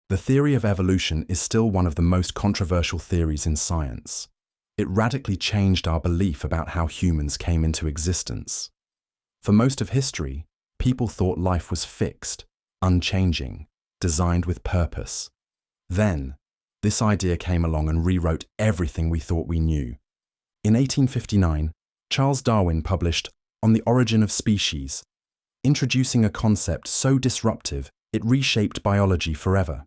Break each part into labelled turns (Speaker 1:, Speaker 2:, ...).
Speaker 1: The theory of evolution is still one of the most controversial theories in science. It radically changed our belief about how humans came into existence. For most of history, people thought life was fixed, unchanging, designed with purpose. Then, this idea came along and rewrote everything we thought we knew. In 1859, Charles Darwin published On the Origin of Species, introducing a concept so disruptive it reshaped biology forever.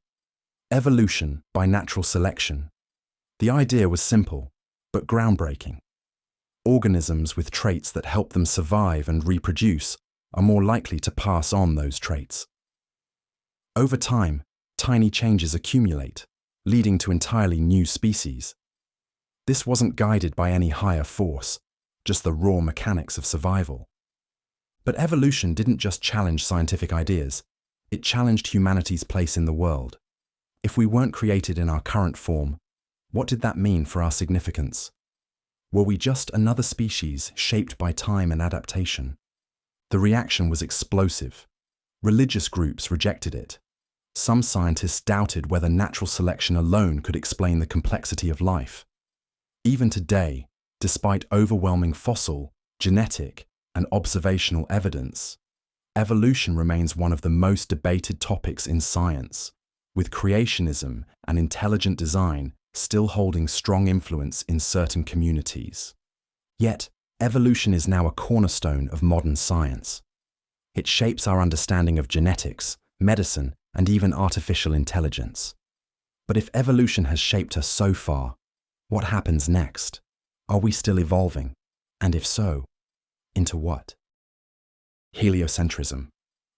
Speaker 1: Evolution by natural selection. The idea was simple, but groundbreaking. Organisms with traits that help them survive and reproduce are more likely to pass on those traits. Over time, tiny changes accumulate, leading to entirely new species. This wasn't guided by any higher force, just the raw mechanics of survival. But evolution didn't just challenge scientific ideas, it challenged humanity's place in the world. If we weren't created in our current form, what did that mean for our significance? Were we just another species shaped by time and adaptation? The reaction was explosive. Religious groups rejected it. Some scientists doubted whether natural selection alone could explain the complexity of life. Even today, despite overwhelming fossil, genetic, and observational evidence, evolution remains one of the most debated topics in science, with creationism and intelligent design still holding strong influence in certain communities. Yet, evolution is now a cornerstone of modern science. It shapes our understanding of genetics, medicine, and even artificial intelligence. But if evolution has shaped us so far, what happens next? Are we still evolving? And if so, into what? Heliocentrism.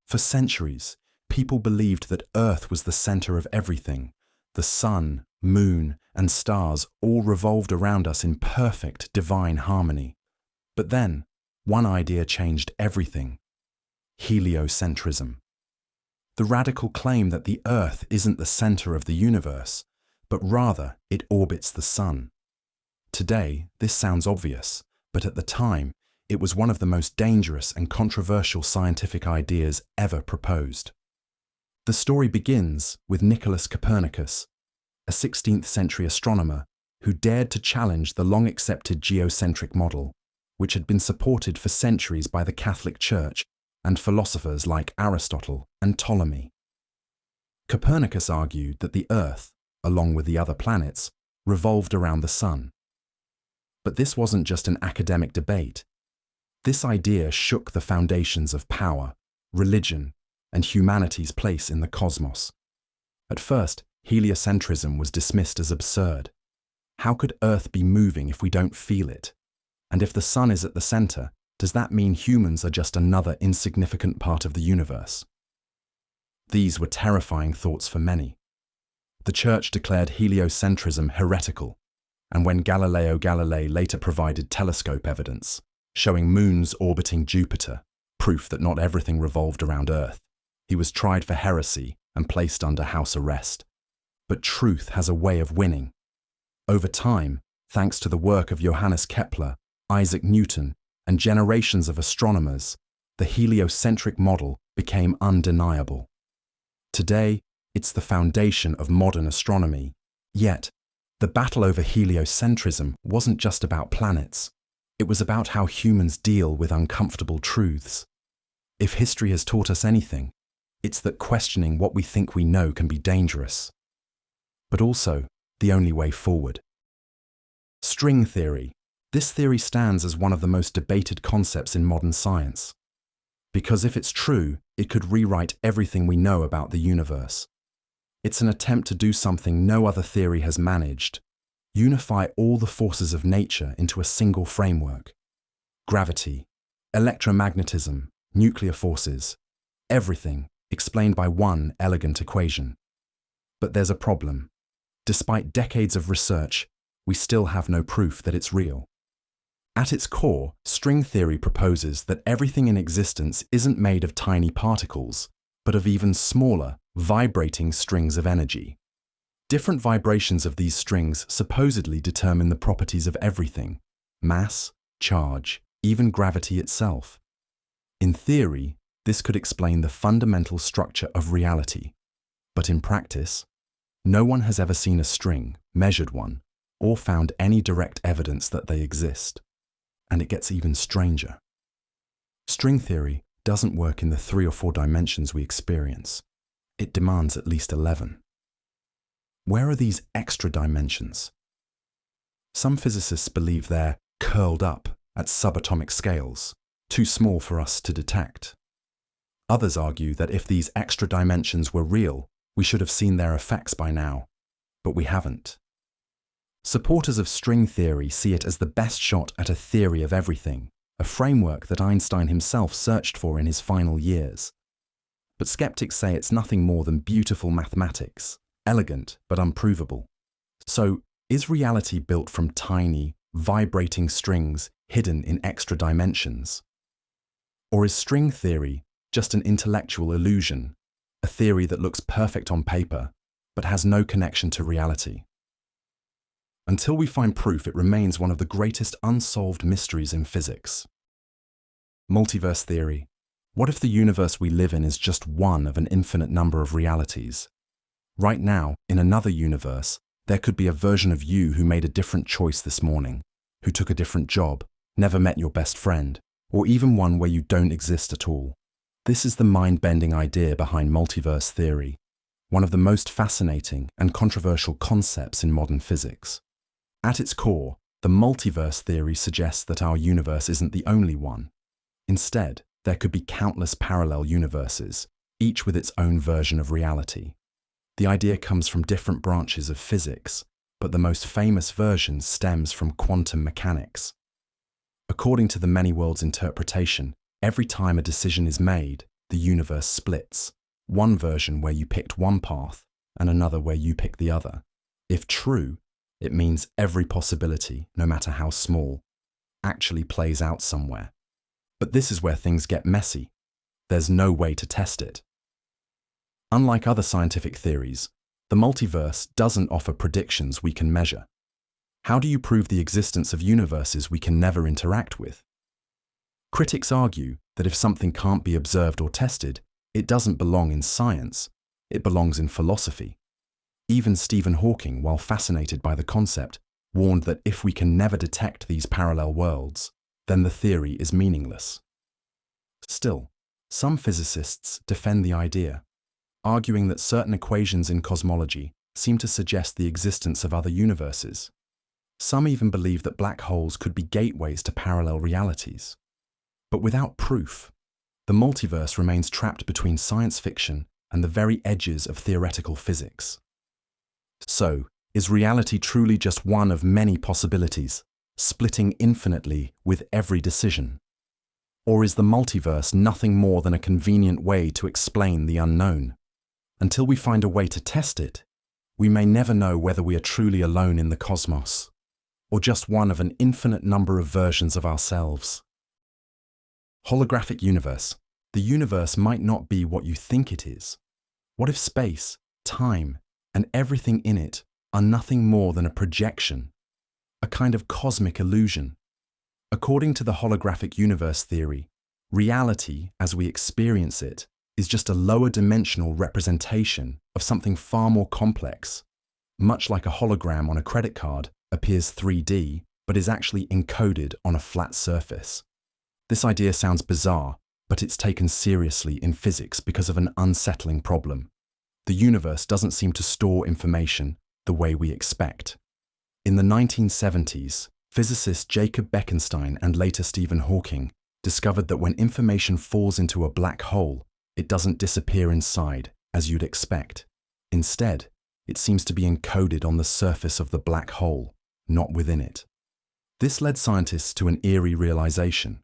Speaker 1: For centuries, people believed that Earth was the center of everything. The sun, moon, and stars all revolved around us in perfect divine harmony. But then, one idea changed everything. Heliocentrism. The radical claim that the Earth isn't the center of the universe, but rather it orbits the sun. Today, this sounds obvious, but at the time, it was one of the most dangerous and controversial scientific ideas ever proposed. The story begins with Nicholas Copernicus, a 16th century astronomer who dared to challenge the long-accepted geocentric model, which had been supported for centuries by the Catholic Church and philosophers like Aristotle and Ptolemy. Copernicus argued that the Earth, along with the other planets, revolved around the sun. But this wasn't just an academic debate. This idea shook the foundations of power, religion, and humanity's place in the cosmos. At first, heliocentrism was dismissed as absurd. How could Earth be moving if we don't feel it? And if the sun is at the center, does that mean humans are just another insignificant part of the universe? These were terrifying thoughts for many. The Church declared heliocentrism heretical, and when Galileo Galilei later provided telescope evidence, showing moons orbiting Jupiter, proof that not everything revolved around Earth, he was tried for heresy and placed under house arrest. But truth has a way of winning. Over time, thanks to the work of Johannes Kepler, Isaac Newton, and generations of astronomers, the heliocentric model became undeniable. Today, it's the foundation of modern astronomy. Yet, the battle over heliocentrism wasn't just about planets. It was about how humans deal with uncomfortable truths. If history has taught us anything, it's that questioning what we think we know can be dangerous, but also the only way forward. String theory. This theory stands as one of the most debated concepts in modern science. Because if it's true, it could rewrite everything we know about the universe. It's an attempt to do something no other theory has managed: unify all the forces of nature into a single framework. Gravity, electromagnetism, nuclear forces, everything explained by one elegant equation. But there's a problem. Despite decades of research, we still have no proof that it's real. At its core, string theory proposes that everything in existence isn't made of tiny particles, but of even smaller, vibrating strings of energy. Different vibrations of these strings supposedly determine the properties of everything: mass, charge, even gravity itself. In theory, this could explain the fundamental structure of reality. But in practice, No one has ever seen a string, measured one, or found any direct evidence that they exist. And it gets even stranger. String theory doesn't work in the 3 or 4 dimensions we experience. It demands at least 11. Where are these extra dimensions? Some physicists believe they're curled up at subatomic scales, too small for us to detect. Others argue that if these extra dimensions were real, we should have seen their effects by now, but we haven't. Supporters of string theory see it as the best shot at a theory of everything, a framework that Einstein himself searched for in his final years. But skeptics say it's nothing more than beautiful mathematics, elegant but unprovable. So, is reality built from tiny, vibrating strings hidden in extra dimensions? Or is string theory just an intellectual illusion, a theory that looks perfect on paper, but has no connection to reality? Until we find proof, it remains one of the greatest unsolved mysteries in physics. Multiverse theory. What if the universe we live in is just one of an infinite number of realities? Right now, in another universe, there could be a version of you who made a different choice this morning, who took a different job, never met your best friend, or even one where you don't exist at all. This is the mind-bending idea behind multiverse theory, one of the most fascinating and controversial concepts in modern physics. At its core, the multiverse theory suggests that our universe isn't the only one. Instead, there could be countless parallel universes, each with its own version of reality. The idea comes from different branches of physics, but the most famous version stems from quantum mechanics. According to the many worlds interpretation, every time a decision is made, the universe splits. One version where you picked one path, and another where you picked the other. If true, it means every possibility, no matter how small, actually plays out somewhere. But this is where things get messy. There's no way to test it. Unlike other scientific theories, the multiverse doesn't offer predictions we can measure. How do you prove the existence of universes we can never interact with? Critics argue that if something can't be observed or tested, it doesn't belong in science, it belongs in philosophy. Even Stephen Hawking, while fascinated by the concept, warned that if we can never detect these parallel worlds, then the theory is meaningless. Still, some physicists defend the idea, arguing that certain equations in cosmology seem to suggest the existence of other universes. Some even believe that black holes could be gateways to parallel realities. But without proof, the multiverse remains trapped between science fiction and the very edges of theoretical physics. So, is reality truly just one of many possibilities, splitting infinitely with every decision? Or is the multiverse nothing more than a convenient way to explain the unknown? Until we find a way to test it, we may never know whether we are truly alone in the cosmos, or just one of an infinite number of versions of ourselves. Holographic universe. The universe might not be what you think it is. What if space, time, and everything in it are nothing more than a projection, a kind of cosmic illusion? According to the holographic universe theory, reality, as we experience it, is just a lower dimensional representation of something far more complex. Much like a hologram on a credit card appears 3D, but is actually encoded on a flat surface. This idea sounds bizarre, but it's taken seriously in physics because of an unsettling problem. The universe doesn't seem to store information the way we expect. In the 1970s, physicist Jacob Bekenstein and later Stephen Hawking discovered that when information falls into a black hole, it doesn't disappear inside, as you'd expect. Instead, it seems to be encoded on the surface of the black hole, not within it. This led scientists to an eerie realization.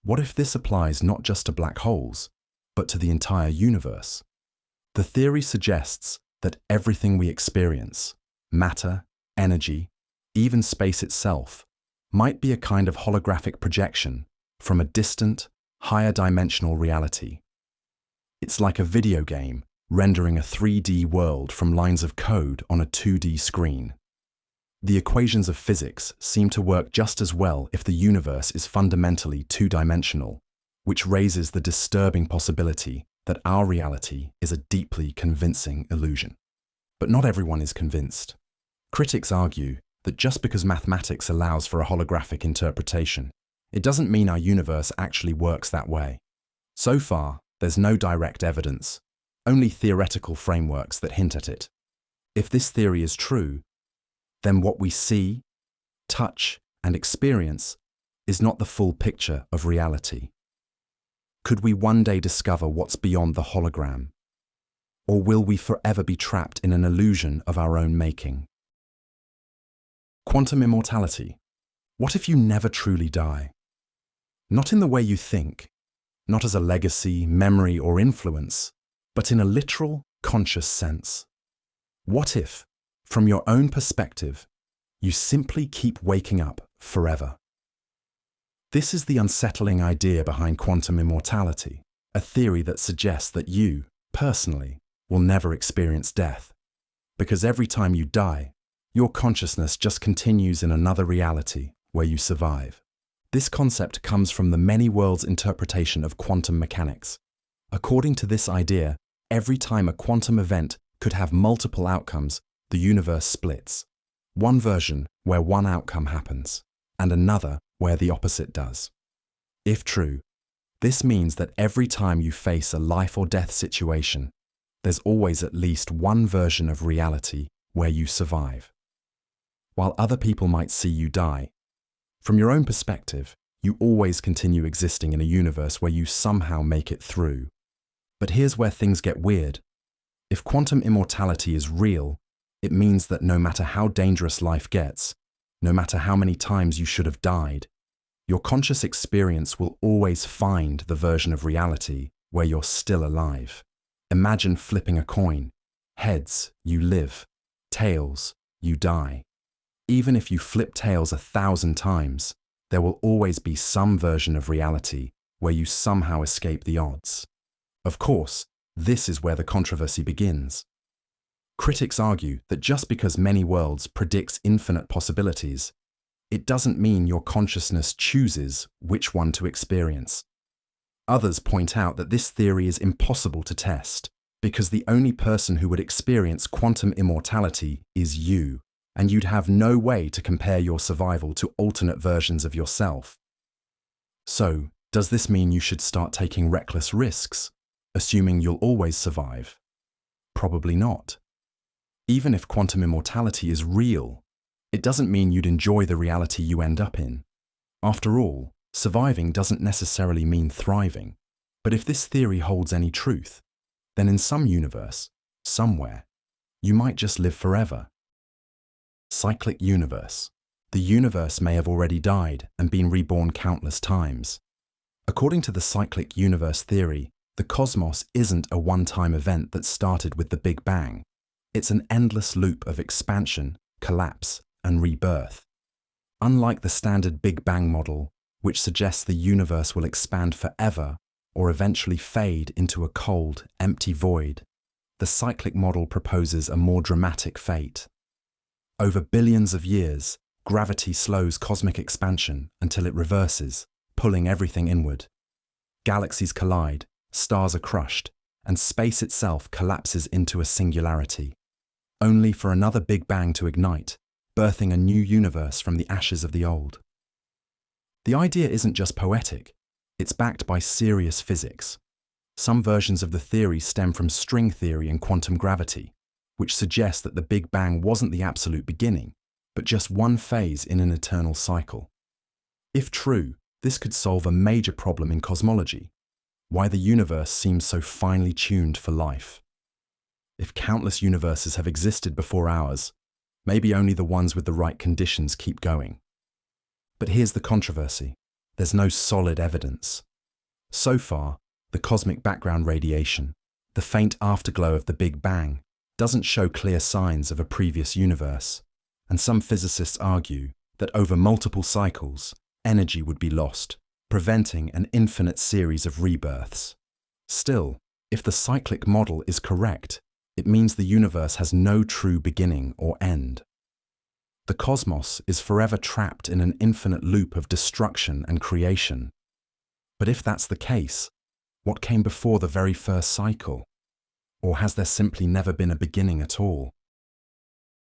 Speaker 1: What if this applies not just to black holes, but to the entire universe? The theory suggests that everything we experience, matter, energy, even space itself, might be a kind of holographic projection from a distant, higher dimensional reality. It's like a video game rendering a 3D world from lines of code on a 2D screen. The equations of physics seem to work just as well if the universe is fundamentally two-dimensional, which raises the disturbing possibility that our reality is a deeply convincing illusion. But not everyone is convinced. Critics argue that just because mathematics allows for a holographic interpretation, it doesn't mean our universe actually works that way. So far, there's no direct evidence, only theoretical frameworks that hint at it. If this theory is true, then what we see, touch, and experience is not the full picture of reality. Could we one day discover what's beyond the hologram? Or will we forever be trapped in an illusion of our own making? Quantum immortality. What if you never truly die? Not in the way you think, not as a legacy, memory, or influence, but in a literal, conscious sense. What if, from your own perspective, you simply keep waking up forever? This is the unsettling idea behind quantum immortality, a theory that suggests that you, personally, will never experience death, because every time you die, your consciousness just continues in another reality where you survive. This concept comes from the many worlds interpretation of quantum mechanics. According to this idea, every time a quantum event could have multiple outcomes, the universe splits. One version where one outcome happens, and another where the opposite does. If true, this means that every time you face a life or death situation, there's always at least one version of reality where you survive. While other people might see you die, from your own perspective, you always continue existing in a universe where you somehow make it through. But here's where things get weird. If quantum immortality is real, it means that no matter how dangerous life gets, no matter how many times you should have died, your conscious experience will always find the version of reality where you're still alive. Imagine flipping a coin. Heads, you live. Tails, you die. Even if you flip tails 1,000 times, there will always be some version of reality where you somehow escape the odds. Of course, this is where the controversy begins. Critics argue that just because many worlds predicts infinite possibilities, it doesn't mean your consciousness chooses which one to experience. Others point out that this theory is impossible to test, because the only person who would experience quantum immortality is you, and you'd have no way to compare your survival to alternate versions of yourself. So, does this mean you should start taking reckless risks, assuming you'll always survive? Probably not. Even if quantum immortality is real, it doesn't mean you'd enjoy the reality you end up in. After all, surviving doesn't necessarily mean thriving. But if this theory holds any truth, then in some universe, somewhere, you might just live forever. Cyclic Universe. The universe may have already died and been reborn countless times. According to the Cyclic Universe theory, the cosmos isn't a one-time event that started with the Big Bang. It's an endless loop of expansion, collapse, and rebirth. Unlike the standard Big Bang model, which suggests the universe will expand forever or eventually fade into a cold, empty void, the cyclic model proposes a more dramatic fate. Over billions of years, gravity slows cosmic expansion until it reverses, pulling everything inward. Galaxies collide, stars are crushed, and space itself collapses into a singularity, only for another Big Bang to ignite, birthing a new universe from the ashes of the old. The idea isn't just poetic, it's backed by serious physics. Some versions of the theory stem from string theory and quantum gravity, which suggests that the Big Bang wasn't the absolute beginning, but just one phase in an eternal cycle. If true, this could solve a major problem in cosmology: why the universe seems so finely tuned for life. If countless universes have existed before ours, maybe only the ones with the right conditions keep going. But here's the controversy. There's no solid evidence. So far, the cosmic background radiation, the faint afterglow of the Big Bang, doesn't show clear signs of a previous universe, and some physicists argue that over multiple cycles, energy would be lost, preventing an infinite series of rebirths. Still, if the cyclic model is correct, it means the universe has no true beginning or end. The cosmos is forever trapped in an infinite loop of destruction and creation. But if that's the case, what came before the very first cycle? Or has there simply never been a beginning at all?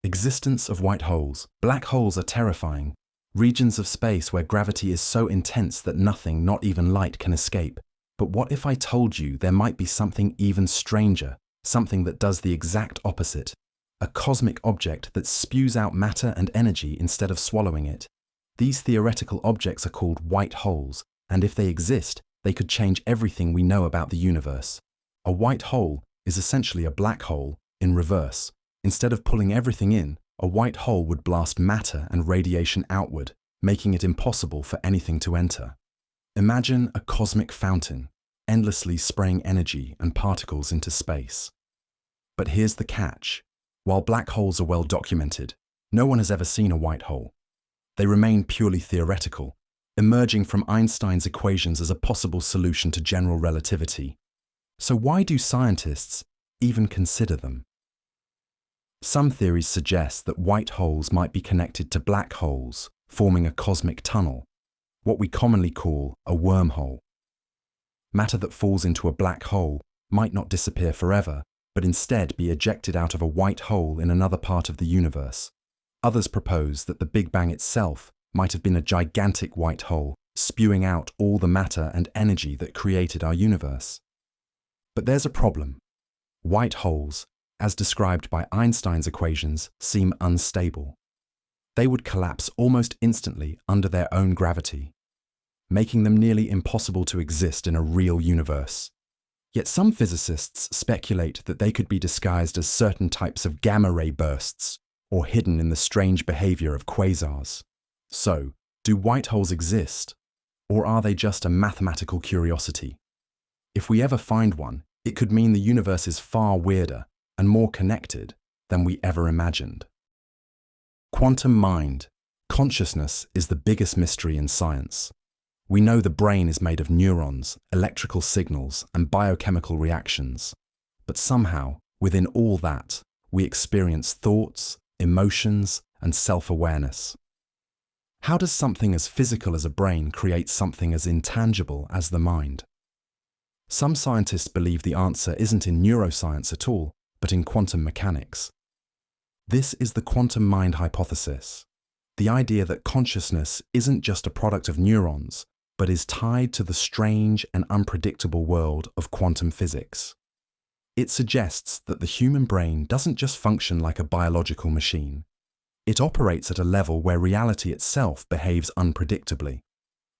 Speaker 1: Existence of white holes. Black holes are terrifying. Regions of space where gravity is so intense that nothing, not even light, can escape. But what if I told you there might be something even stranger, something that does the exact opposite? A cosmic object that spews out matter and energy instead of swallowing it. These theoretical objects are called white holes, and if they exist, they could change everything we know about the universe. A white hole is essentially a black hole in reverse. Instead of pulling everything in, a white hole would blast matter and radiation outward, making it impossible for anything to enter. Imagine a cosmic fountain, endlessly spraying energy and particles into space. But here's the catch. While black holes are well documented, no one has ever seen a white hole. They remain purely theoretical, emerging from Einstein's equations as a possible solution to general relativity. So why do scientists even consider them? Some theories suggest that white holes might be connected to black holes, forming a cosmic tunnel, what we commonly call a wormhole. Matter that falls into a black hole might not disappear forever, but instead be ejected out of a white hole in another part of the universe. Others propose that the Big Bang itself might have been a gigantic white hole, spewing out all the matter and energy that created our universe. But there's a problem. White holes, as described by Einstein's equations, seem unstable. They would collapse almost instantly under their own gravity, making them nearly impossible to exist in a real universe. Yet some physicists speculate that they could be disguised as certain types of gamma-ray bursts, or hidden in the strange behavior of quasars. So, do white holes exist, or are they just a mathematical curiosity? If we ever find one, it could mean the universe is far weirder and more connected than we ever imagined. Quantum mind. Consciousness is the biggest mystery in science. We know the brain is made of neurons, electrical signals, and biochemical reactions. But somehow, within all that, we experience thoughts, emotions, and self-awareness. How does something as physical as a brain create something as intangible as the mind? Some scientists believe the answer isn't in neuroscience at all, but in quantum mechanics. This is the quantum mind hypothesis, the idea that consciousness isn't just a product of neurons, but is tied to the strange and unpredictable world of quantum physics. It suggests that the human brain doesn't just function like a biological machine. It operates at a level where reality itself behaves unpredictably,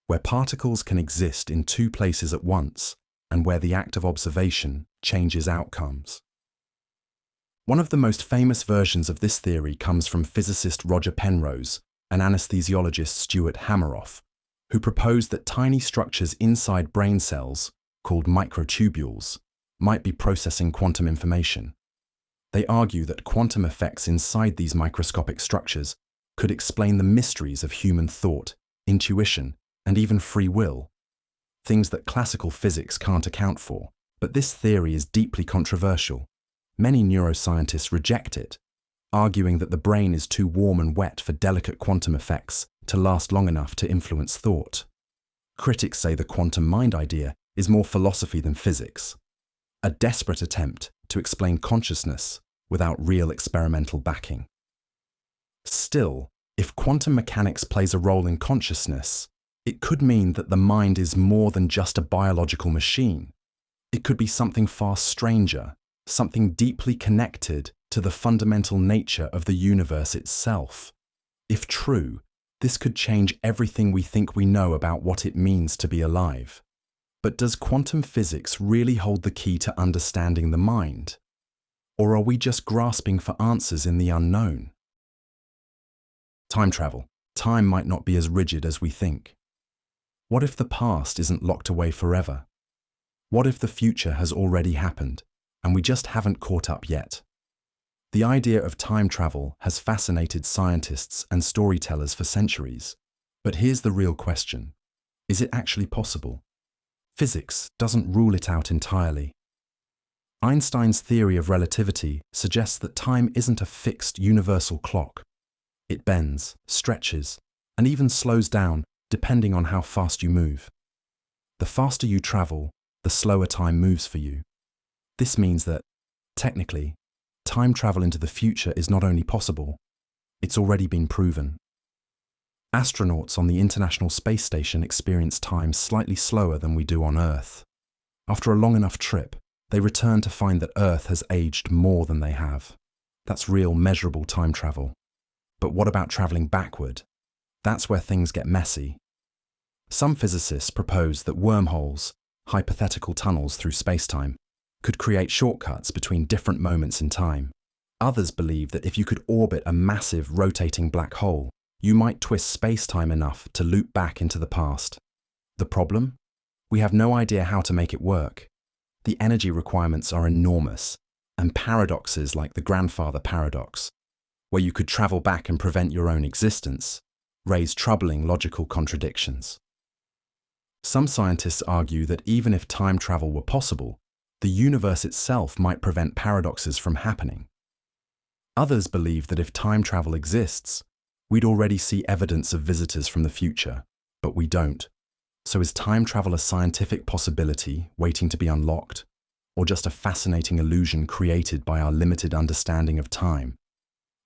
Speaker 1: where particles can exist in two places at once, and where the act of observation changes outcomes. One of the most famous versions of this theory comes from physicist Roger Penrose and anesthesiologist Stuart Hameroff, who proposed that tiny structures inside brain cells, called microtubules, might be processing quantum information. They argue that quantum effects inside these microscopic structures could explain the mysteries of human thought, intuition, and even free will, things that classical physics can't account for. But this theory is deeply controversial. Many neuroscientists reject it, arguing that the brain is too warm and wet for delicate quantum effects to last long enough to influence thought. Critics say the quantum mind idea is more philosophy than physics, a desperate attempt to explain consciousness without real experimental backing. Still, if quantum mechanics plays a role in consciousness, it could mean that the mind is more than just a biological machine. It could be something far stranger, something deeply connected to the fundamental nature of the universe itself. If true, this could change everything we think we know about what it means to be alive. But does quantum physics really hold the key to understanding the mind? Or are we just grasping for answers in the unknown? Time travel. Time might not be as rigid as we think. What if the past isn't locked away forever? What if the future has already happened, and we just haven't caught up yet? The idea of time travel has fascinated scientists and storytellers for centuries. But here's the real question. Is it actually possible? Physics doesn't rule it out entirely. Einstein's theory of relativity suggests that time isn't a fixed universal clock. It bends, stretches, and even slows down depending on how fast you move. The faster you travel, the slower time moves for you. This means that, technically, time travel into the future is not only possible, it's already been proven. Astronauts on the International Space Station experience time slightly slower than we do on Earth. After a long enough trip, they return to find that Earth has aged more than they have. That's real, measurable time travel. But what about traveling backward? That's where things get messy. Some physicists propose that wormholes, hypothetical tunnels through spacetime, could create shortcuts between different moments in time. Others believe that if you could orbit a massive rotating black hole, you might twist spacetime enough to loop back into the past. The problem? We have no idea how to make it work. The energy requirements are enormous, and paradoxes like the grandfather paradox, where you could travel back and prevent your own existence, raise troubling logical contradictions. Some scientists argue that even if time travel were possible, the universe itself might prevent paradoxes from happening. Others believe that if time travel exists, we'd already see evidence of visitors from the future, but we don't. So is time travel a scientific possibility waiting to be unlocked, or just a fascinating illusion created by our limited understanding of time?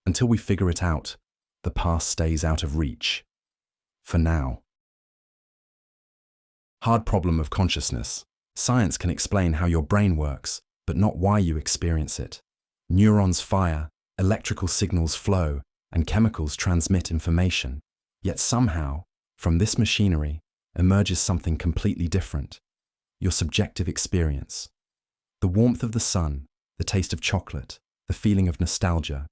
Speaker 1: Until we figure it out, the past stays out of reach. For now. Hard problem of consciousness. Science can explain how your brain works, but not why you experience it. Neurons fire, electrical signals flow, and chemicals transmit information. Yet somehow, from this machinery, emerges something completely different. Your subjective experience. The warmth of the sun, the taste of chocolate, the feeling of nostalgia.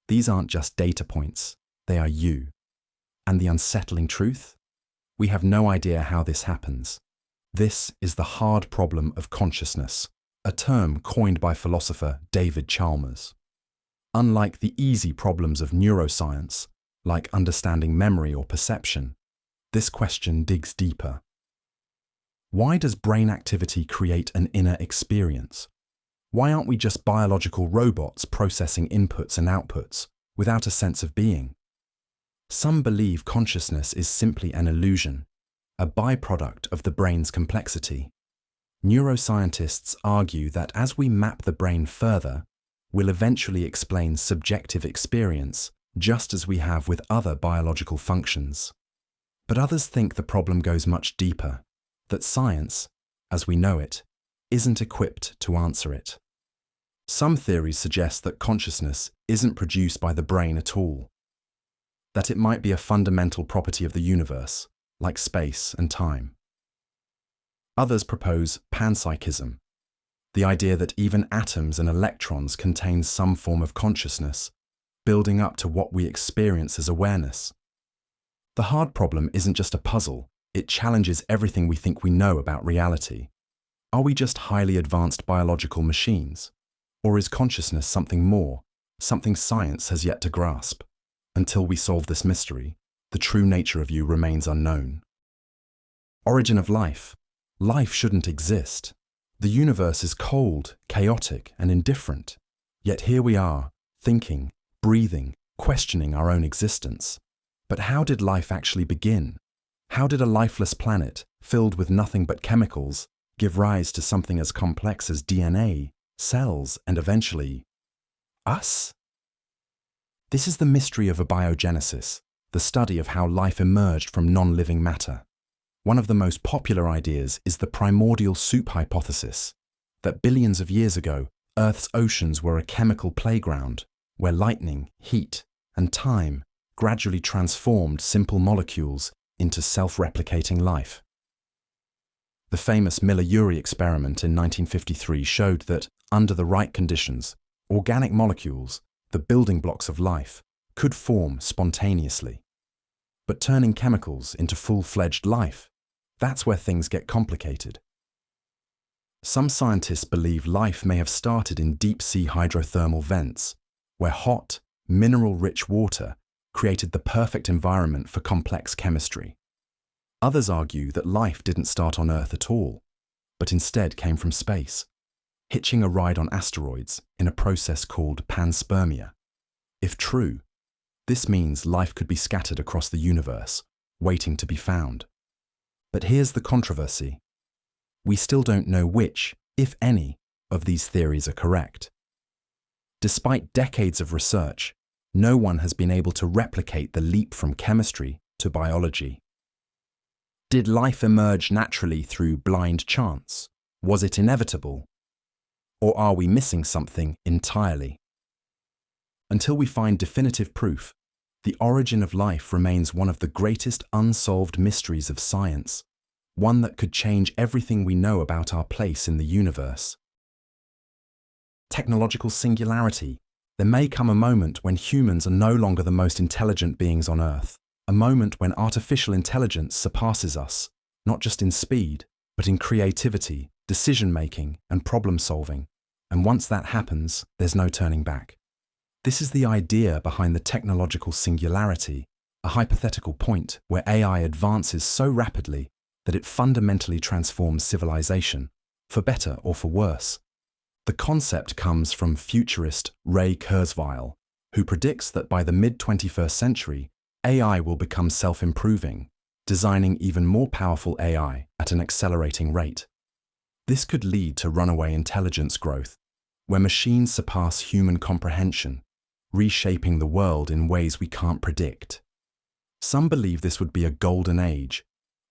Speaker 1: These aren't just data points, they are you. And the unsettling truth? We have no idea how this happens. This is the hard problem of consciousness, a term coined by philosopher David Chalmers. Unlike the easy problems of neuroscience, like understanding memory or perception, this question digs deeper. Why does brain activity create an inner experience? Why aren't we just biological robots processing inputs and outputs without a sense of being? Some believe consciousness is simply an illusion, a byproduct of the brain's complexity. Neuroscientists argue that as we map the brain further, we'll eventually explain subjective experience just as we have with other biological functions. But others think the problem goes much deeper, that science, as we know it, isn't equipped to answer it. Some theories suggest that consciousness isn't produced by the brain at all, that it might be a fundamental property of the universe, like space and time. Others propose panpsychism, the idea that even atoms and electrons contain some form of consciousness, building up to what we experience as awareness. The hard problem isn't just a puzzle, it challenges everything we think we know about reality. Are we just highly advanced biological machines? Or is consciousness something more, something science has yet to grasp? Until we solve this mystery, the true nature of you remains unknown. Origin of life. Life shouldn't exist. The universe is cold, chaotic, and indifferent. Yet here we are, thinking, breathing, questioning our own existence. But how did life actually begin? How did a lifeless planet, filled with nothing but chemicals, give rise to something as complex as DNA, cells, and eventually, us? This is the mystery of abiogenesis, the study of how life emerged from non-living matter. One of the most popular ideas is the primordial soup hypothesis, that billions of years ago, Earth's oceans were a chemical playground where lightning, heat, and time gradually transformed simple molecules into self-replicating life. The famous Miller-Urey experiment in 1953 showed that, under the right conditions, organic molecules, the building blocks of life, could form spontaneously. But turning chemicals into full-fledged life, that's where things get complicated. Some scientists believe life may have started in deep-sea hydrothermal vents, where hot, mineral-rich water created the perfect environment for complex chemistry. Others argue that life didn't start on Earth at all, but instead came from space, hitching a ride on asteroids in a process called panspermia. If true, this means life could be scattered across the universe, waiting to be found. But here's the controversy. We still don't know which, if any, of these theories are correct. Despite decades of research, no one has been able to replicate the leap from chemistry to biology. Did life emerge naturally through blind chance? Was it inevitable? Or are we missing something entirely? Until we find definitive proof, the origin of life remains one of the greatest unsolved mysteries of science, one that could change everything we know about our place in the universe. Technological singularity. There may come a moment when humans are no longer the most intelligent beings on Earth, a moment when artificial intelligence surpasses us, not just in speed, but in creativity, decision-making, and problem-solving. And once that happens, there's no turning back. This is the idea behind the technological singularity, a hypothetical point where AI advances so rapidly that it fundamentally transforms civilization, for better or for worse. The concept comes from futurist Ray Kurzweil, who predicts that by the mid-21st century, AI will become self-improving, designing even more powerful AI at an accelerating rate. This could lead to runaway intelligence growth, where machines surpass human comprehension, reshaping the world in ways we can't predict. Some believe this would be a golden age,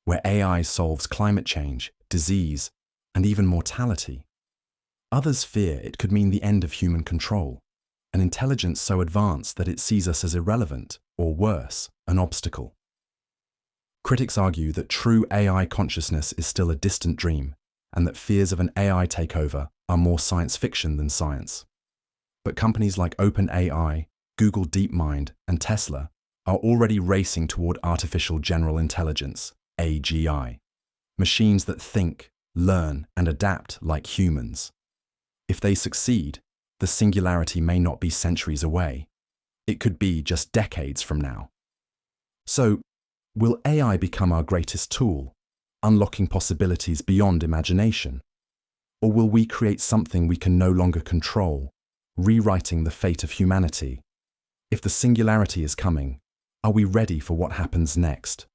Speaker 1: where AI solves climate change, disease, and even mortality. Others fear it could mean the end of human control, an intelligence so advanced that it sees us as irrelevant, or worse, an obstacle. Critics argue that true AI consciousness is still a distant dream, and that fears of an AI takeover are more science fiction than science. But companies like OpenAI, Google DeepMind, and Tesla are already racing toward artificial general intelligence, AGI, machines that think, learn, and adapt like humans. If they succeed, the singularity may not be centuries away. It could be just decades from now. So, will AI become our greatest tool, unlocking possibilities beyond imagination? Or will we create something we can no longer control, rewriting the fate of humanity? If the singularity is coming, are we ready for what happens next?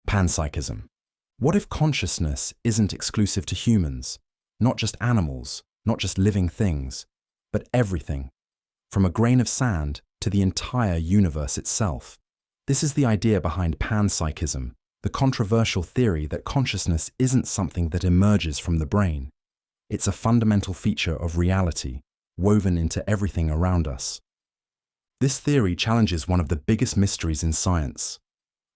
Speaker 1: Panpsychism. What if consciousness isn't exclusive to humans? Not just animals, not just living things, but everything, from a grain of sand to the entire universe itself. This is the idea behind panpsychism, the controversial theory that consciousness isn't something that emerges from the brain. It's a fundamental feature of reality, woven into everything around us. This theory challenges one of the biggest mysteries in science.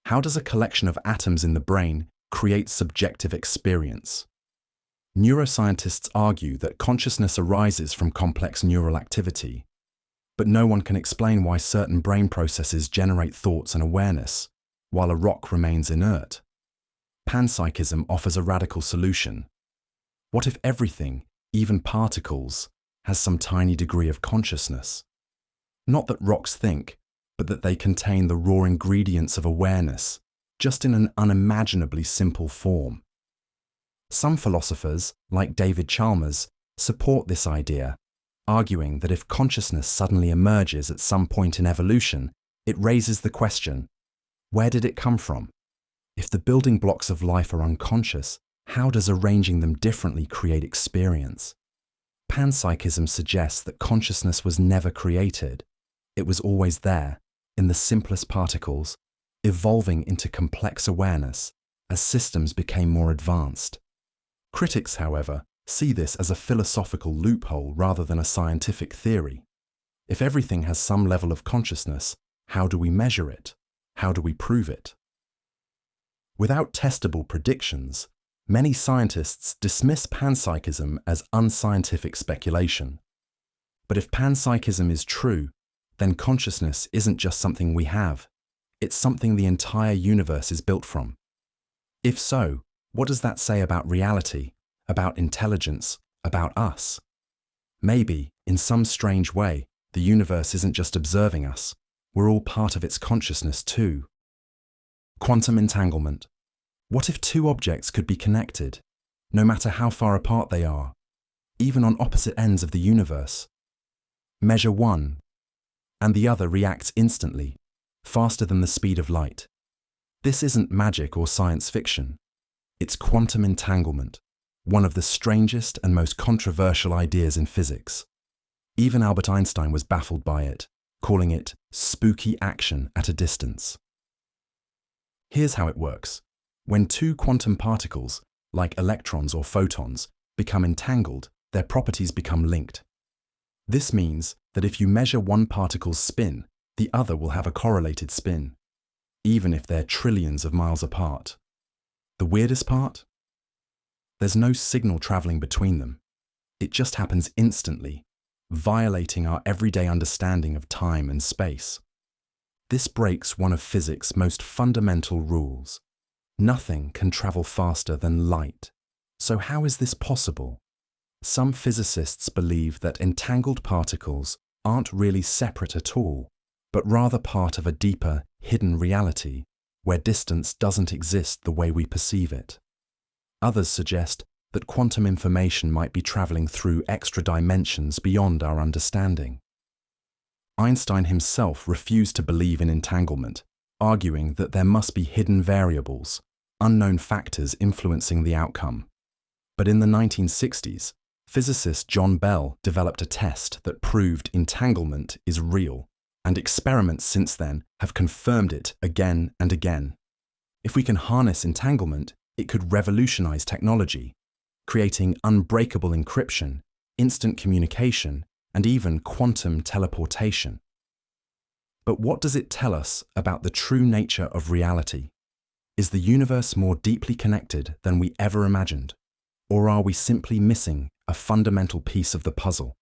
Speaker 1: How does a collection of atoms in the brain create subjective experience? Neuroscientists argue that consciousness arises from complex neural activity, but no one can explain why certain brain processes generate thoughts and awareness, while a rock remains inert. Panpsychism offers a radical solution. What if everything, even particles, has some tiny degree of consciousness? Not that rocks think, but that they contain the raw ingredients of awareness, just in an unimaginably simple form. Some philosophers, like David Chalmers, support this idea, arguing that if consciousness suddenly emerges at some point in evolution, it raises the question, where did it come from? If the building blocks of life are unconscious, how does arranging them differently create experience? Panpsychism suggests that consciousness was never created. It was always there, in the simplest particles, evolving into complex awareness as systems became more advanced. Critics, however, see this as a philosophical loophole rather than a scientific theory. If everything has some level of consciousness, how do we measure it? How do we prove it? Without testable predictions, many scientists dismiss panpsychism as unscientific speculation. But if panpsychism is true, then consciousness isn't just something we have, it's something the entire universe is built from. If so, what does that say about reality, about intelligence, about us? Maybe, in some strange way, the universe isn't just observing us, we're all part of its consciousness too. Quantum entanglement. What if two objects could be connected, no matter how far apart they are, even on opposite ends of the universe? Measure one, and the other reacts instantly, faster than the speed of light. This isn't magic or science fiction. It's quantum entanglement, one of the strangest and most controversial ideas in physics. Even Albert Einstein was baffled by it, calling it spooky action at a distance. Here's how it works. When two quantum particles, like electrons or photons, become entangled, their properties become linked. This means that if you measure one particle's spin, the other will have a correlated spin, even if they're trillions of miles apart. The weirdest part? There's no signal traveling between them. It just happens instantly, violating our everyday understanding of time and space. This breaks one of physics' most fundamental rules. Nothing can travel faster than light. So how is this possible? Some physicists believe that entangled particles aren't really separate at all, but rather part of a deeper, hidden reality where distance doesn't exist the way we perceive it. Others suggest that quantum information might be traveling through extra dimensions beyond our understanding. Einstein himself refused to believe in entanglement, arguing that there must be hidden variables, unknown factors influencing the outcome. But in the 1960s, physicist John Bell developed a test that proved entanglement is real, and experiments since then have confirmed it again and again. If we can harness entanglement, it could revolutionize technology, creating unbreakable encryption, instant communication, and even quantum teleportation. But what does it tell us about the true nature of reality? Is the universe more deeply connected than we ever imagined? Or are we simply missing a fundamental piece of the puzzle?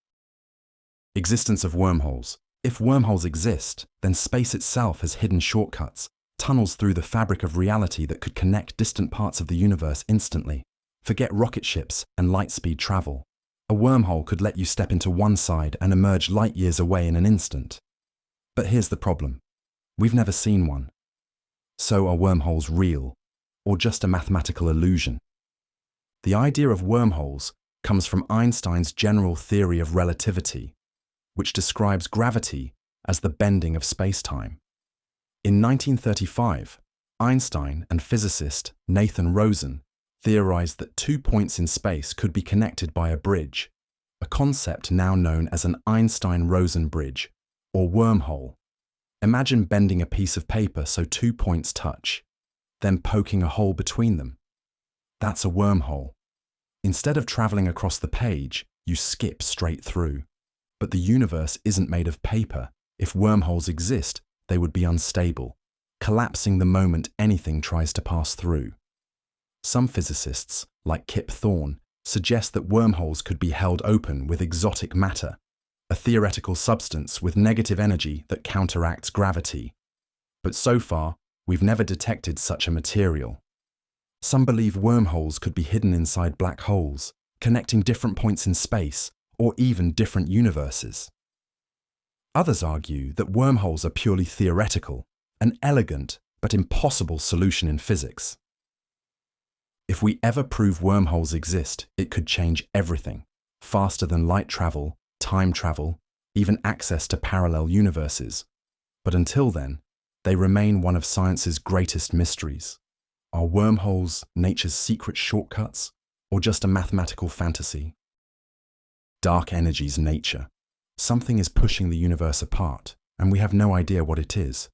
Speaker 1: Existence of wormholes. If wormholes exist, then space itself has hidden shortcuts, tunnels through the fabric of reality that could connect distant parts of the universe instantly. Forget rocket ships and light-speed travel. A wormhole could let you step into one side and emerge light years away in an instant. But here's the problem. We've never seen one. So are wormholes real, or just a mathematical illusion? The idea of wormholes comes from Einstein's general theory of relativity, which describes gravity as the bending of space-time. In 1935, Einstein and physicist Nathan Rosen theorized that 2 points in space could be connected by a bridge, a concept now known as an Einstein-Rosen bridge, or wormhole. Imagine bending a piece of paper so 2 points touch, then poking a hole between them. That's a wormhole. Instead of traveling across the page, you skip straight through. But the universe isn't made of paper. If wormholes exist, they would be unstable, collapsing the moment anything tries to pass through. Some physicists, like Kip Thorne, suggest that wormholes could be held open with exotic matter, a theoretical substance with negative energy that counteracts gravity. But so far, we've never detected such a material. Some believe wormholes could be hidden inside black holes, connecting different points in space, or even different universes. Others argue that wormholes are purely theoretical, an elegant but impossible solution in physics. If we ever prove wormholes exist, it could change everything, faster than light travel, time travel, even access to parallel universes. But until then, they remain one of science's greatest mysteries. Are wormholes nature's secret shortcuts, or just a mathematical fantasy? Dark energy's nature. Something is pushing the universe apart, and we have no idea what it is.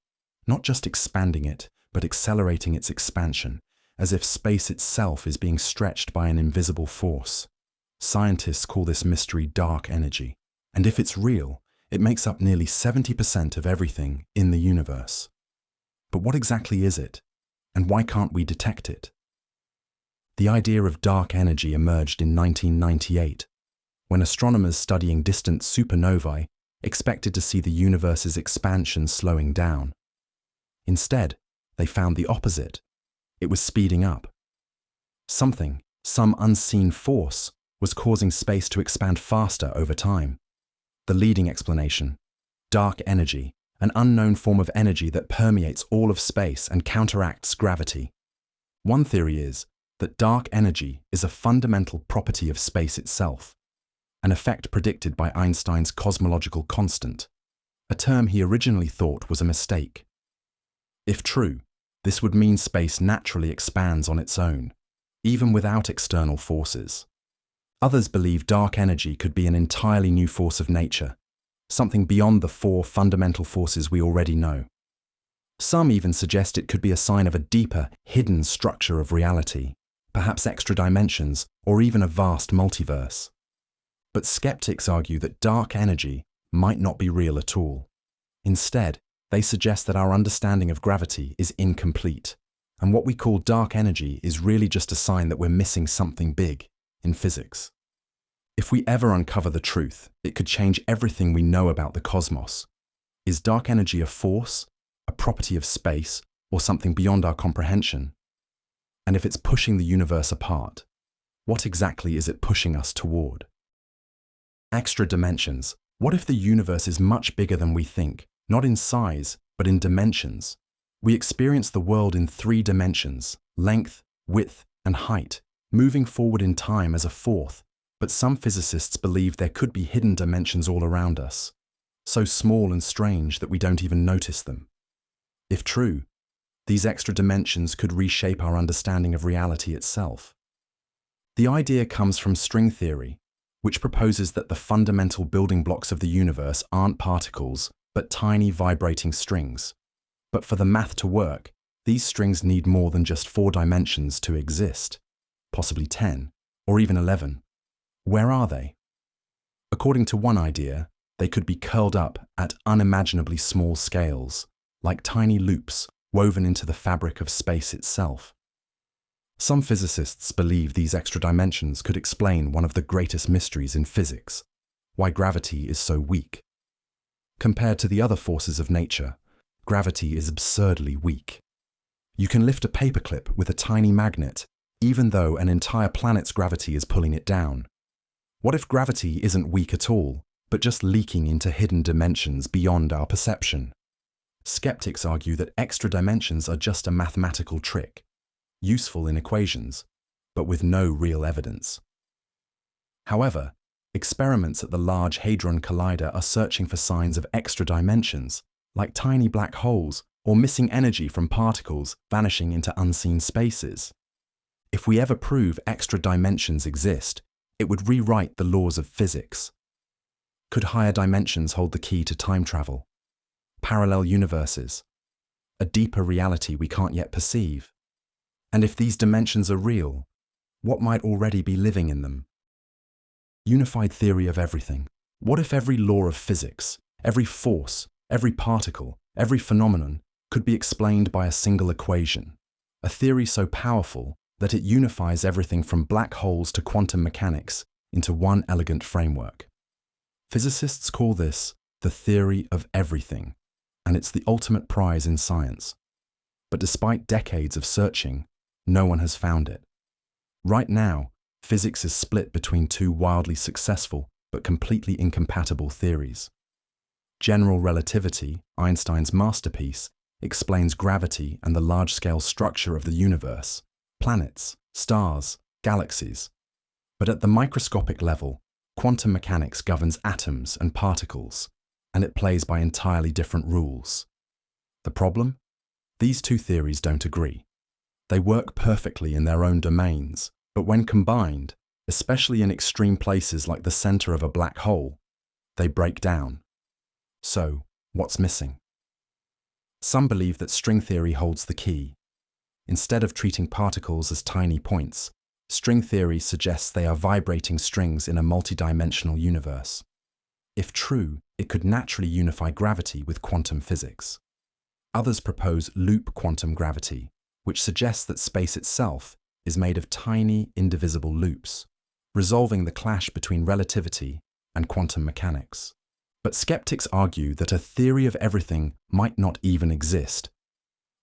Speaker 1: Not just expanding it, but accelerating its expansion, as if space itself is being stretched by an invisible force. Scientists call this mystery dark energy, and if it's real, it makes up nearly 70% of everything in the universe. But what exactly is it, and why can't we detect it? The idea of dark energy emerged in 1998, when astronomers studying distant supernovae expected to see the universe's expansion slowing down. Instead, they found the opposite. It was speeding up. Some unseen force, was causing space to expand faster over time. The leading explanation: dark energy, an unknown form of energy that permeates all of space and counteracts gravity. One theory is that dark energy is a fundamental property of space itself, an effect predicted by Einstein's cosmological constant, a term he originally thought was a mistake. If true, this would mean space naturally expands on its own, even without external forces. Others believe dark energy could be an entirely new force of nature, something beyond the four fundamental forces we already know. Some even suggest it could be a sign of a deeper, hidden structure of reality, perhaps extra dimensions, or even a vast multiverse. But skeptics argue that dark energy might not be real at all. Instead, they suggest that our understanding of gravity is incomplete, and what we call dark energy is really just a sign that we're missing something big in physics. If we ever uncover the truth, it could change everything we know about the cosmos. Is dark energy a force, a property of space, or something beyond our comprehension? And if it's pushing the universe apart, what exactly is it pushing us toward? Extra dimensions. What if the universe is much bigger than we think, not in size, but in dimensions? We experience the world in 3 dimensions, length, width, and height, moving forward in time as a fourth, but some physicists believe there could be hidden dimensions all around us, so small and strange that we don't even notice them. If true, these extra dimensions could reshape our understanding of reality itself. The idea comes from string theory, which proposes that the fundamental building blocks of the universe aren't particles, but tiny vibrating strings. But for the math to work, these strings need more than just 4 dimensions to exist, possibly 10, or even 11. Where are they? According to one idea, they could be curled up at unimaginably small scales, like tiny loops woven into the fabric of space itself. Some physicists believe these extra dimensions could explain one of the greatest mysteries in physics, why gravity is so weak. Compared to the other forces of nature, gravity is absurdly weak. You can lift a paperclip with a tiny magnet, even though an entire planet's gravity is pulling it down. What if gravity isn't weak at all, but just leaking into hidden dimensions beyond our perception? Skeptics argue that extra dimensions are just a mathematical trick, useful in equations, but with no real evidence. However, experiments at the Large Hadron Collider are searching for signs of extra dimensions, like tiny black holes or missing energy from particles vanishing into unseen spaces. If we ever prove extra dimensions exist, it would rewrite the laws of physics. Could higher dimensions hold the key to time travel? Parallel universes? A deeper reality we can't yet perceive? And if these dimensions are real, what might already be living in them? Unified theory of everything. What if every law of physics, every force, every particle, every phenomenon could be explained by a single equation? A theory so powerful that it unifies everything from black holes to quantum mechanics into one elegant framework. Physicists call this the theory of everything, and it's the ultimate prize in science. But despite decades of searching, no one has found it. Right now, physics is split between 2 wildly successful but completely incompatible theories. General relativity, Einstein's masterpiece, explains gravity and the large-scale structure of the universe, planets, stars, galaxies. But at the microscopic level, quantum mechanics governs atoms and particles, and it plays by entirely different rules. The problem? These 2 theories don't agree. They work perfectly in their own domains, but when combined, especially in extreme places like the center of a black hole, they break down. So, what's missing? Some believe that string theory holds the key. Instead of treating particles as tiny points, string theory suggests they are vibrating strings in a multidimensional universe. If true, it could naturally unify gravity with quantum physics. Others propose loop quantum gravity, which suggests that space itself is made of tiny, indivisible loops, resolving the clash between relativity and quantum mechanics. But skeptics argue that a theory of everything might not even exist,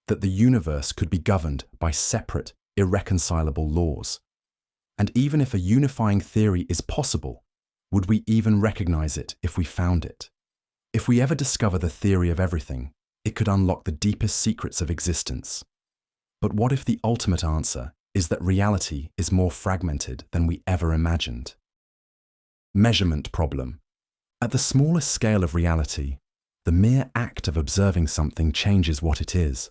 Speaker 1: that the universe could be governed by separate, irreconcilable laws. And even if a unifying theory is possible, would we even recognize it if we found it? If we ever discover the theory of everything, it could unlock the deepest secrets of existence. But what if the ultimate answer is that reality is more fragmented than we ever imagined? Measurement problem. At the smallest scale of reality, the mere act of observing something changes what it is.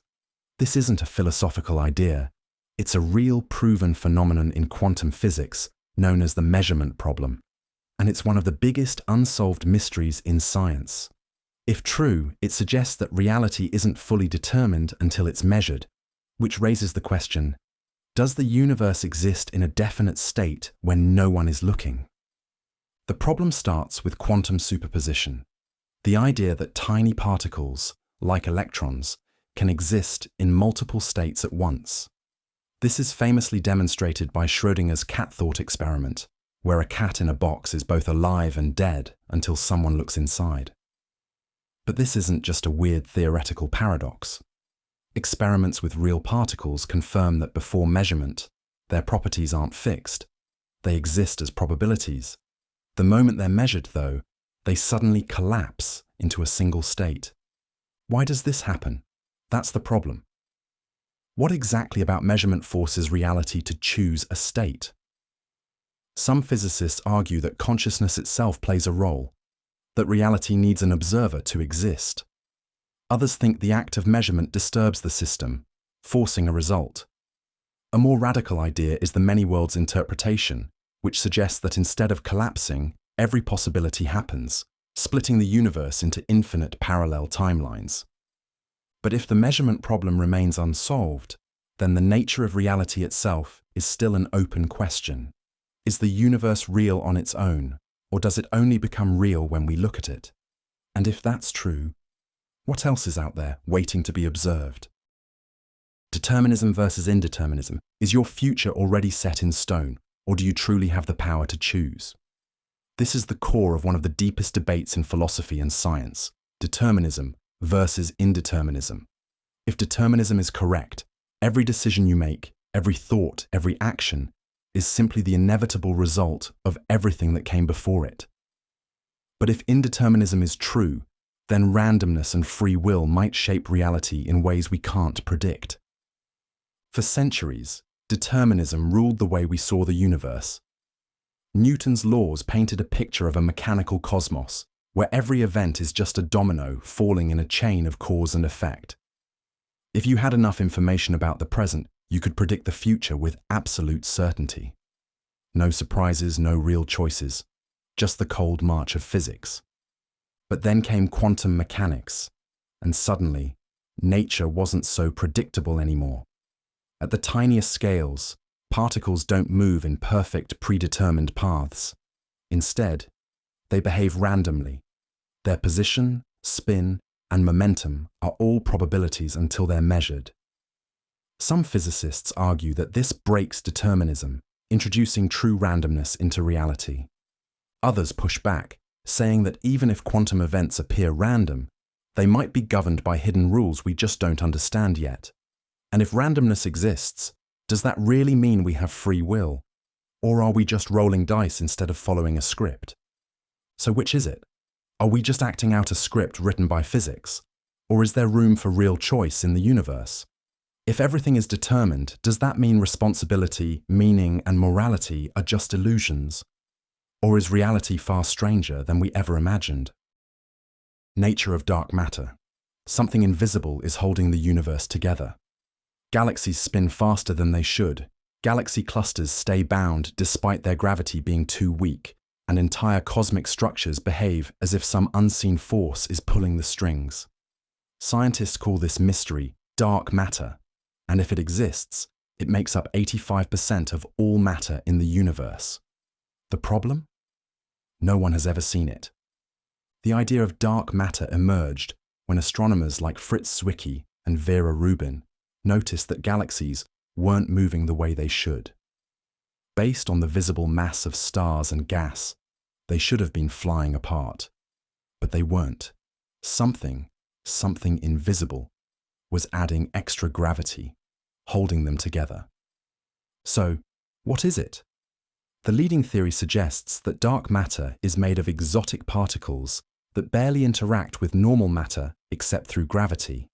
Speaker 1: This isn't a philosophical idea. It's a real proven phenomenon in quantum physics known as the measurement problem, and it's one of the biggest unsolved mysteries in science. If true, it suggests that reality isn't fully determined until it's measured, which raises the question, does the universe exist in a definite state when no one is looking? The problem starts with quantum superposition, the idea that tiny particles, like electrons, can exist in multiple states at once. This is famously demonstrated by Schrödinger's cat thought experiment, where a cat in a box is both alive and dead until someone looks inside. But this isn't just a weird theoretical paradox. Experiments with real particles confirm that before measurement, their properties aren't fixed. They exist as probabilities. The moment they're measured, though, they suddenly collapse into a single state. Why does this happen? That's the problem. What exactly about measurement forces reality to choose a state? Some physicists argue that consciousness itself plays a role, that reality needs an observer to exist. Others think the act of measurement disturbs the system, forcing a result. A more radical idea is the many worlds interpretation, which suggests that instead of collapsing, every possibility happens, splitting the universe into infinite parallel timelines. But if the measurement problem remains unsolved, then the nature of reality itself is still an open question. Is the universe real on its own, or does it only become real when we look at it? And if that's true, what else is out there waiting to be observed? Determinism versus indeterminism. Is your future already set in stone, or do you truly have the power to choose? This is the core of one of the deepest debates in philosophy and science, determinism versus indeterminism. If determinism is correct, every decision you make, every thought, every action, is simply the inevitable result of everything that came before it. But if indeterminism is true, then randomness and free will might shape reality in ways we can't predict. For centuries, determinism ruled the way we saw the universe. Newton's laws painted a picture of a mechanical cosmos, where every event is just a domino falling in a chain of cause and effect. If you had enough information about the present, you could predict the future with absolute certainty. No surprises, no real choices, just the cold march of physics. But then came quantum mechanics, and suddenly, nature wasn't so predictable anymore. At the tiniest scales, particles don't move in perfect predetermined paths. Instead, they behave randomly. Their position, spin, and momentum are all probabilities until they're measured. Some physicists argue that this breaks determinism, introducing true randomness into reality. Others push back, saying that even if quantum events appear random, they might be governed by hidden rules we just don't understand yet. And if randomness exists, does that really mean we have free will? Or are we just rolling dice instead of following a script? So which is it? Are we just acting out a script written by physics? Or is there room for real choice in the universe? If everything is determined, does that mean responsibility, meaning, and morality are just illusions? Or is reality far stranger than we ever imagined? Nature of dark matter. Something invisible is holding the universe together. Galaxies spin faster than they should. Galaxy clusters stay bound despite their gravity being too weak, and entire cosmic structures behave as if some unseen force is pulling the strings. Scientists call this mystery dark matter, and if it exists, it makes up 85% of all matter in the universe. The problem? No one has ever seen it. The idea of dark matter emerged when astronomers like Fritz Zwicky and Vera Rubin noticed that galaxies weren't moving the way they should. Based on the visible mass of stars and gas, they should have been flying apart. But they weren't. Something invisible, was adding extra gravity, holding them together. So, what is it? The leading theory suggests that dark matter is made of exotic particles that barely interact with normal matter except through gravity.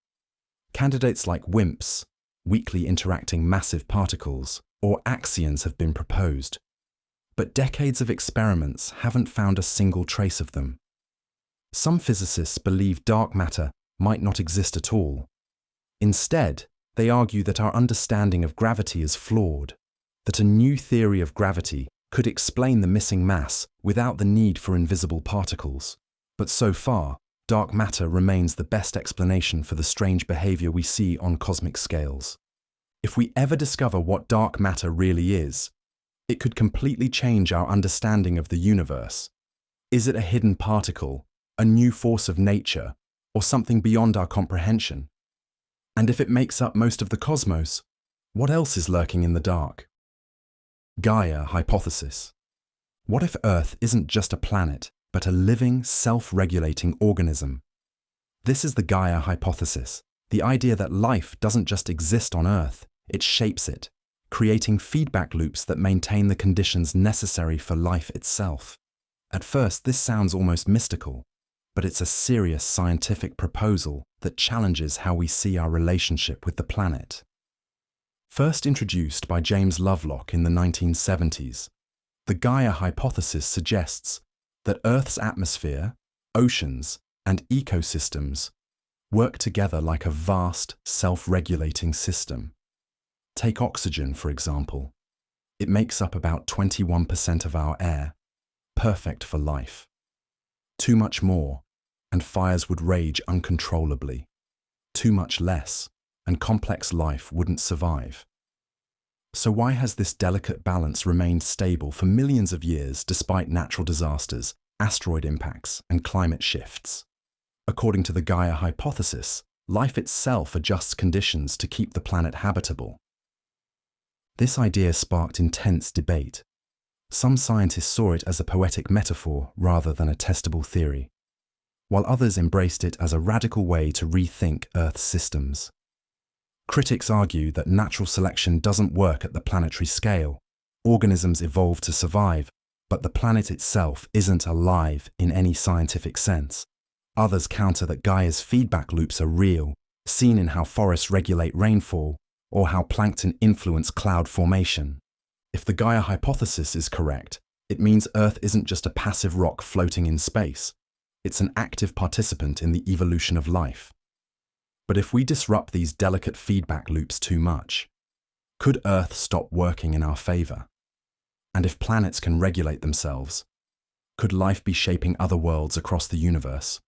Speaker 1: Candidates like WIMPs, weakly interacting massive particles, or axions have been proposed. But decades of experiments haven't found a single trace of them. Some physicists believe dark matter might not exist at all. Instead, they argue that our understanding of gravity is flawed, that a new theory of gravity could explain the missing mass without the need for invisible particles. But so far, dark matter remains the best explanation for the strange behavior we see on cosmic scales. If we ever discover what dark matter really is, it could completely change our understanding of the universe. Is it a hidden particle, a new force of nature, or something beyond our comprehension? And if it makes up most of the cosmos, what else is lurking in the dark? Gaia Hypothesis. What if Earth isn't just a planet, but a living, self-regulating organism? This is the Gaia Hypothesis, the idea that life doesn't just exist on Earth, it shapes it, creating feedback loops that maintain the conditions necessary for life itself. At first, this sounds almost mystical, but it's a serious scientific proposal that challenges how we see our relationship with the planet. First introduced by James Lovelock in the 1970s, the Gaia Hypothesis suggests that Earth's atmosphere, oceans, and ecosystems work together like a vast, self-regulating system. Take oxygen, for example. It makes up about 21% of our air, perfect for life. Too much more, and fires would rage uncontrollably. Too much less, and complex life wouldn't survive. So why has this delicate balance remained stable for millions of years despite natural disasters, asteroid impacts, and climate shifts? According to the Gaia Hypothesis, life itself adjusts conditions to keep the planet habitable. This idea sparked intense debate. Some scientists saw it as a poetic metaphor rather than a testable theory, while others embraced it as a radical way to rethink Earth's systems. Critics argue that natural selection doesn't work at the planetary scale. Organisms evolve to survive, but the planet itself isn't alive in any scientific sense. Others counter that Gaia's feedback loops are real, seen in how forests regulate rainfall or how plankton influence cloud formation. If the Gaia Hypothesis is correct, it means Earth isn't just a passive rock floating in space. It's an active participant in the evolution of life. But if we disrupt these delicate feedback loops too much, could Earth stop working in our favor? And if planets can regulate themselves, could life be shaping other worlds across the universe?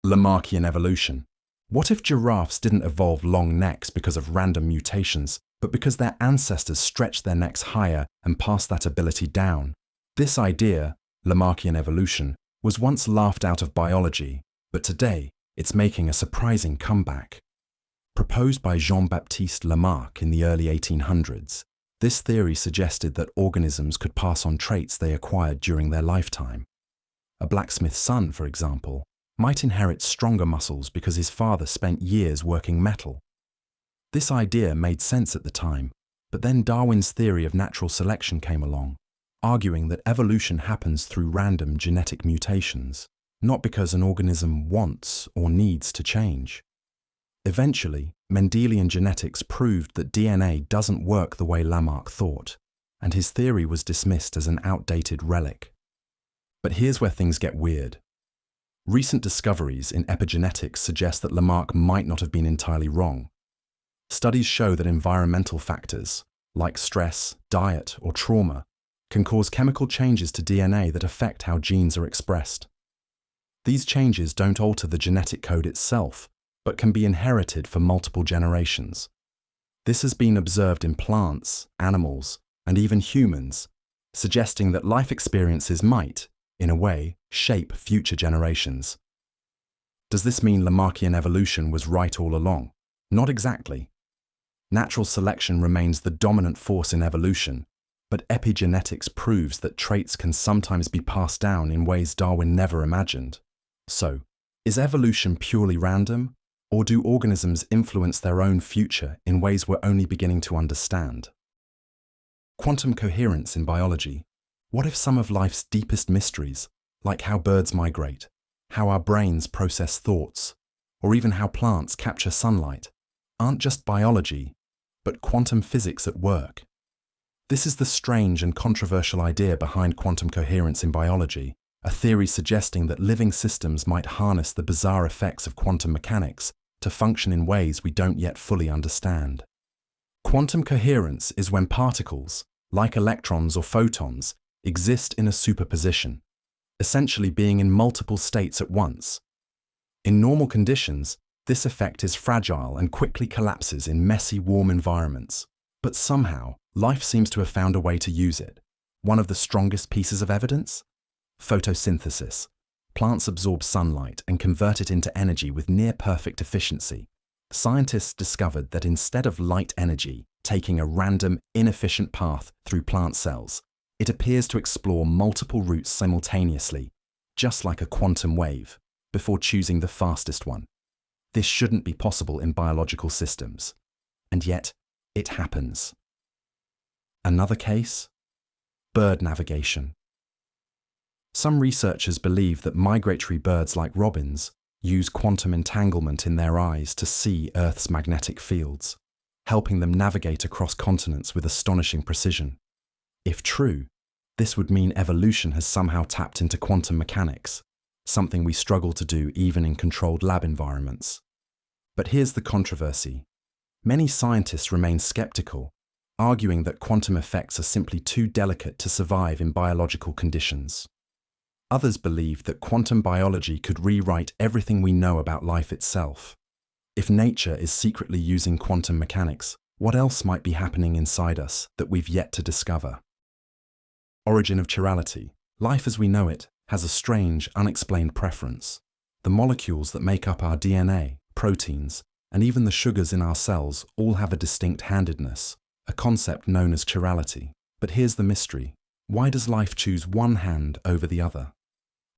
Speaker 1: Lamarckian Evolution. What if giraffes didn't evolve long necks because of random mutations, but because their ancestors stretched their necks higher and passed that ability down? This idea, Lamarckian evolution, was once laughed out of biology, but today it's making a surprising comeback. Proposed by Jean-Baptiste Lamarck in the early 1800s, this theory suggested that organisms could pass on traits they acquired during their lifetime. A blacksmith's son, for example, might inherit stronger muscles because his father spent years working metal. This idea made sense at the time, but then Darwin's theory of natural selection came along, arguing that evolution happens through random genetic mutations, not because an organism wants or needs to change. Eventually, Mendelian genetics proved that DNA doesn't work the way Lamarck thought, and his theory was dismissed as an outdated relic. But here's where things get weird. Recent discoveries in epigenetics suggest that Lamarck might not have been entirely wrong. Studies show that environmental factors, like stress, diet, or trauma, can cause chemical changes to DNA that affect how genes are expressed. These changes don't alter the genetic code itself, but can be inherited for multiple generations. This has been observed in plants, animals, and even humans, suggesting that life experiences might, in a way, shape future generations. Does this mean Lamarckian evolution was right all along? Not exactly. Natural selection remains the dominant force in evolution, but epigenetics proves that traits can sometimes be passed down in ways Darwin never imagined. So, is evolution purely random, or do organisms influence their own future in ways we're only beginning to understand? Quantum coherence in biology. What if some of life's deepest mysteries, like how birds migrate, how our brains process thoughts, or even how plants capture sunlight, aren't just biology, but quantum physics at work? This is the strange and controversial idea behind quantum coherence in biology, a theory suggesting that living systems might harness the bizarre effects of quantum mechanics to function in ways we don't yet fully understand. Quantum coherence is when particles, like electrons or photons, exist in a superposition, essentially being in multiple states at once. In normal conditions, this effect is fragile and quickly collapses in messy, warm environments. But somehow, life seems to have found a way to use it. One of the strongest pieces of evidence? Photosynthesis. Plants absorb sunlight and convert it into energy with near-perfect efficiency. Scientists discovered that instead of light energy taking a random, inefficient path through plant cells, it appears to explore multiple routes simultaneously, just like a quantum wave, before choosing the fastest one. This shouldn't be possible in biological systems, and yet it happens. Another case? Bird navigation. Some researchers believe that migratory birds like robins use quantum entanglement in their eyes to see Earth's magnetic fields, helping them navigate across continents with astonishing precision. If true, this would mean evolution has somehow tapped into quantum mechanics, something we struggle to do even in controlled lab environments. But here's the controversy. Many scientists remain skeptical, arguing that quantum effects are simply too delicate to survive in biological conditions. Others believe that quantum biology could rewrite everything we know about life itself. If nature is secretly using quantum mechanics, what else might be happening inside us that we've yet to discover? Origin of chirality. Life as we know it has a strange, unexplained preference. The molecules that make up our DNA, proteins, and even the sugars in our cells all have a distinct handedness, a concept known as chirality. But here's the mystery. Why does life choose one hand over the other?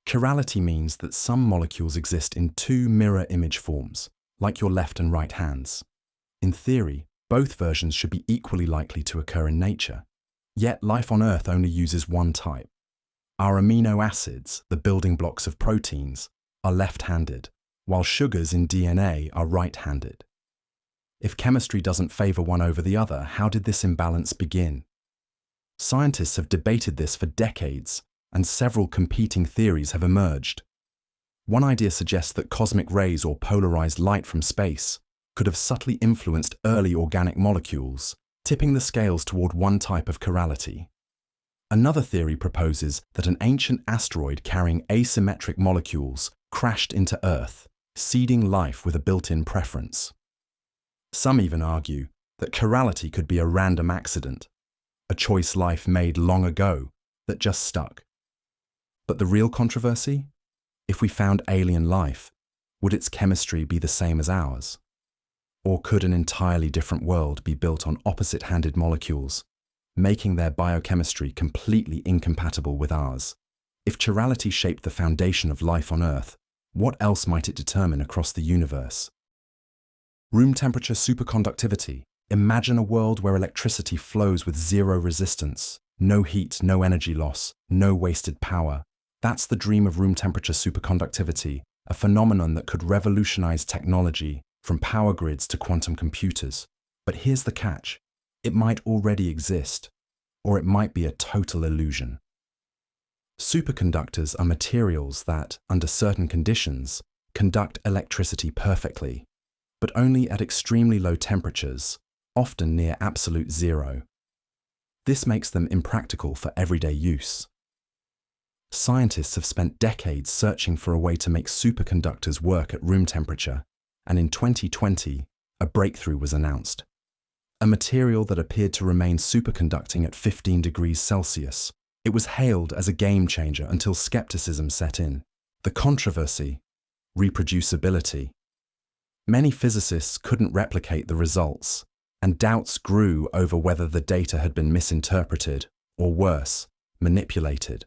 Speaker 1: Chirality means that some molecules exist in two mirror image forms, like your left and right hands. In theory, both versions should be equally likely to occur in nature. Yet life on Earth only uses one type. Our amino acids, the building blocks of proteins, are left-handed, while sugars in DNA are right-handed. If chemistry doesn't favor one over the other, how did this imbalance begin? Scientists have debated this for decades, and several competing theories have emerged. One idea suggests that cosmic rays or polarized light from space could have subtly influenced early organic molecules, tipping the scales toward one type of chirality. Another theory proposes that an ancient asteroid carrying asymmetric molecules crashed into Earth, seeding life with a built-in preference. Some even argue that chirality could be a random accident, a choice life made long ago that just stuck. But the real controversy? If we found alien life, would its chemistry be the same as ours? Or could an entirely different world be built on opposite-handed molecules, making their biochemistry completely incompatible with ours? If chirality shaped the foundation of life on Earth, what else might it determine across the universe? Room temperature superconductivity. Imagine a world where electricity flows with zero resistance, no heat, no energy loss, no wasted power. That's the dream of room temperature superconductivity, a phenomenon that could revolutionize technology, from power grids to quantum computers. But here's the catch. It might already exist, or it might be a total illusion. Superconductors are materials that, under certain conditions, conduct electricity perfectly, but only at extremely low temperatures, often near absolute zero. This makes them impractical for everyday use. Scientists have spent decades searching for a way to make superconductors work at room temperature, and in 2020, a breakthrough was announced. A material that appeared to remain superconducting at 15 degrees Celsius. It was hailed as a game changer until skepticism set in. The controversy: reproducibility. Many physicists couldn't replicate the results, and doubts grew over whether the data had been misinterpreted, or worse, manipulated.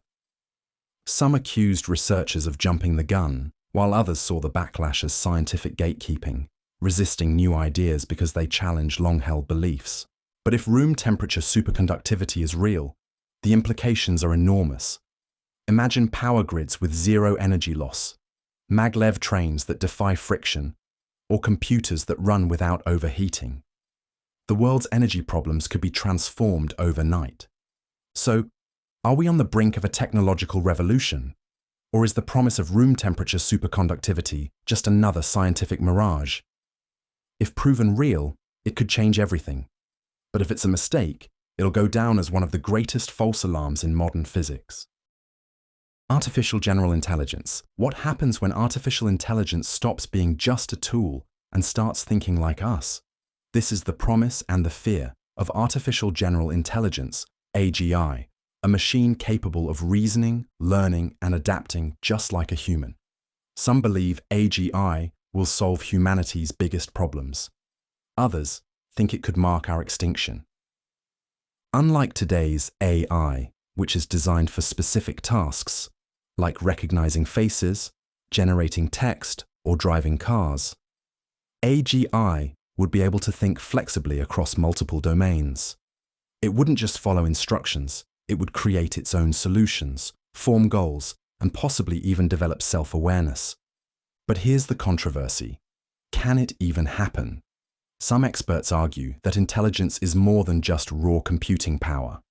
Speaker 1: Some accused researchers of jumping the gun, while others saw the backlash as scientific gatekeeping, resisting new ideas because they challenged long-held beliefs. But if room temperature superconductivity is real, the implications are enormous. Imagine power grids with zero energy loss, maglev trains that defy friction, or computers that run without overheating. The world's energy problems could be transformed overnight. So, are we on the brink of a technological revolution? Or is the promise of room temperature superconductivity just another scientific mirage? If proven real, it could change everything. But if it's a mistake, It'll go down as one of the greatest false alarms in modern physics. Artificial general intelligence. What happens when artificial intelligence stops being just a tool and starts thinking like us? This is the promise and the fear of artificial general intelligence, AGI, a machine capable of reasoning, learning, and adapting just like a human. Some believe AGI will solve humanity's biggest problems. Others think it could mark our extinction. Unlike today's AI, which is designed for specific tasks, like recognizing faces, generating text, or driving cars, AGI would be able to think flexibly across multiple domains. It wouldn't just follow instructions, it would create its own solutions, form goals, and possibly even develop self-awareness. But here's the controversy. Can it even happen? Some experts argue that intelligence is more than just raw computing power.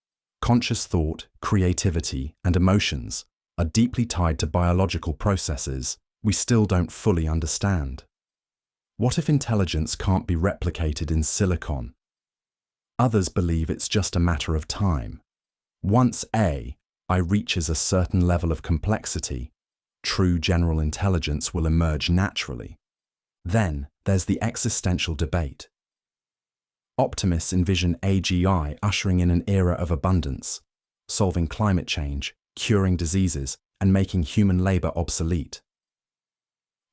Speaker 1: Conscious thought, creativity, and emotions are deeply tied to biological processes we still don't fully understand. What if intelligence can't be replicated in silicon? Others believe it's just a matter of time. Once AI reaches a certain level of complexity, true general intelligence will emerge naturally. Then there's the existential debate. Optimists envision AGI ushering in an era of abundance, solving climate change, curing diseases, and making human labor obsolete.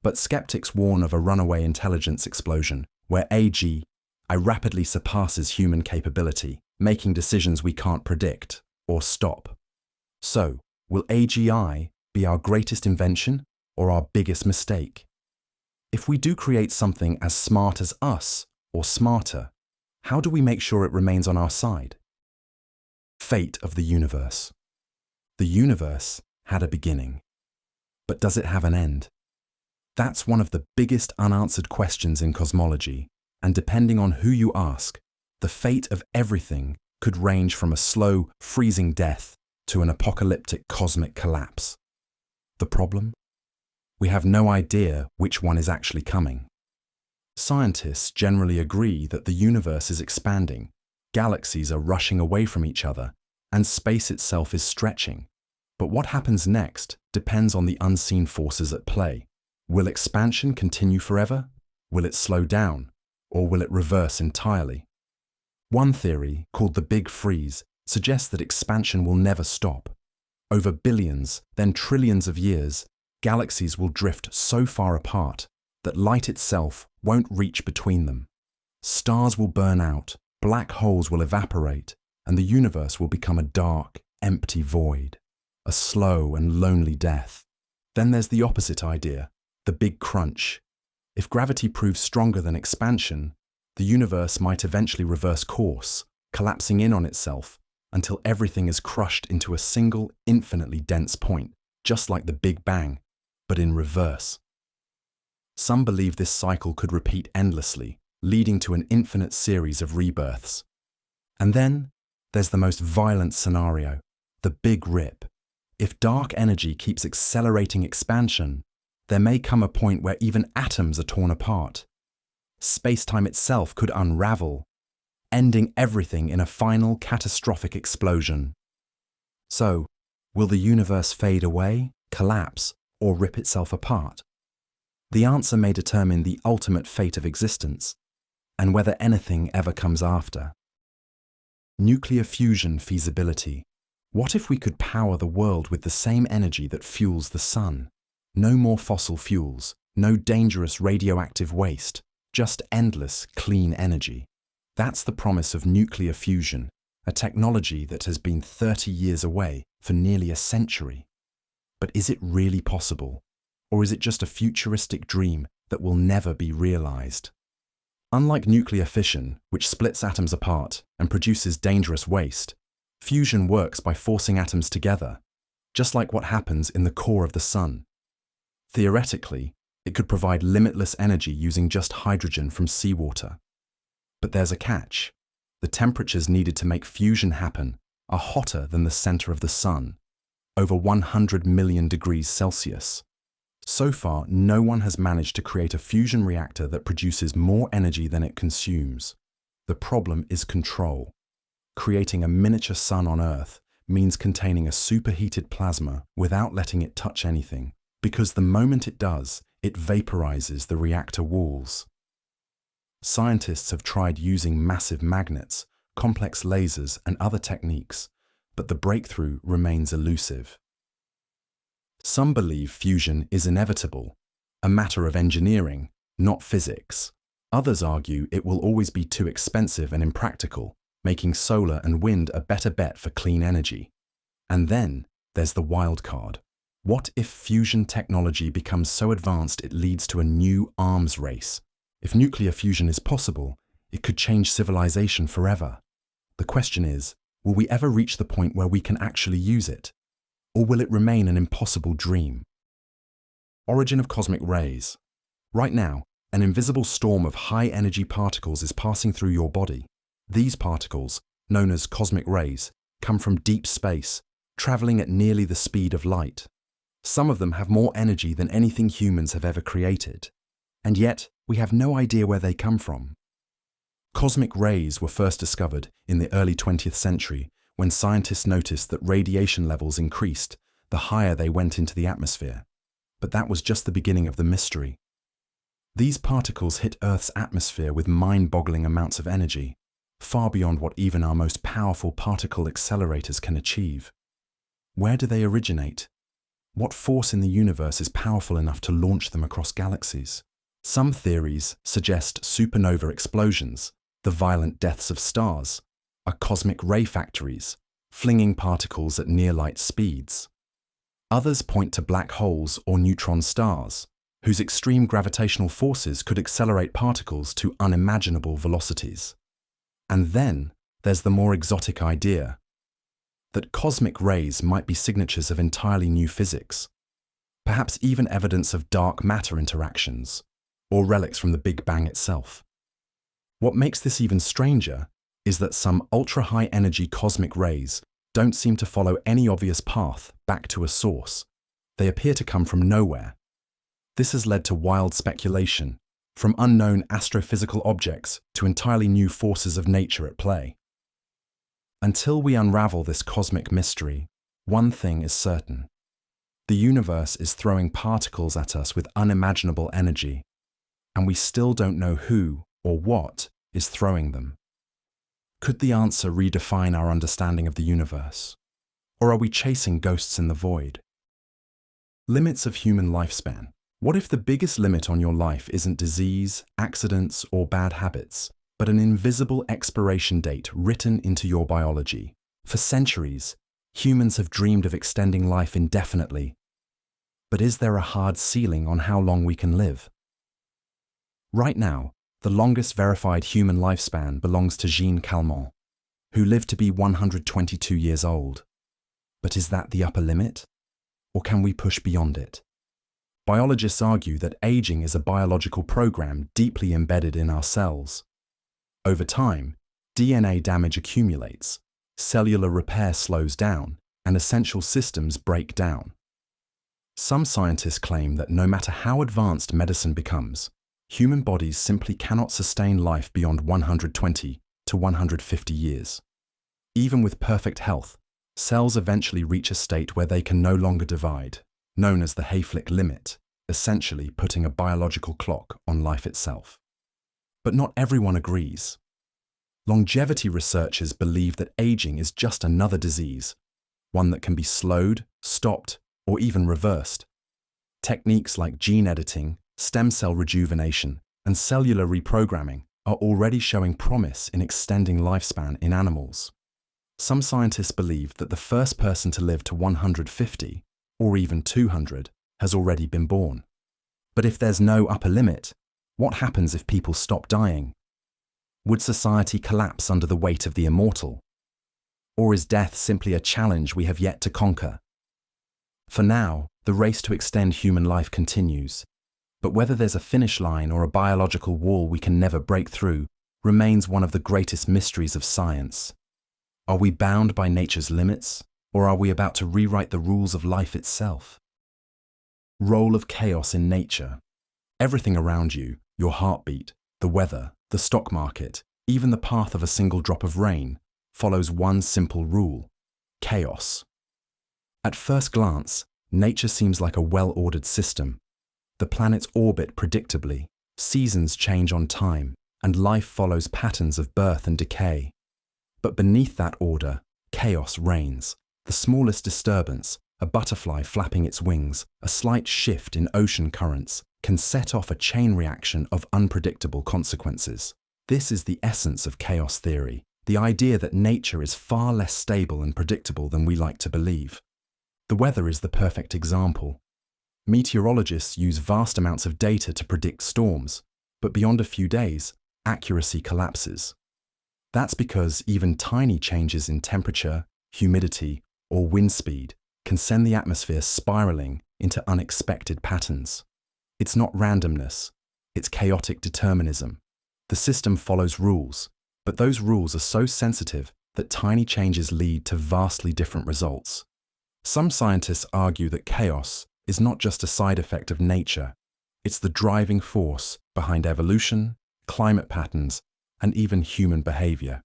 Speaker 1: But skeptics warn of a runaway intelligence explosion where AGI rapidly surpasses human capability, making decisions we can't predict or stop. So, will AGI be our greatest invention or our biggest mistake? If we do create something as smart as us or smarter, how do we make sure it remains on our side? Fate of the universe. The universe had a beginning, but does it have an end? That's one of the biggest unanswered questions in cosmology, and depending on who you ask, the fate of everything could range from a slow, freezing death to an apocalyptic cosmic collapse. The problem? We have no idea which one is actually coming. Scientists generally agree that the universe is expanding, galaxies are rushing away from each other, and space itself is stretching. But what happens next depends on the unseen forces at play. Will expansion continue forever? Will it slow down? Or will it reverse entirely? One theory, called the Big Freeze, suggests that expansion will never stop. Over billions, then trillions of years, galaxies will drift so far apart that light itself won't reach between them. Stars will burn out, black holes will evaporate, and the universe will become a dark, empty void, a slow and lonely death. Then there's the opposite idea, the Big Crunch. If gravity proves stronger than expansion, the universe might eventually reverse course, collapsing in on itself until everything is crushed into a single, infinitely dense point, just like the Big Bang, but in reverse. Some believe this cycle could repeat endlessly, leading to an infinite series of rebirths. And then there's the most violent scenario, the Big Rip. If dark energy keeps accelerating expansion, there may come a point where even atoms are torn apart. Space-time itself could unravel, ending everything in a final catastrophic explosion. So, will the universe fade away, collapse, or rip itself apart? The answer may determine the ultimate fate of existence, and whether anything ever comes after. Nuclear fusion feasibility. What if we could power the world with the same energy that fuels the sun? No more fossil fuels, no dangerous radioactive waste, just endless, clean energy. That's the promise of nuclear fusion, a technology that has been 30 years away for nearly a century. But is it really possible? Or is it just a futuristic dream that will never be realized? Unlike nuclear fission, which splits atoms apart and produces dangerous waste, fusion works by forcing atoms together, just like what happens in the core of the sun. Theoretically, it could provide limitless energy using just hydrogen from seawater. But there's a catch. The temperatures needed to make fusion happen are hotter than the center of the sun, over 100 million degrees Celsius. So far, no one has managed to create a fusion reactor that produces more energy than it consumes. The problem is control. creating a miniature sun on Earth means containing a superheated plasma without letting it touch anything, because the moment it does, it vaporizes the reactor walls. Scientists have tried using massive magnets, complex lasers, and other techniques, but the breakthrough remains elusive. Some believe fusion is inevitable, a matter of engineering, not physics. Others argue it will always be too expensive and impractical, making solar and wind a better bet for clean energy. And then there's the wild card. What if fusion technology becomes so advanced it leads to a new arms race? If nuclear fusion is possible, it could change civilization forever. The question is, will we ever reach the point where we can actually use it? Or will it remain an impossible dream? Origin of cosmic rays. Right now, an invisible storm of high-energy particles is passing through your body. These particles, known as cosmic rays, come from deep space, traveling at nearly the speed of light. Some of them have more energy than anything humans have ever created. And yet, we have no idea where they come from. Cosmic rays were first discovered in the early 20th century when scientists noticed that radiation levels increased the higher they went into the atmosphere. But that was just the beginning of the mystery. These particles hit Earth's atmosphere with mind-boggling amounts of energy, far beyond what even our most powerful particle accelerators can achieve. Where do they originate? What force in the universe is powerful enough to launch them across galaxies? Some theories suggest supernova explosions, the violent deaths of stars, are cosmic ray factories, flinging particles at near-light speeds. Others point to black holes or neutron stars, whose extreme gravitational forces could accelerate particles to unimaginable velocities. And then there's the more exotic idea that cosmic rays might be signatures of entirely new physics, perhaps even evidence of dark matter interactions, or relics from the Big Bang itself. What makes this even stranger is that some ultra-high energy cosmic rays don't seem to follow any obvious path back to a source. They appear to come from nowhere. This has led to wild speculation, from unknown astrophysical objects to entirely new forces of nature at play. Until we unravel this cosmic mystery, one thing is certain. The universe is throwing particles at us with unimaginable energy, and we still don't know who or what is throwing them. Could the answer redefine our understanding of the universe? Or are we chasing ghosts in the void? Limits of human lifespan. What if the biggest limit on your life isn't disease, accidents, or bad habits, but an invisible expiration date written into your biology? For centuries, humans have dreamed of extending life indefinitely. But is there a hard ceiling on how long we can live? Right now, the longest verified human lifespan belongs to Jean Calment, who lived to be 122 years old. But is that the upper limit? Or can we push beyond it? Biologists argue that aging is a biological program deeply embedded in our cells. Over time, DNA damage accumulates, cellular repair slows down, and essential systems break down. Some scientists claim that no matter how advanced medicine becomes, human bodies simply cannot sustain life beyond 120 to 150 years. Even with perfect health, cells eventually reach a state where they can no longer divide, known as the Hayflick limit, essentially putting a biological clock on life itself. But not everyone agrees. Longevity researchers believe that aging is just another disease, one that can be slowed, stopped, or even reversed. Techniques like gene editing, stem cell rejuvenation, and cellular reprogramming are already showing promise in extending lifespan in animals. Some scientists believe that the first person to live to 150, or even 200, has already been born. But if there's no upper limit, what happens if people stop dying? Would society collapse under the weight of the immortal? Or is death simply a challenge we have yet to conquer? For now, the race to extend human life continues. But whether there's a finish line or a biological wall we can never break through remains one of the greatest mysteries of science. Are we bound by nature's limits, or are we about to rewrite the rules of life itself? Role of chaos in nature. Everything around you, your heartbeat, the weather, the stock market, even the path of a single drop of rain, follows one simple rule: chaos. At first glance, nature seems like a well-ordered system. The planets orbit predictably, seasons change on time, and life follows patterns of birth and decay. But beneath that order, chaos reigns. The smallest disturbance, a butterfly flapping its wings, a slight shift in ocean currents, can set off a chain reaction of unpredictable consequences. This is the essence of chaos theory, the idea that nature is far less stable and predictable than we like to believe. The weather is the perfect example. Meteorologists use vast amounts of data to predict storms, but beyond a few days, accuracy collapses. That's because even tiny changes in temperature, humidity, or wind speed can send the atmosphere spiraling into unexpected patterns. It's not randomness, it's chaotic determinism. The system follows rules, but those rules are so sensitive that tiny changes lead to vastly different results. Some scientists argue that chaos is not just a side effect of nature, it's the driving force behind evolution, climate patterns, and even human behavior.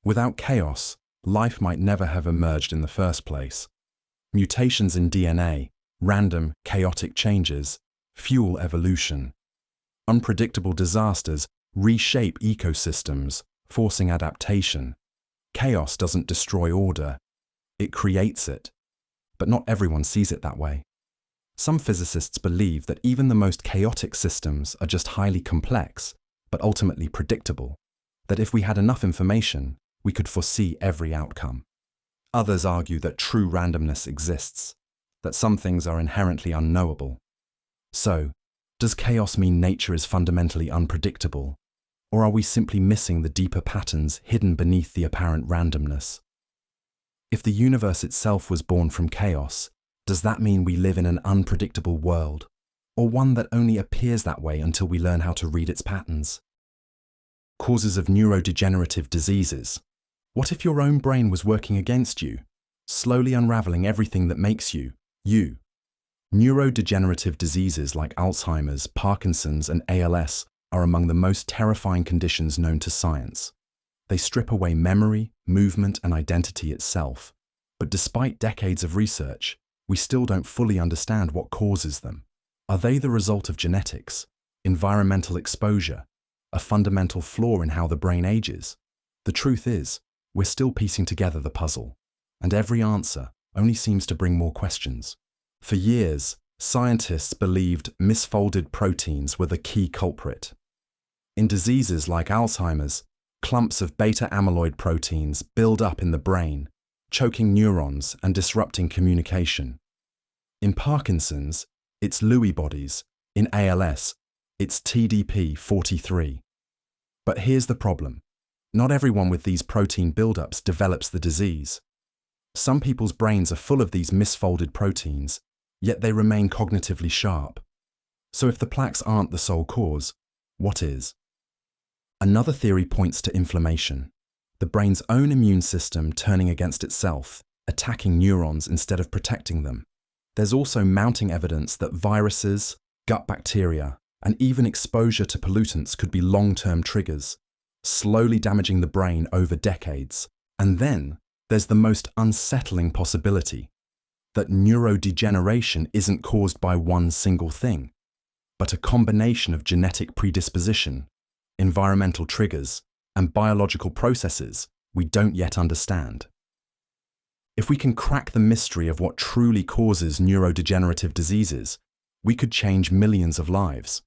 Speaker 1: Without chaos, life might never have emerged in the first place. Mutations in DNA, random, chaotic changes, fuel evolution. Unpredictable disasters reshape ecosystems, forcing adaptation. Chaos doesn't destroy order, it creates it. But not everyone sees it that way. Some physicists believe that even the most chaotic systems are just highly complex, but ultimately predictable, that if we had enough information, we could foresee every outcome. Others argue that true randomness exists, that some things are inherently unknowable. So, does chaos mean nature is fundamentally unpredictable, or are we simply missing the deeper patterns hidden beneath the apparent randomness? If the universe itself was born from chaos, does that mean we live in an unpredictable world, or one that only appears that way until we learn how to read its patterns? Causes of neurodegenerative diseases. What if your own brain was working against you, slowly unraveling everything that makes you, you? Neurodegenerative diseases like Alzheimer's, Parkinson's, and ALS are among the most terrifying conditions known to science. They strip away memory, movement, and identity itself. But despite decades of research, we still don't fully understand what causes them. Are they the result of genetics, environmental exposure, a fundamental flaw in how the brain ages? The truth is, we're still piecing together the puzzle, and every answer only seems to bring more questions. For years, scientists believed misfolded proteins were the key culprit. In diseases like Alzheimer's, clumps of beta-amyloid proteins build up in the brain, choking neurons and disrupting communication. In Parkinson's, it's Lewy bodies. In ALS, it's TDP-43. But here's the problem. Not everyone with these protein buildups develops the disease. Some people's brains are full of these misfolded proteins, yet they remain cognitively sharp. So if the plaques aren't the sole cause, what is? Another theory points to inflammation, the brain's own immune system turning against itself, attacking neurons instead of protecting them. There's also mounting evidence that viruses, gut bacteria, and even exposure to pollutants could be long-term triggers, slowly damaging the brain over decades. And then there's the most unsettling possibility, that neurodegeneration isn't caused by one single thing, but a combination of genetic predisposition, environmental triggers, and biological processes we don't yet understand. If we can crack the mystery of what truly causes neurodegenerative diseases, we could change millions of lives.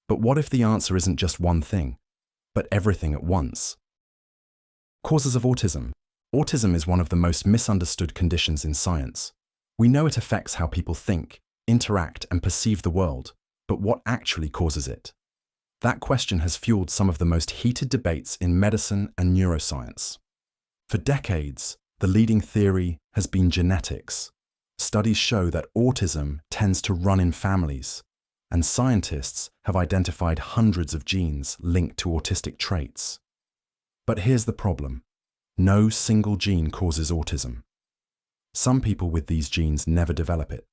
Speaker 1: But what if the answer isn't just one thing, but everything at once? Causes of autism. Autism is one of the most misunderstood conditions in science. We know it affects how people think, interact, and perceive the world, but what actually causes it? That question has fueled some of the most heated debates in medicine and neuroscience. For decades, the leading theory has been genetics. Studies show that autism tends to run in families, and scientists have identified hundreds of genes linked to autistic traits. But here's the problem. No single gene causes autism. Some people with these genes never develop it,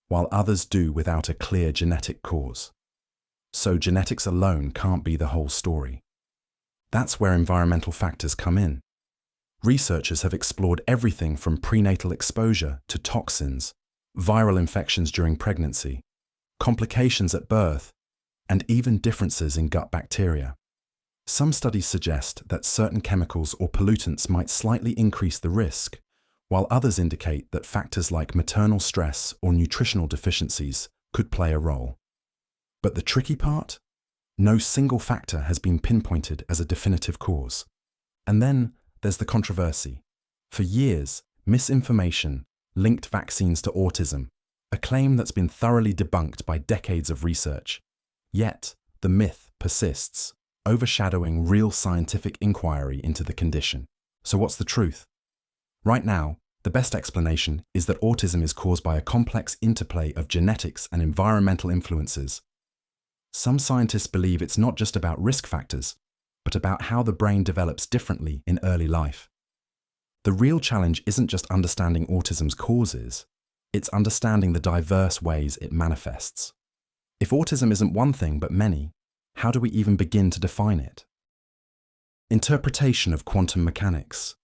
Speaker 1: while others do without a clear genetic cause. So genetics alone can't be the whole story. That's where environmental factors come in. Researchers have explored everything from prenatal exposure to toxins, viral infections during pregnancy, complications at birth, and even differences in gut bacteria. Some studies suggest that certain chemicals or pollutants might slightly increase the risk, while others indicate that factors like maternal stress or nutritional deficiencies could play a role. But the tricky part? No single factor has been pinpointed as a definitive cause. And then there's the controversy. For years, misinformation linked vaccines to autism, a claim that's been thoroughly debunked by decades of research. Yet, the myth persists, overshadowing real scientific inquiry into the condition. So what's the truth? Right now, the best explanation is that autism is caused by a complex interplay of genetics and environmental influences. Some scientists believe it's not just about risk factors, but about how the brain develops differently in early life. The real challenge isn't just understanding autism's causes, it's understanding the diverse ways it manifests. If autism isn't one thing but many, how do we even begin to define it? Interpretation of quantum mechanics.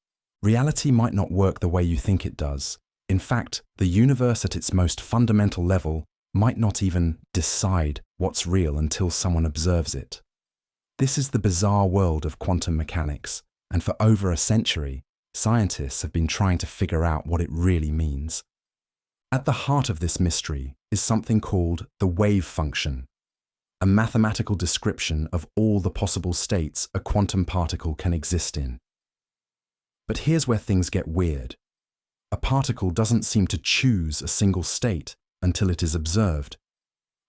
Speaker 1: Reality might not work the way you think it does. In fact, the universe at its most fundamental level might not even decide what's real until someone observes it. This is the bizarre world of quantum mechanics, and for over a century, scientists have been trying to figure out what it really means. At the heart of this mystery is something called the wave function, a mathematical description of all the possible states a quantum particle can exist in. But here's where things get weird. A particle doesn't seem to choose a single state until it is observed.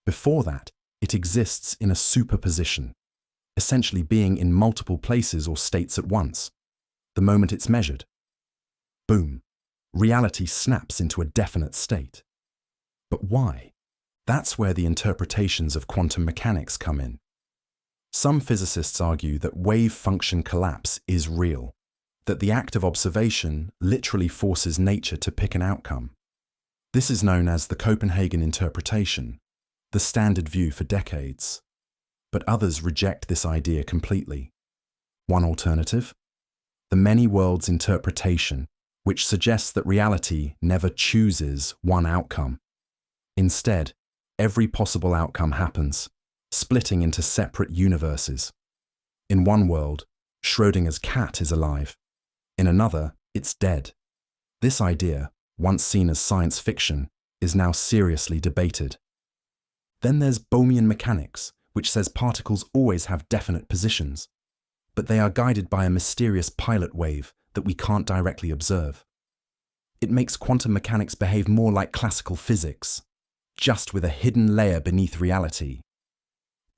Speaker 1: Before that, it exists in a superposition, essentially being in multiple places or states at once. The moment it's measured, boom, reality snaps into a definite state. But why? That's where the interpretations of quantum mechanics come in. Some physicists argue that wave function collapse is real, that the act of observation literally forces nature to pick an outcome. This is known as the Copenhagen interpretation, the standard view for decades. But others reject this idea completely. One alternative? The many worlds interpretation, which suggests that reality never chooses one outcome. Instead, every possible outcome happens, splitting into separate universes. In one world, Schrödinger's cat is alive. In another, it's dead. This idea, once seen as science fiction, is now seriously debated. Then there's Bohmian mechanics, which says particles always have definite positions, but they are guided by a mysterious pilot wave that we can't directly observe. It makes quantum mechanics behave more like classical physics, just with a hidden layer beneath reality.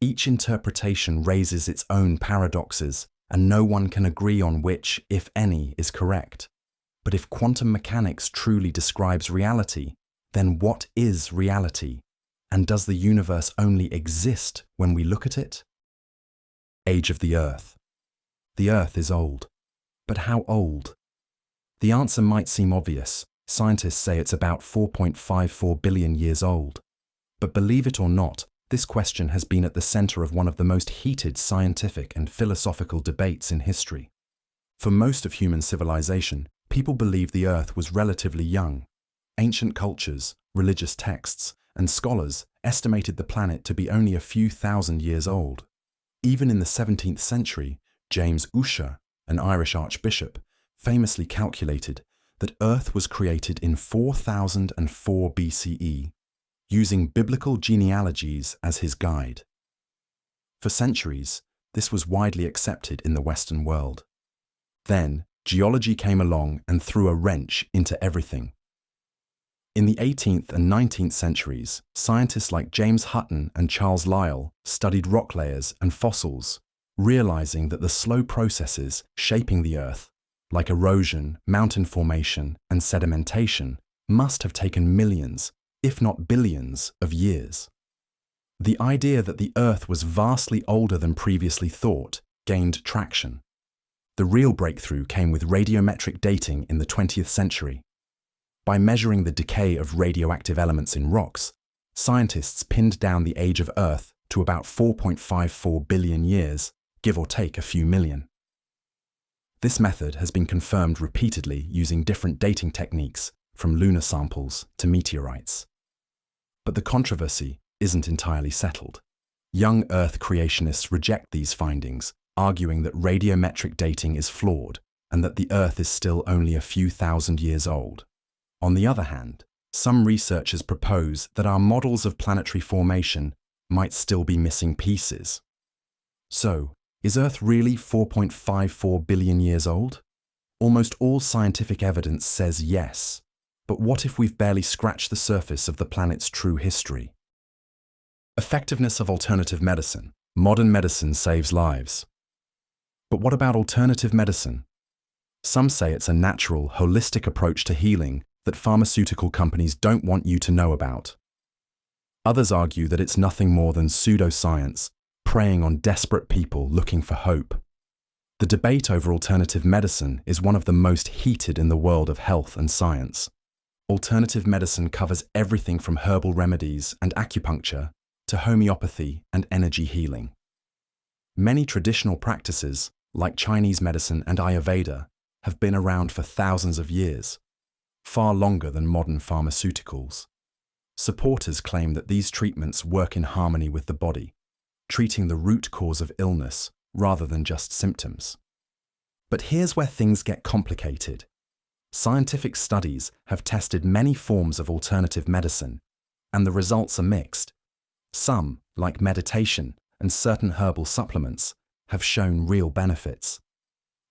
Speaker 1: Each interpretation raises its own paradoxes, and no one can agree on which, if any, is correct. But if quantum mechanics truly describes reality, then what is reality? And does the universe only exist when we look at it? Age of the Earth. The Earth is old. But how old? The answer might seem obvious. Scientists say it's about 4.54 billion years old. But believe it or not, this question has been at the center of one of the most heated scientific and philosophical debates in history. For most of human civilization, people believed the Earth was relatively young. Ancient cultures, religious texts, and scholars estimated the planet to be only a few thousand years old. Even in the 17th century, James Ussher, an Irish archbishop, famously calculated that Earth was created in 4004 BCE, using biblical genealogies as his guide. For centuries, this was widely accepted in the Western world. Then, geology came along and threw a wrench into everything. In the 18th and 19th centuries, scientists like James Hutton and Charles Lyell studied rock layers and fossils, realizing that the slow processes shaping the Earth, like erosion, mountain formation, and sedimentation, must have taken millions, if not billions, of years. The idea that the Earth was vastly older than previously thought gained traction. The real breakthrough came with radiometric dating in the 20th century. By measuring the decay of radioactive elements in rocks, scientists pinned down the age of Earth to about 4.54 billion years, give or take a few million. This method has been confirmed repeatedly using different dating techniques, from lunar samples to meteorites. But the controversy isn't entirely settled. Young Earth creationists reject these findings, arguing that radiometric dating is flawed and that the Earth is still only a few thousand years old. On the other hand, some researchers propose that our models of planetary formation might still be missing pieces. So, is Earth really 4.54 billion years old? Almost all scientific evidence says yes, but what if we've barely scratched the surface of the planet's true history? Effectiveness of alternative medicine. Modern medicine saves lives. But what about alternative medicine? Some say it's a natural, holistic approach to healing that pharmaceutical companies don't want you to know about. Others argue that it's nothing more than pseudoscience, preying on desperate people looking for hope. The debate over alternative medicine is one of the most heated in the world of health and science. Alternative medicine covers everything from herbal remedies and acupuncture to homeopathy and energy healing. Many traditional practices, like Chinese medicine and Ayurveda, have been around for thousands of years, far longer than modern pharmaceuticals. Supporters claim that these treatments work in harmony with the body, treating the root cause of illness rather than just symptoms. But here's where things get complicated. Scientific studies have tested many forms of alternative medicine, and the results are mixed. Some, like meditation and certain herbal supplements, have shown real benefits.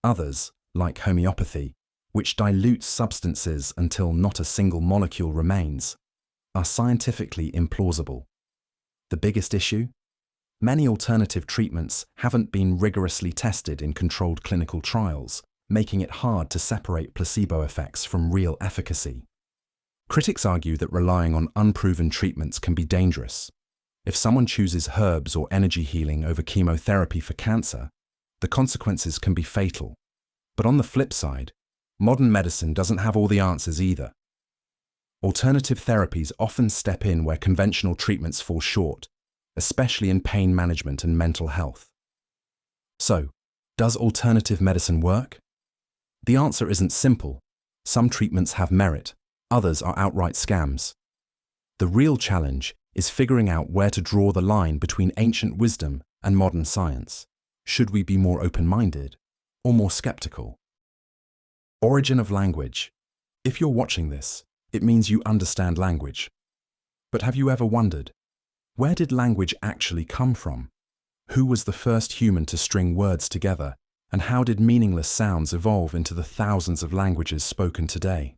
Speaker 1: Others, like homeopathy, which dilutes substances until not a single molecule remains, are scientifically implausible. The biggest issue? Many alternative treatments haven't been rigorously tested in controlled clinical trials, making it hard to separate placebo effects from real efficacy. Critics argue that relying on unproven treatments can be dangerous. If someone chooses herbs or energy healing over chemotherapy for cancer, the consequences can be fatal. But on the flip side, modern medicine doesn't have all the answers either. Alternative therapies often step in where conventional treatments fall short, especially in pain management and mental health. So, does alternative medicine work? The answer isn't simple. Some treatments have merit, others are outright scams. The real challenge is figuring out where to draw the line between ancient wisdom and modern science. Should we be more open-minded or more skeptical? Origin of language. If you're watching this, it means you understand language. But have you ever wondered, where did language actually come from? Who was the first human to string words together, and how did meaningless sounds evolve into the thousands of languages spoken today?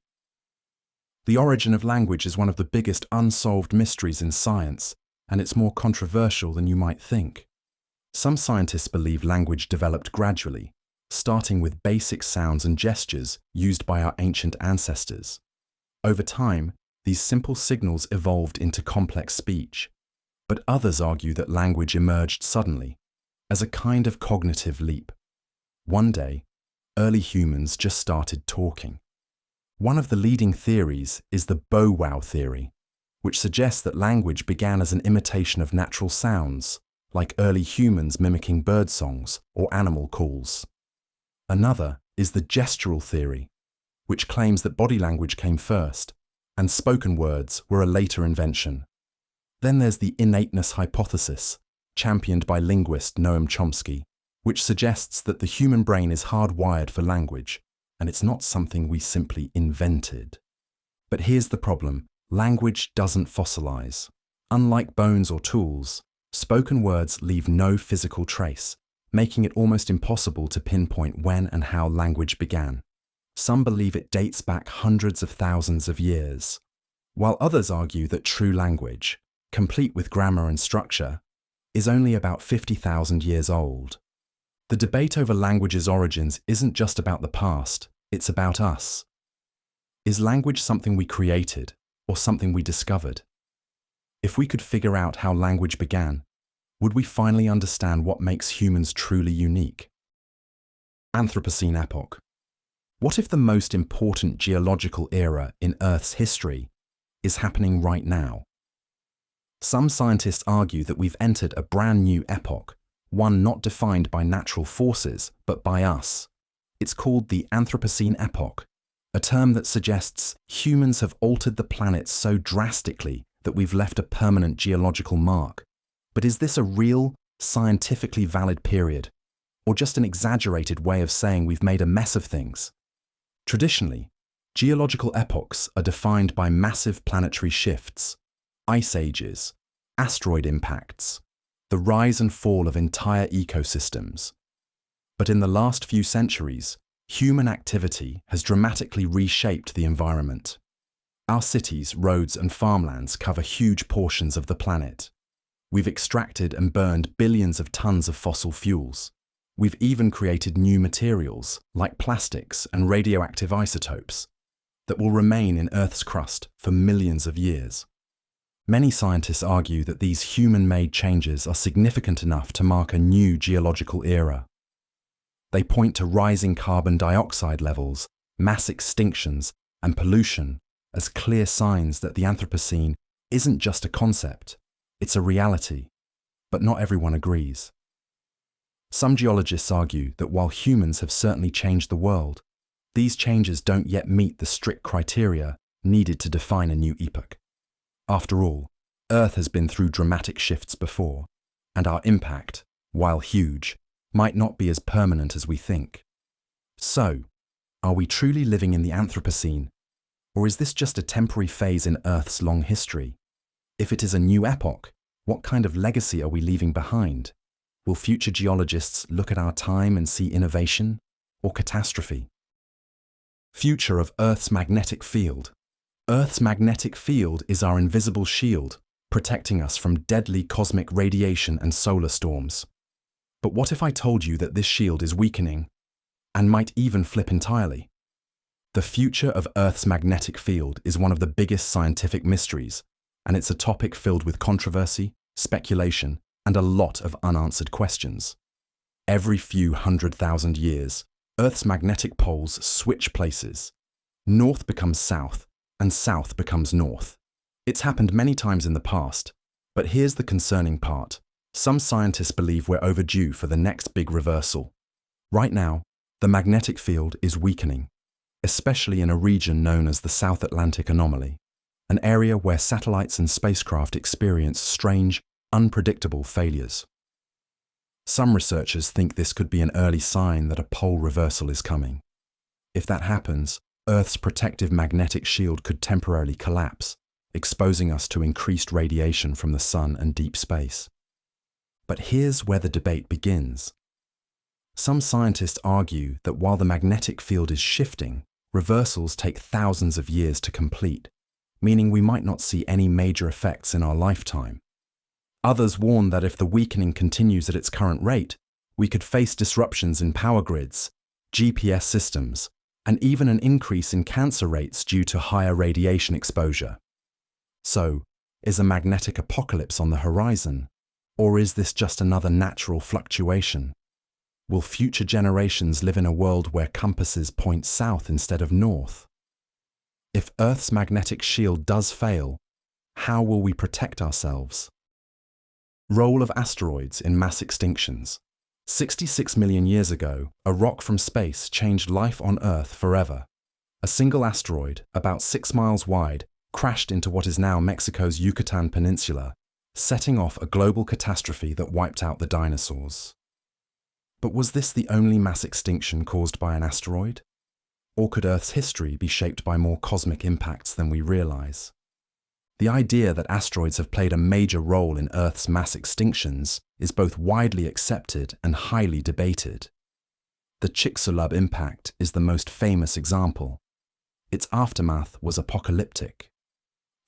Speaker 1: The origin of language is one of the biggest unsolved mysteries in science, and it's more controversial than you might think. Some scientists believe language developed gradually, starting with basic sounds and gestures used by our ancient ancestors. Over time, these simple signals evolved into complex speech. But others argue that language emerged suddenly, as a kind of cognitive leap. One day, early humans just started talking. One of the leading theories is the bow wow theory, which suggests that language began as an imitation of natural sounds, like early humans mimicking bird songs or animal calls. Another is the gestural theory, which claims that body language came first, and spoken words were a later invention. Then there's the innateness hypothesis, championed by linguist Noam Chomsky, which suggests that the human brain is hardwired for language, and it's not something we simply invented. But here's the problem: language doesn't fossilize. Unlike bones or tools, spoken words leave no physical trace, making it almost impossible to pinpoint when and how language began. Some believe it dates back hundreds of thousands of years, while others argue that true language, complete with grammar and structure, is only about 50,000 years old. The debate over language's origins isn't just about the past, it's about us. Is language something we created, or something we discovered? If we could figure out how language began, would we finally understand what makes humans truly unique? Anthropocene Epoch. What if the most important geological era in Earth's history is happening right now? Some scientists argue that we've entered a brand new epoch, one not defined by natural forces, but by us. It's called the Anthropocene Epoch, a term that suggests humans have altered the planet so drastically that we've left a permanent geological mark. But is this a real, scientifically valid period, or just an exaggerated way of saying we've made a mess of things? Traditionally, geological epochs are defined by massive planetary shifts, ice ages, asteroid impacts, the rise and fall of entire ecosystems. But in the last few centuries, human activity has dramatically reshaped the environment. Our cities, roads, and farmlands cover huge portions of the planet. We've extracted and burned billions of tons of fossil fuels. We've even created new materials, like plastics and radioactive isotopes, that will remain in Earth's crust for millions of years. Many scientists argue that these human-made changes are significant enough to mark a new geological era. They point to rising carbon dioxide levels, mass extinctions, and pollution as clear signs that the Anthropocene isn't just a concept, it's a reality. But not everyone agrees. Some geologists argue that while humans have certainly changed the world, these changes don't yet meet the strict criteria needed to define a new epoch. After all, Earth has been through dramatic shifts before, and our impact, while huge, might not be as permanent as we think. So, are we truly living in the Anthropocene, or is this just a temporary phase in Earth's long history? If it is a new epoch, what kind of legacy are we leaving behind? Will future geologists look at our time and see innovation or catastrophe? Future of Earth's magnetic field. Earth's magnetic field is our invisible shield, protecting us from deadly cosmic radiation and solar storms. But what if I told you that this shield is weakening, and might even flip entirely? The future of Earth's magnetic field is one of the biggest scientific mysteries, and it's a topic filled with controversy, speculation, and a lot of unanswered questions. Every few 100,000 years, Earth's magnetic poles switch places. North becomes south, and south becomes north. It's happened many times in the past, but here's the concerning part. Some scientists believe we're overdue for the next big reversal. Right now, the magnetic field is weakening, especially in a region known as the South Atlantic Anomaly, an area where satellites and spacecraft experience strange, unpredictable failures. Some researchers think this could be an early sign that a pole reversal is coming. If that happens, Earth's protective magnetic shield could temporarily collapse, exposing us to increased radiation from the sun and deep space. But here's where the debate begins. Some scientists argue that while the magnetic field is shifting, reversals take thousands of years to complete, meaning we might not see any major effects in our lifetime. Others warn that if the weakening continues at its current rate, we could face disruptions in power grids, GPS systems, and even an increase in cancer rates due to higher radiation exposure. So, is a magnetic apocalypse on the horizon, or is this just another natural fluctuation? Will future generations live in a world where compasses point south instead of north? If Earth's magnetic shield does fail, how will we protect ourselves? Role of asteroids in mass extinctions. 66 million years ago, a rock from space changed life on Earth forever. A single asteroid, about 6 miles wide, crashed into what is now Mexico's Yucatan Peninsula, setting off a global catastrophe that wiped out the dinosaurs. But was this the only mass extinction caused by an asteroid? Or could Earth's history be shaped by more cosmic impacts than we realize? The idea that asteroids have played a major role in Earth's mass extinctions is both widely accepted and highly debated. The Chicxulub impact is the most famous example. Its aftermath was apocalyptic.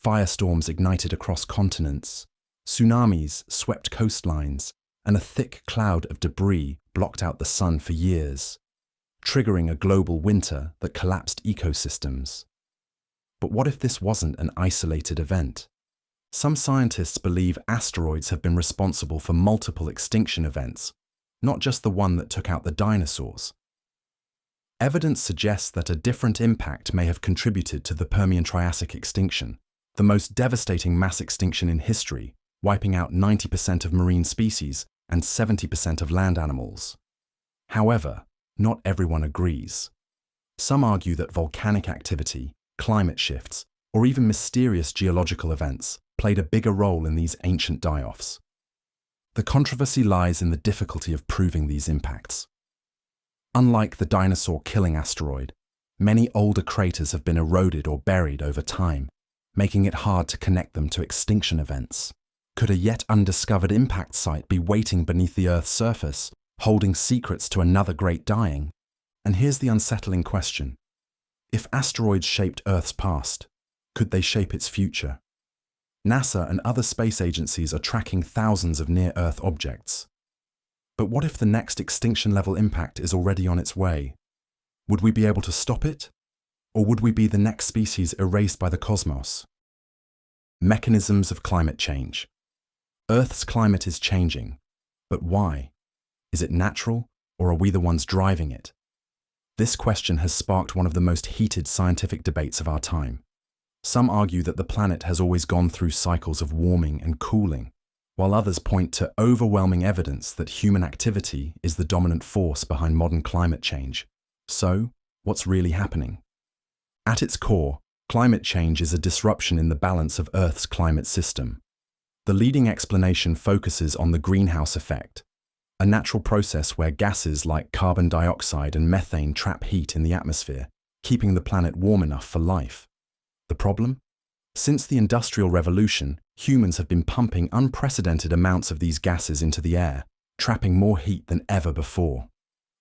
Speaker 1: Firestorms ignited across continents, tsunamis swept coastlines, and a thick cloud of debris blocked out the sun for years, triggering a global winter that collapsed ecosystems. But what if this wasn't an isolated event? Some scientists believe asteroids have been responsible for multiple extinction events, not just the one that took out the dinosaurs. Evidence suggests that a different impact may have contributed to the Permian-Triassic extinction, the most devastating mass extinction in history, wiping out 90% of marine species and 70% of land animals. However, not everyone agrees. Some argue that volcanic activity, climate shifts, or even mysterious geological events played a bigger role in these ancient die-offs. The controversy lies in the difficulty of proving these impacts. Unlike the dinosaur-killing asteroid, many older craters have been eroded or buried over time, making it hard to connect them to extinction events. Could a yet undiscovered impact site be waiting beneath the Earth's surface, holding secrets to another great dying? And here's the unsettling question. If asteroids shaped Earth's past, could they shape its future? NASA and other space agencies are tracking thousands of near-Earth objects. But what if the next extinction-level impact is already on its way? Would we be able to stop it? Or would we be the next species erased by the cosmos? Mechanisms of climate change. Earth's climate is changing. But why? Is it natural, or are we the ones driving it? This question has sparked one of the most heated scientific debates of our time. Some argue that the planet has always gone through cycles of warming and cooling, while others point to overwhelming evidence that human activity is the dominant force behind modern climate change. So, what's really happening? At its core, climate change is a disruption in the balance of Earth's climate system. The leading explanation focuses on the greenhouse effect, a natural process where gases like carbon dioxide and methane trap heat in the atmosphere, keeping the planet warm enough for life. The problem? Since the Industrial Revolution, humans have been pumping unprecedented amounts of these gases into the air, trapping more heat than ever before.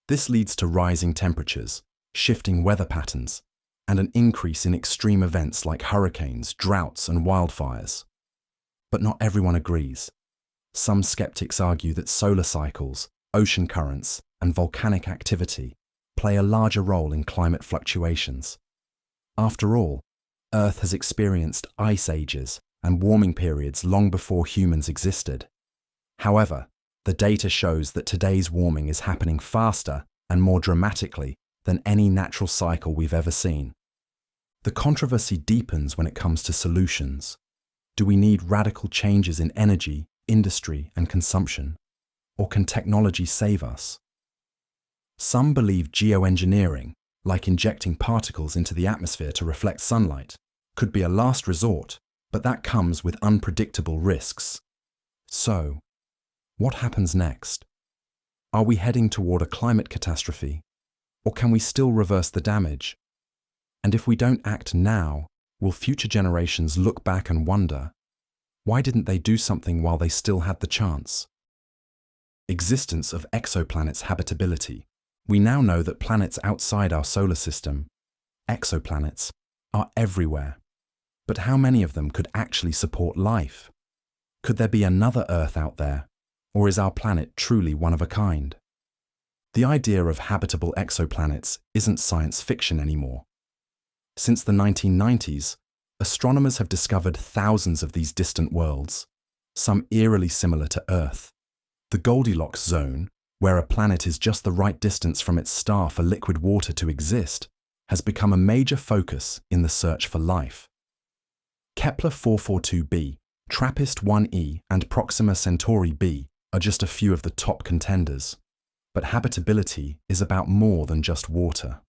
Speaker 1: This leads to rising temperatures, shifting weather patterns, and an increase in extreme events like hurricanes, droughts, and wildfires. But not everyone agrees. Some skeptics argue that solar cycles, ocean currents, and volcanic activity play a larger role in climate fluctuations. After all, Earth has experienced ice ages and warming periods long before humans existed. However, the data shows that today's warming is happening faster and more dramatically than any natural cycle we've ever seen. The controversy deepens when it comes to solutions. Do we need radical changes in energy, industry, and consumption? Or can technology save us? Some believe geoengineering, like injecting particles into the atmosphere to reflect sunlight, could be a last resort, but that comes with unpredictable risks. So, what happens next? Are we heading toward a climate catastrophe? Or can we still reverse the damage? And if we don't act now, will future generations look back and wonder, why didn't they do something while they still had the chance? Existence of exoplanets' habitability. We now know that planets outside our solar system, exoplanets, are everywhere. But how many of them could actually support life? Could there be another Earth out there, or is our planet truly one of a kind? The idea of habitable exoplanets isn't science fiction anymore. Since the 1990s, astronomers have discovered thousands of these distant worlds, some eerily similar to Earth. The Goldilocks zone, where a planet is just the right distance from its star for liquid water to exist, has become a major focus in the search for life. Kepler 442b, TRAPPIST-1e, and Proxima Centauri b are just a few of the top contenders. But habitability is about more than just water.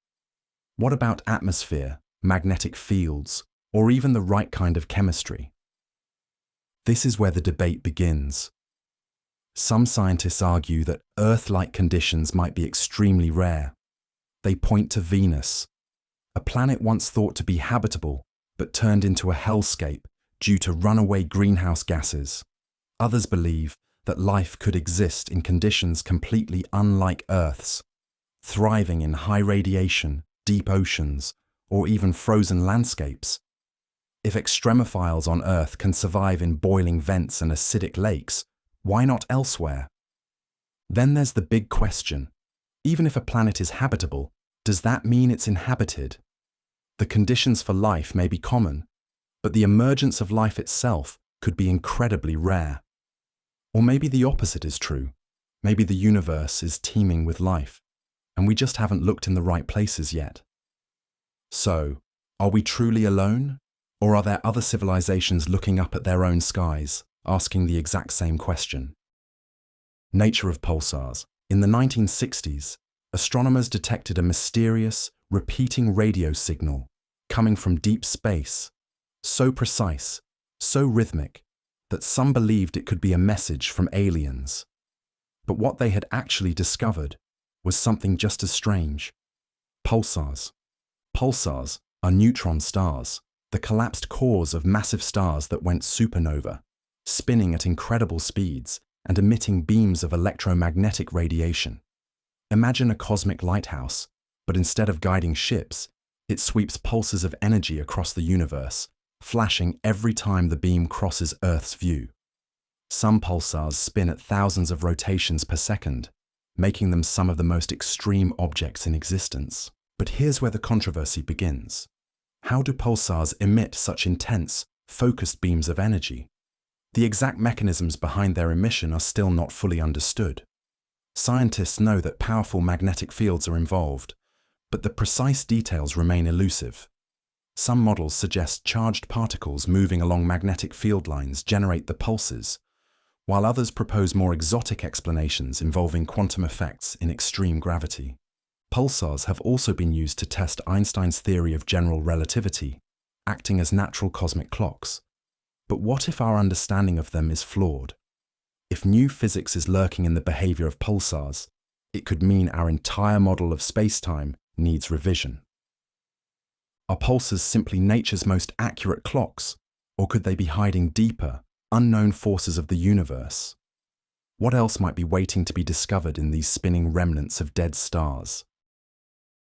Speaker 1: What about atmosphere, magnetic fields, or even the right kind of chemistry? This is where the debate begins. Some scientists argue that Earth-like conditions might be extremely rare. They point to Venus, a planet once thought to be habitable, but turned into a hellscape due to runaway greenhouse gases. Others believe that life could exist in conditions completely unlike Earth's, thriving in high radiation, deep oceans, or even frozen landscapes. If extremophiles on Earth can survive in boiling vents and acidic lakes, why not elsewhere? Then there's the big question. Even if a planet is habitable, does that mean it's inhabited? The conditions for life may be common, but the emergence of life itself could be incredibly rare. Or maybe the opposite is true. Maybe the universe is teeming with life, and we just haven't looked in the right places yet. So, are we truly alone? Or are there other civilizations looking up at their own skies, asking the exact same question? Nature of pulsars. In the 1960s, astronomers detected a mysterious, repeating radio signal coming from deep space, so precise, so rhythmic, that some believed it could be a message from aliens. But what they had actually discovered was something just as strange. Pulsars. Pulsars are neutron stars, the collapsed cores of massive stars that went supernova, spinning at incredible speeds and emitting beams of electromagnetic radiation. Imagine a cosmic lighthouse, but instead of guiding ships, it sweeps pulses of energy across the universe, flashing every time the beam crosses Earth's view. Some pulsars spin at thousands of rotations per second, making them some of the most extreme objects in existence. But here's where the controversy begins. How do pulsars emit such intense, focused beams of energy? The exact mechanisms behind their emission are still not fully understood. Scientists know that powerful magnetic fields are involved, but the precise details remain elusive. Some models suggest charged particles moving along magnetic field lines generate the pulses, while others propose more exotic explanations involving quantum effects in extreme gravity. Pulsars have also been used to test Einstein's theory of general relativity, acting as natural cosmic clocks. But what if our understanding of them is flawed? If new physics is lurking in the behavior of pulsars, it could mean our entire model of space-time needs revision. Are pulsars simply nature's most accurate clocks, or could they be hiding deeper, unknown forces of the universe? What else might be waiting to be discovered in these spinning remnants of dead stars?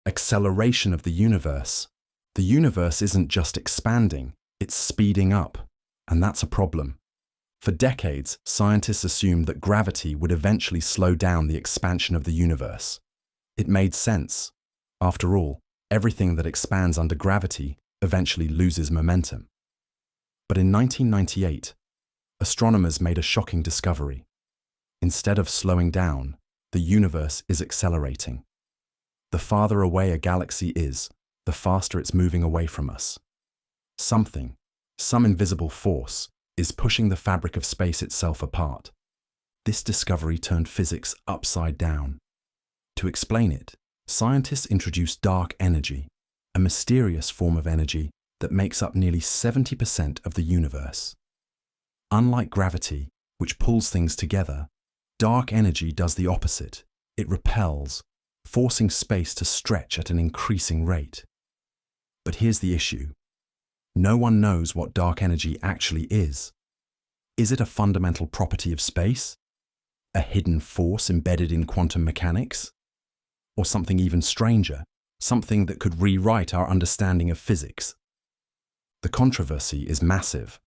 Speaker 1: Acceleration of the universe. The universe isn't just expanding, it's speeding up, and that's a problem. For decades, scientists assumed that gravity would eventually slow down the expansion of the universe. It made sense. After all, everything that expands under gravity eventually loses momentum. But in 1998, astronomers made a shocking discovery. Instead of slowing down, the universe is accelerating. The farther away a galaxy is, the faster it's moving away from us. Something, some invisible force, is pushing the fabric of space itself apart. This discovery turned physics upside down. To explain it, scientists introduced dark energy, a mysterious form of energy that makes up nearly 70% of the universe. Unlike gravity, which pulls things together, dark energy does the opposite. It repels, forcing space to stretch at an increasing rate. But here's the issue. No one knows what dark energy actually is. Is it a fundamental property of space? A hidden force embedded in quantum mechanics? Or something even stranger, something that could rewrite our understanding of physics? The controversy is massive.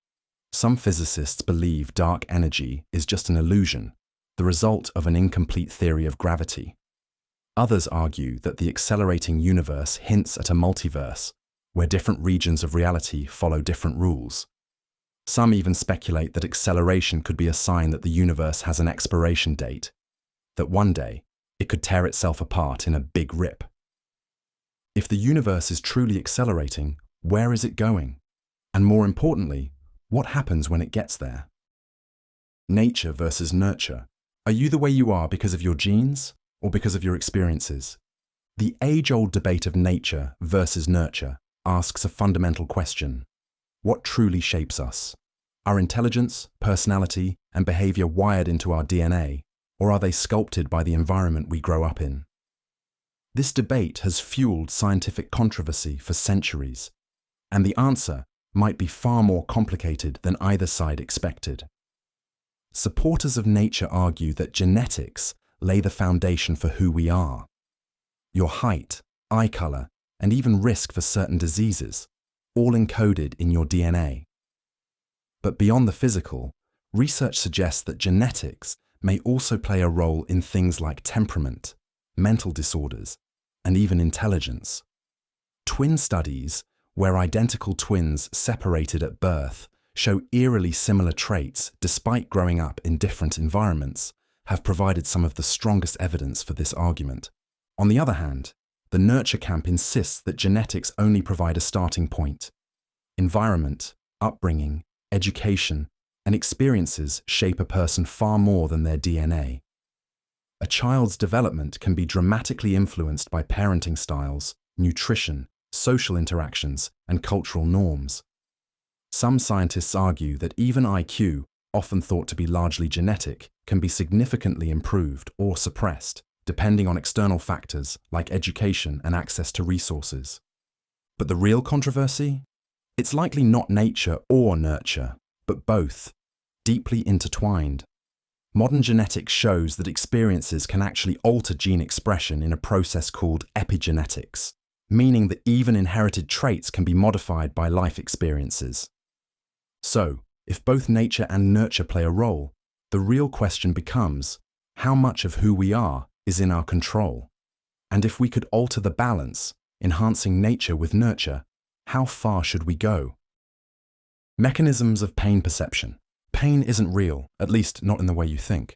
Speaker 1: Some physicists believe dark energy is just an illusion, the result of an incomplete theory of gravity. Others argue that the accelerating universe hints at a multiverse, where different regions of reality follow different rules. Some even speculate that acceleration could be a sign that the universe has an expiration date, that one day it could tear itself apart in a big rip. If the universe is truly accelerating, where is it going? And more importantly, what happens when it gets there? Nature versus nurture. Are you the way you are because of your genes or because of your experiences? The age-old debate of nature versus nurture asks a fundamental question. What truly shapes us? Our intelligence, personality, and behavior wired into our DNA, or are they sculpted by the environment we grow up in? This debate has fueled scientific controversy for centuries, and the answer might be far more complicated than either side expected. Supporters of nature argue that genetics lay the foundation for who we are. Your height, eye color, and even risk for certain diseases, all encoded in your DNA. But beyond the physical, research suggests that genetics may also play a role in things like temperament, mental disorders, and even intelligence. Twin studies, where identical twins separated at birth show eerily similar traits despite growing up in different environments, have provided some of the strongest evidence for this argument. On the other hand, the nurture camp insists that genetics only provide a starting point. Environment, upbringing, education, and experiences shape a person far more than their DNA. a child's development can be dramatically influenced by parenting styles, nutrition, social interactions, and cultural norms. Some scientists argue that even IQ, often thought to be largely genetic, can be significantly improved or suppressed, depending on external factors like education and access to resources. But the real controversy? It's likely not nature or nurture, but both, deeply intertwined. Modern genetics shows that experiences can actually alter gene expression in a process called epigenetics, meaning that even inherited traits can be modified by life experiences. So, if both nature and nurture play a role, the real question becomes, how much of who we are is in our control? And if we could alter the balance, enhancing nature with nurture, how far should we go? Mechanisms of pain perception. Pain isn't real, at least not in the way you think.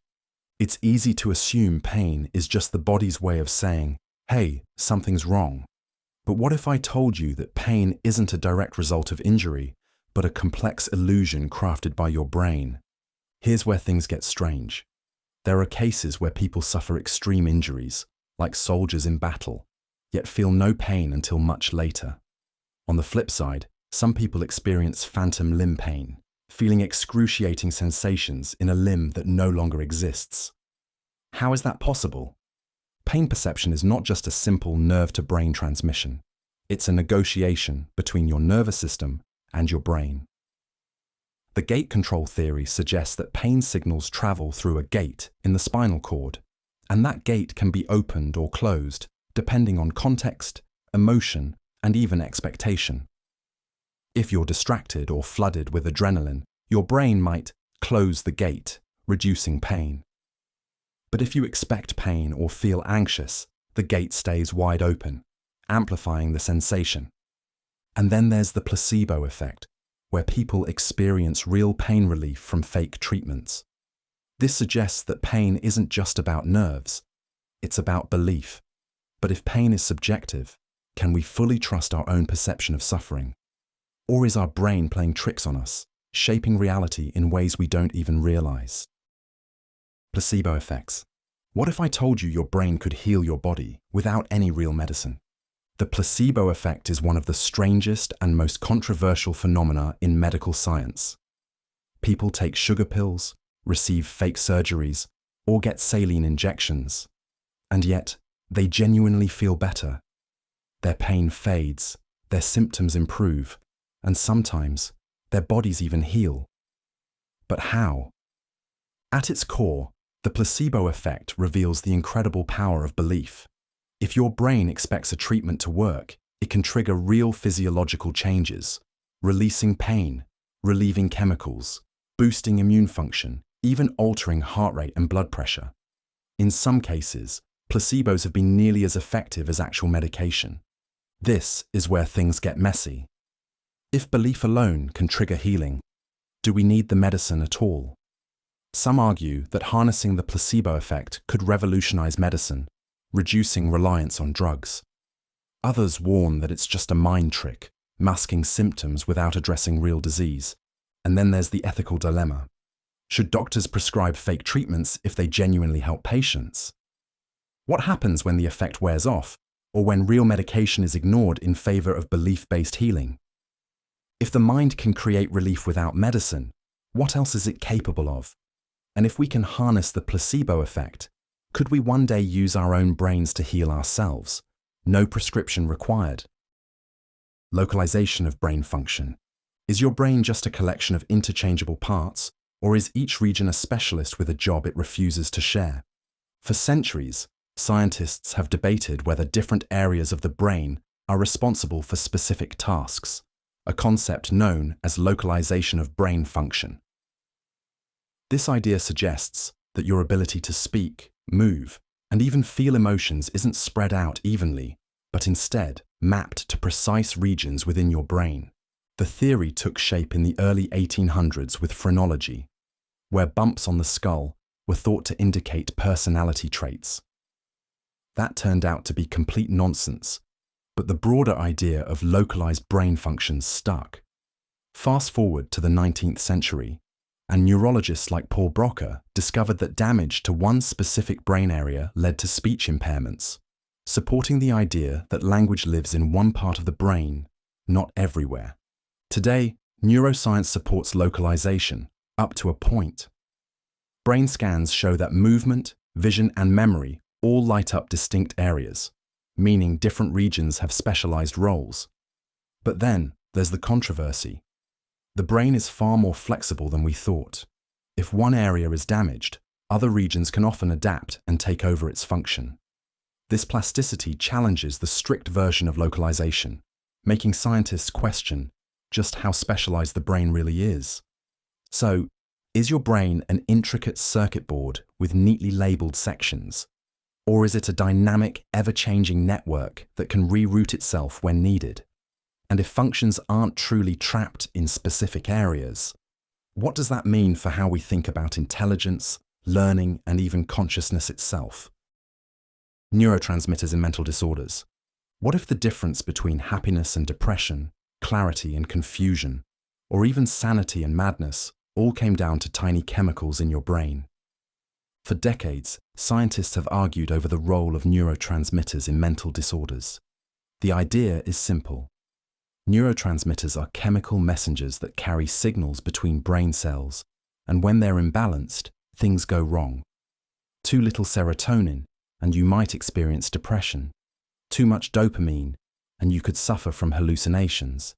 Speaker 1: It's easy to assume pain is just the body's way of saying, hey, something's wrong. But what if I told you that pain isn't a direct result of injury, but a complex illusion crafted by your brain? Here's where things get strange. There are cases where people suffer extreme injuries, like soldiers in battle, yet feel no pain until much later. On the flip side, some people experience phantom limb pain, feeling excruciating sensations in a limb that no longer exists. How is that possible? Pain perception is not just a simple nerve-to-brain transmission. It's a negotiation between your nervous system and your brain. The gate control theory suggests that pain signals travel through a gate in the spinal cord, and that gate can be opened or closed depending on context, emotion, and even expectation. If you're distracted or flooded with adrenaline, your brain might close the gate, reducing pain. But if you expect pain or feel anxious, the gate stays wide open, amplifying the sensation. And then there's the placebo effect, where people experience real pain relief from fake treatments. This suggests that pain isn't just about nerves, it's about belief. But if pain is subjective, can we fully trust our own perception of suffering? Or is our brain playing tricks on us, shaping reality in ways we don't even realize? Placebo effects. What if I told you your brain could heal your body without any real medicine? The placebo effect is one of the strangest and most controversial phenomena in medical science. People take sugar pills, receive fake surgeries, or get saline injections, and yet they genuinely feel better. Their pain fades, their symptoms improve, and sometimes their bodies even heal. But how? At its core, the placebo effect reveals the incredible power of belief. If your brain expects a treatment to work, it can trigger real physiological changes, releasing pain, relieving chemicals, boosting immune function, even altering heart rate and blood pressure. In some cases, placebos have been nearly as effective as actual medication. This is where things get messy. If belief alone can trigger healing, do we need the medicine at all? Some argue that harnessing the placebo effect could revolutionize medicine, reducing reliance on drugs. Others warn that it's just a mind trick, masking symptoms without addressing real disease. And then there's the ethical dilemma. Should doctors prescribe fake treatments if they genuinely help patients? What happens when the effect wears off, or when real medication is ignored in favor of belief-based healing? If the mind can create relief without medicine, what else is it capable of? And if we can harness the placebo effect, could we one day use our own brains to heal ourselves? No prescription required. Localization of brain function. Is your brain just a collection of interchangeable parts, or is each region a specialist with a job it refuses to share? For centuries, scientists have debated whether different areas of the brain are responsible for specific tasks, a concept known as localization of brain function. This idea suggests that your ability to speak, move, and even feel emotions isn't spread out evenly, but instead mapped to precise regions within your brain. The theory took shape in the early 1800s with phrenology, where bumps on the skull were thought to indicate personality traits. That turned out to be complete nonsense, but the broader idea of localized brain functions stuck. Fast forward to the 19th century, and neurologists like Paul Broca discovered that damage to one specific brain area led to speech impairments, supporting the idea that language lives in one part of the brain, not everywhere. Today, neuroscience supports localization, up to a point. Brain scans show that movement, vision, and memory all light up distinct areas, meaning different regions have specialized roles. But then, there's the controversy. The brain is far more flexible than we thought. If one area is damaged, other regions can often adapt and take over its function. This plasticity challenges the strict version of localization, making scientists question just how specialized the brain really is. So, is your brain an intricate circuit board with neatly labeled sections? Or is it a dynamic, ever-changing network that can reroute itself when needed? And if functions aren't truly trapped in specific areas, what does that mean for how we think about intelligence, learning, and even consciousness itself? Neurotransmitters in mental disorders. What if the difference between happiness and depression, clarity and confusion, or even sanity and madness all came down to tiny chemicals in your brain? For decades, scientists have argued over the role of neurotransmitters in mental disorders. The idea is simple. Neurotransmitters are chemical messengers that carry signals between brain cells, and when they're imbalanced, things go wrong. Too little serotonin, and you might experience depression. Too much dopamine, and you could suffer from hallucinations.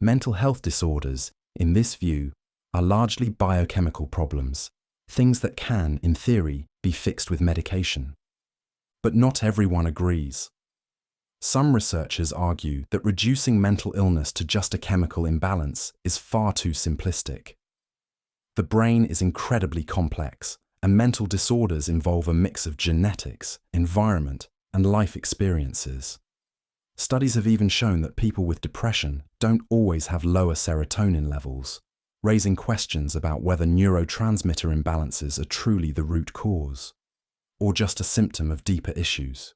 Speaker 1: Mental health disorders, in this view, are largely biochemical problems, things that can, in theory, be fixed with medication. But not everyone agrees. Some researchers argue that reducing mental illness to just a chemical imbalance is far too simplistic. The brain is incredibly complex, and mental disorders involve a mix of genetics, environment, and life experiences. Studies have even shown that people with depression don't always have lower serotonin levels, raising questions about whether neurotransmitter imbalances are truly the root cause, or just a symptom of deeper issues.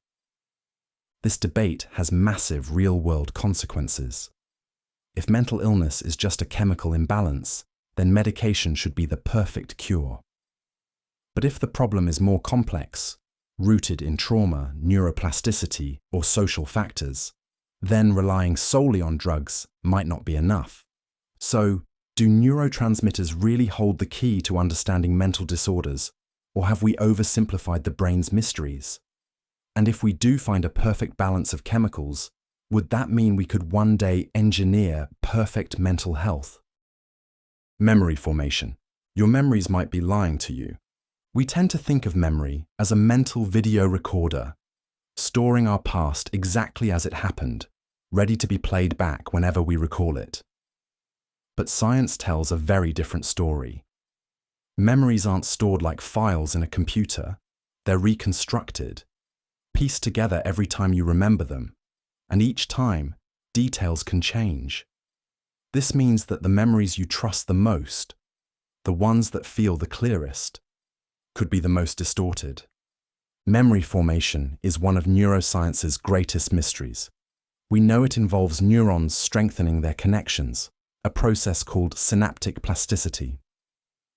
Speaker 1: This debate has massive real-world consequences. If mental illness is just a chemical imbalance, then medication should be the perfect cure. But if the problem is more complex, rooted in trauma, neuroplasticity, or social factors, then relying solely on drugs might not be enough. So, do neurotransmitters really hold the key to understanding mental disorders, or have we oversimplified the brain's mysteries? And if we do find a perfect balance of chemicals, would that mean we could one day engineer perfect mental health? Memory formation. Your memories might be lying to you. We tend to think of memory as a mental video recorder, storing our past exactly as it happened, ready to be played back whenever we recall it. But science tells a very different story. Memories aren't stored like files in a computer. They're reconstructed, pieced together every time you remember them, and each time, details can change. This means that the memories you trust the most, the ones that feel the clearest, could be the most distorted. Memory formation is one of neuroscience's greatest mysteries. We know it involves neurons strengthening their connections, a process called synaptic plasticity.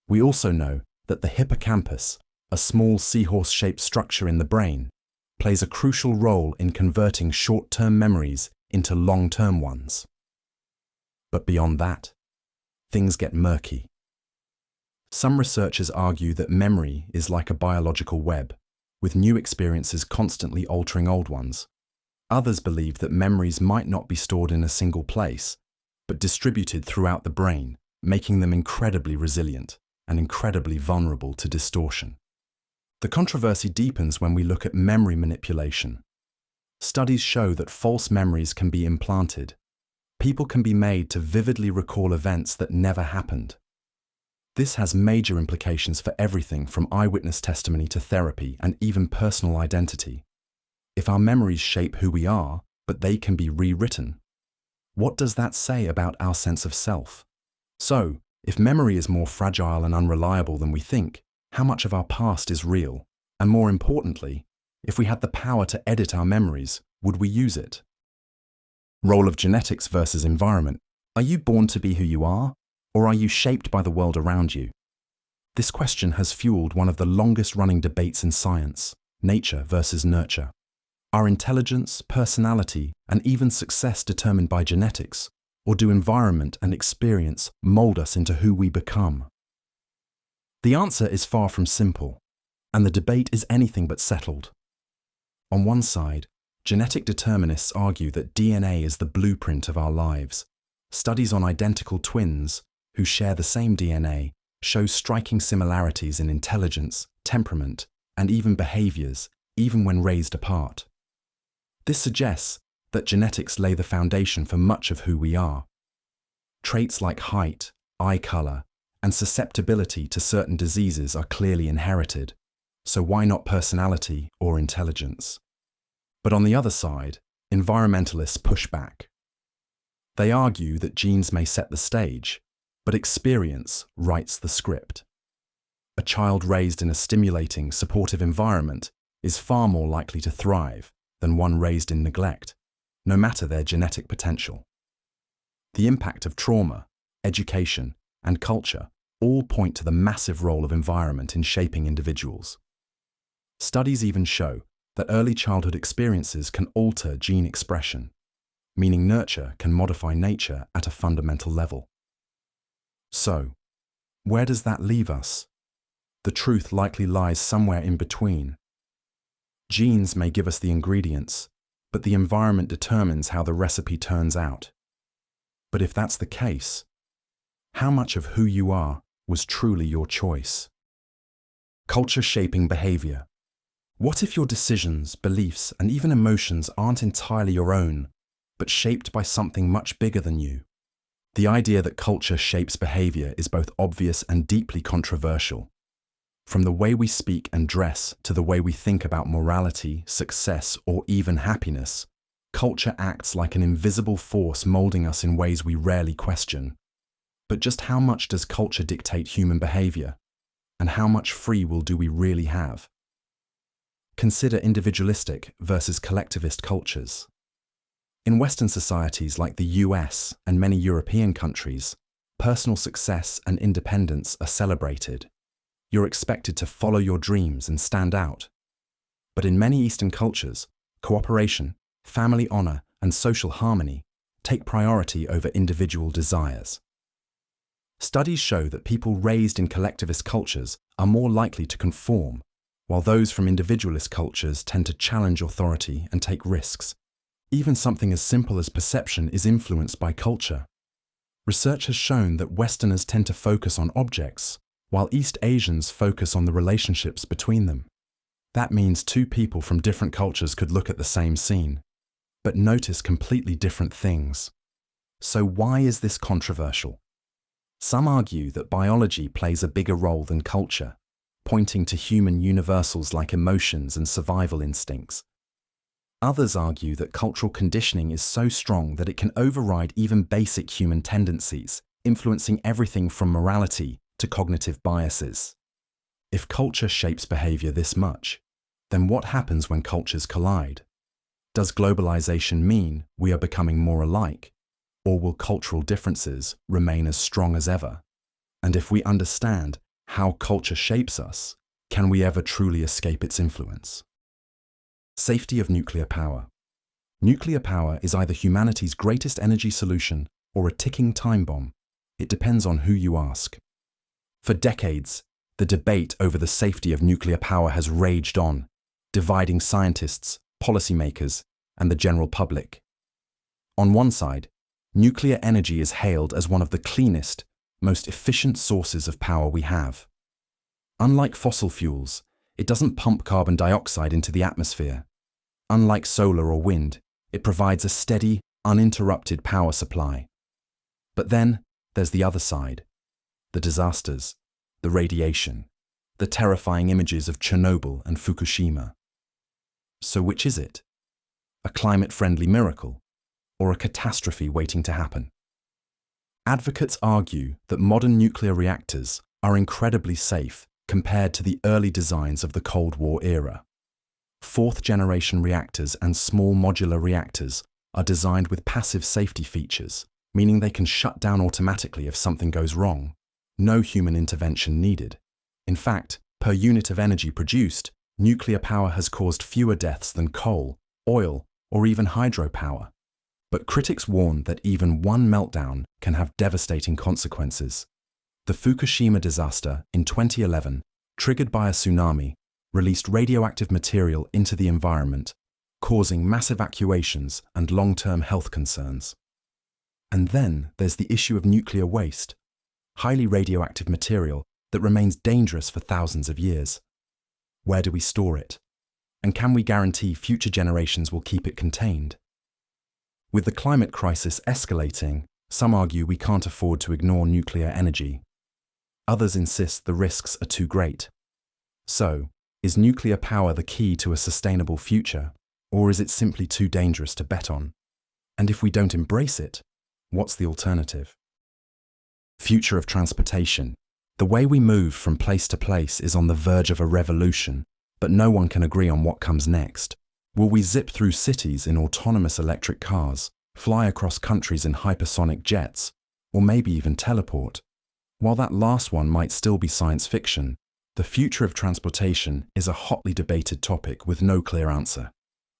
Speaker 1: We also know that the hippocampus, a small seahorse-shaped structure in the brain, plays a crucial role in converting short-term memories into long-term ones. But beyond that, things get murky. Some researchers argue that memory is like a biological web, with new experiences constantly altering old ones. Others believe that memories might not be stored in a single place, but distributed throughout the brain, making them incredibly resilient and incredibly vulnerable to distortion. The controversy deepens when we look at memory manipulation. Studies show that false memories can be implanted. People can be made to vividly recall events that never happened. This has major implications for everything from eyewitness testimony to therapy and even personal identity. If our memories shape who we are, but they can be rewritten, what does that say about our sense of self? So, if memory is more fragile and unreliable than we think, how much of our past is real? And more importantly, if we had the power to edit our memories, would we use it? Role of genetics versus environment. Are you born to be who you are? Or are you shaped by the world around you? This question has fueled one of the longest-running debates in science, nature versus nurture. Are intelligence, personality, and even success determined by genetics, or do environment and experience mold us into who we become? The answer is far from simple, and the debate is anything but settled. On one side, genetic determinists argue that DNA is the blueprint of our lives. Studies on identical twins who share the same DNA show striking similarities in intelligence, temperament, and even behaviors, even when raised apart. This suggests that genetics lay the foundation for much of who we are. Traits like height, eye color, and susceptibility to certain diseases are clearly inherited, so why not personality or intelligence? But on the other side, environmentalists push back. They argue that genes may set the stage, but experience writes the script. A child raised in a stimulating, supportive environment is far more likely to thrive than one raised in neglect, no matter their genetic potential. The impact of trauma, education, and culture all point to the massive role of environment in shaping individuals. Studies even show that early childhood experiences can alter gene expression, meaning nurture can modify nature at a fundamental level. So, where does that leave us? The truth likely lies somewhere in between. Genes may give us the ingredients, but the environment determines how the recipe turns out. But if that's the case, how much of who you are was truly your choice? Culture shaping behavior. What if your decisions, beliefs, and even emotions aren't entirely your own, but shaped by something much bigger than you? The idea that culture shapes behavior is both obvious and deeply controversial. From the way we speak and dress to the way we think about morality, success, or even happiness, culture acts like an invisible force molding us in ways we rarely question. But just how much does culture dictate human behavior? And how much free will do we really have? Consider individualistic versus collectivist cultures. In Western societies like the US and many European countries, personal success and independence are celebrated. You're expected to follow your dreams and stand out. But in many Eastern cultures, cooperation, family honor, and social harmony take priority over individual desires. Studies show that people raised in collectivist cultures are more likely to conform, while those from individualist cultures tend to challenge authority and take risks. Even something as simple as perception is influenced by culture. Research has shown that Westerners tend to focus on objects, while East Asians focus on the relationships between them. That means two people from different cultures could look at the same scene, but notice completely different things. So why is this controversial? Some argue that biology plays a bigger role than culture, pointing to human universals like emotions and survival instincts. Others argue that cultural conditioning is so strong that it can override even basic human tendencies, influencing everything from morality to cognitive biases. If culture shapes behavior this much, then what happens when cultures collide? Does globalization mean we are becoming more alike, or will cultural differences remain as strong as ever? And if we understand how culture shapes us, can we ever truly escape its influence? Safety of nuclear power. Nuclear power is either humanity's greatest energy solution or a ticking time bomb. It depends on who you ask. For decades, the debate over the safety of nuclear power has raged on, dividing scientists, policymakers, and the general public. On one side, nuclear energy is hailed as one of the cleanest, most efficient sources of power we have. Unlike fossil fuels, it doesn't pump carbon dioxide into the atmosphere. Unlike solar or wind, it provides a steady, uninterrupted power supply. But then, there's the other side. The disasters, the radiation, the terrifying images of Chernobyl and Fukushima. So which is it? A climate-friendly miracle, or a catastrophe waiting to happen? Advocates argue that modern nuclear reactors are incredibly safe compared to the early designs of the Cold War era. Fourth-generation reactors and small modular reactors are designed with passive safety features, meaning they can shut down automatically if something goes wrong. No human intervention needed. In fact, per unit of energy produced, nuclear power has caused fewer deaths than coal, oil, or even hydropower. But critics warn that even one meltdown can have devastating consequences. The Fukushima disaster in 2011, triggered by a tsunami, released radioactive material into the environment, causing mass evacuations and long-term health concerns. And then there's the issue of nuclear waste, highly radioactive material that remains dangerous for thousands of years. Where do we store it? And can we guarantee future generations will keep it contained? With the climate crisis escalating, some argue we can't afford to ignore nuclear energy. Others insist the risks are too great. So, is nuclear power the key to a sustainable future, or is it simply too dangerous to bet on? And if we don't embrace it, what's the alternative? Future of transportation. The way we move from place to place is on the verge of a revolution, but no one can agree on what comes next. Will we zip through cities in autonomous electric cars, fly across countries in hypersonic jets, or maybe even teleport? While that last one might still be science fiction, the future of transportation is a hotly debated topic with no clear answer.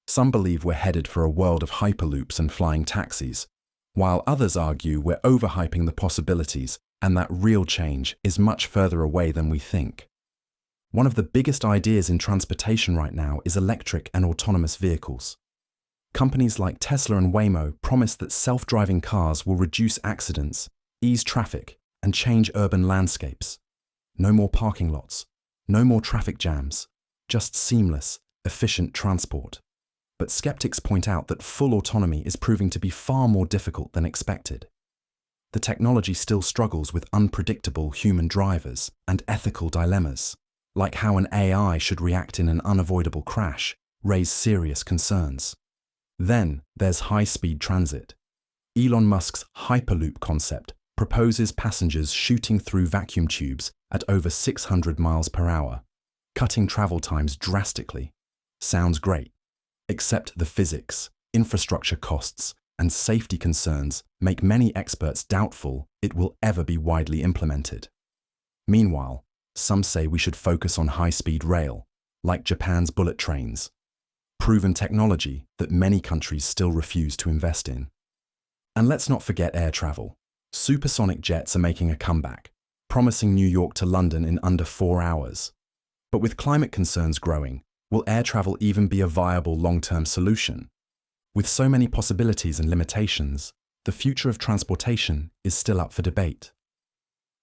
Speaker 1: Some believe we're headed for a world of hyperloops and flying taxis, while others argue we're overhyping the possibilities and that real change is much further away than we think. One of the biggest ideas in transportation right now is electric and autonomous vehicles. Companies like Tesla and Waymo promise that self-driving cars will reduce accidents, ease traffic, and change urban landscapes. No more parking lots, no more traffic jams, just seamless, efficient transport. But skeptics point out that full autonomy is proving to be far more difficult than expected. The technology still struggles with unpredictable human drivers and ethical dilemmas, like how an AI should react in an unavoidable crash, raise serious concerns. Then there's high-speed transit. Elon Musk's Hyperloop concept proposes passengers shooting through vacuum tubes at over 600 miles per hour, cutting travel times drastically. Sounds great, except the physics, infrastructure costs, and safety concerns make many experts doubtful it will ever be widely implemented. Meanwhile, some say we should focus on high-speed rail, like Japan's bullet trains, proven technology that many countries still refuse to invest in. And let's not forget air travel. Supersonic jets are making a comeback, promising New York to London in under 4 hours. But with climate concerns growing, will air travel even be a viable long-term solution? With so many possibilities and limitations, the future of transportation is still up for debate.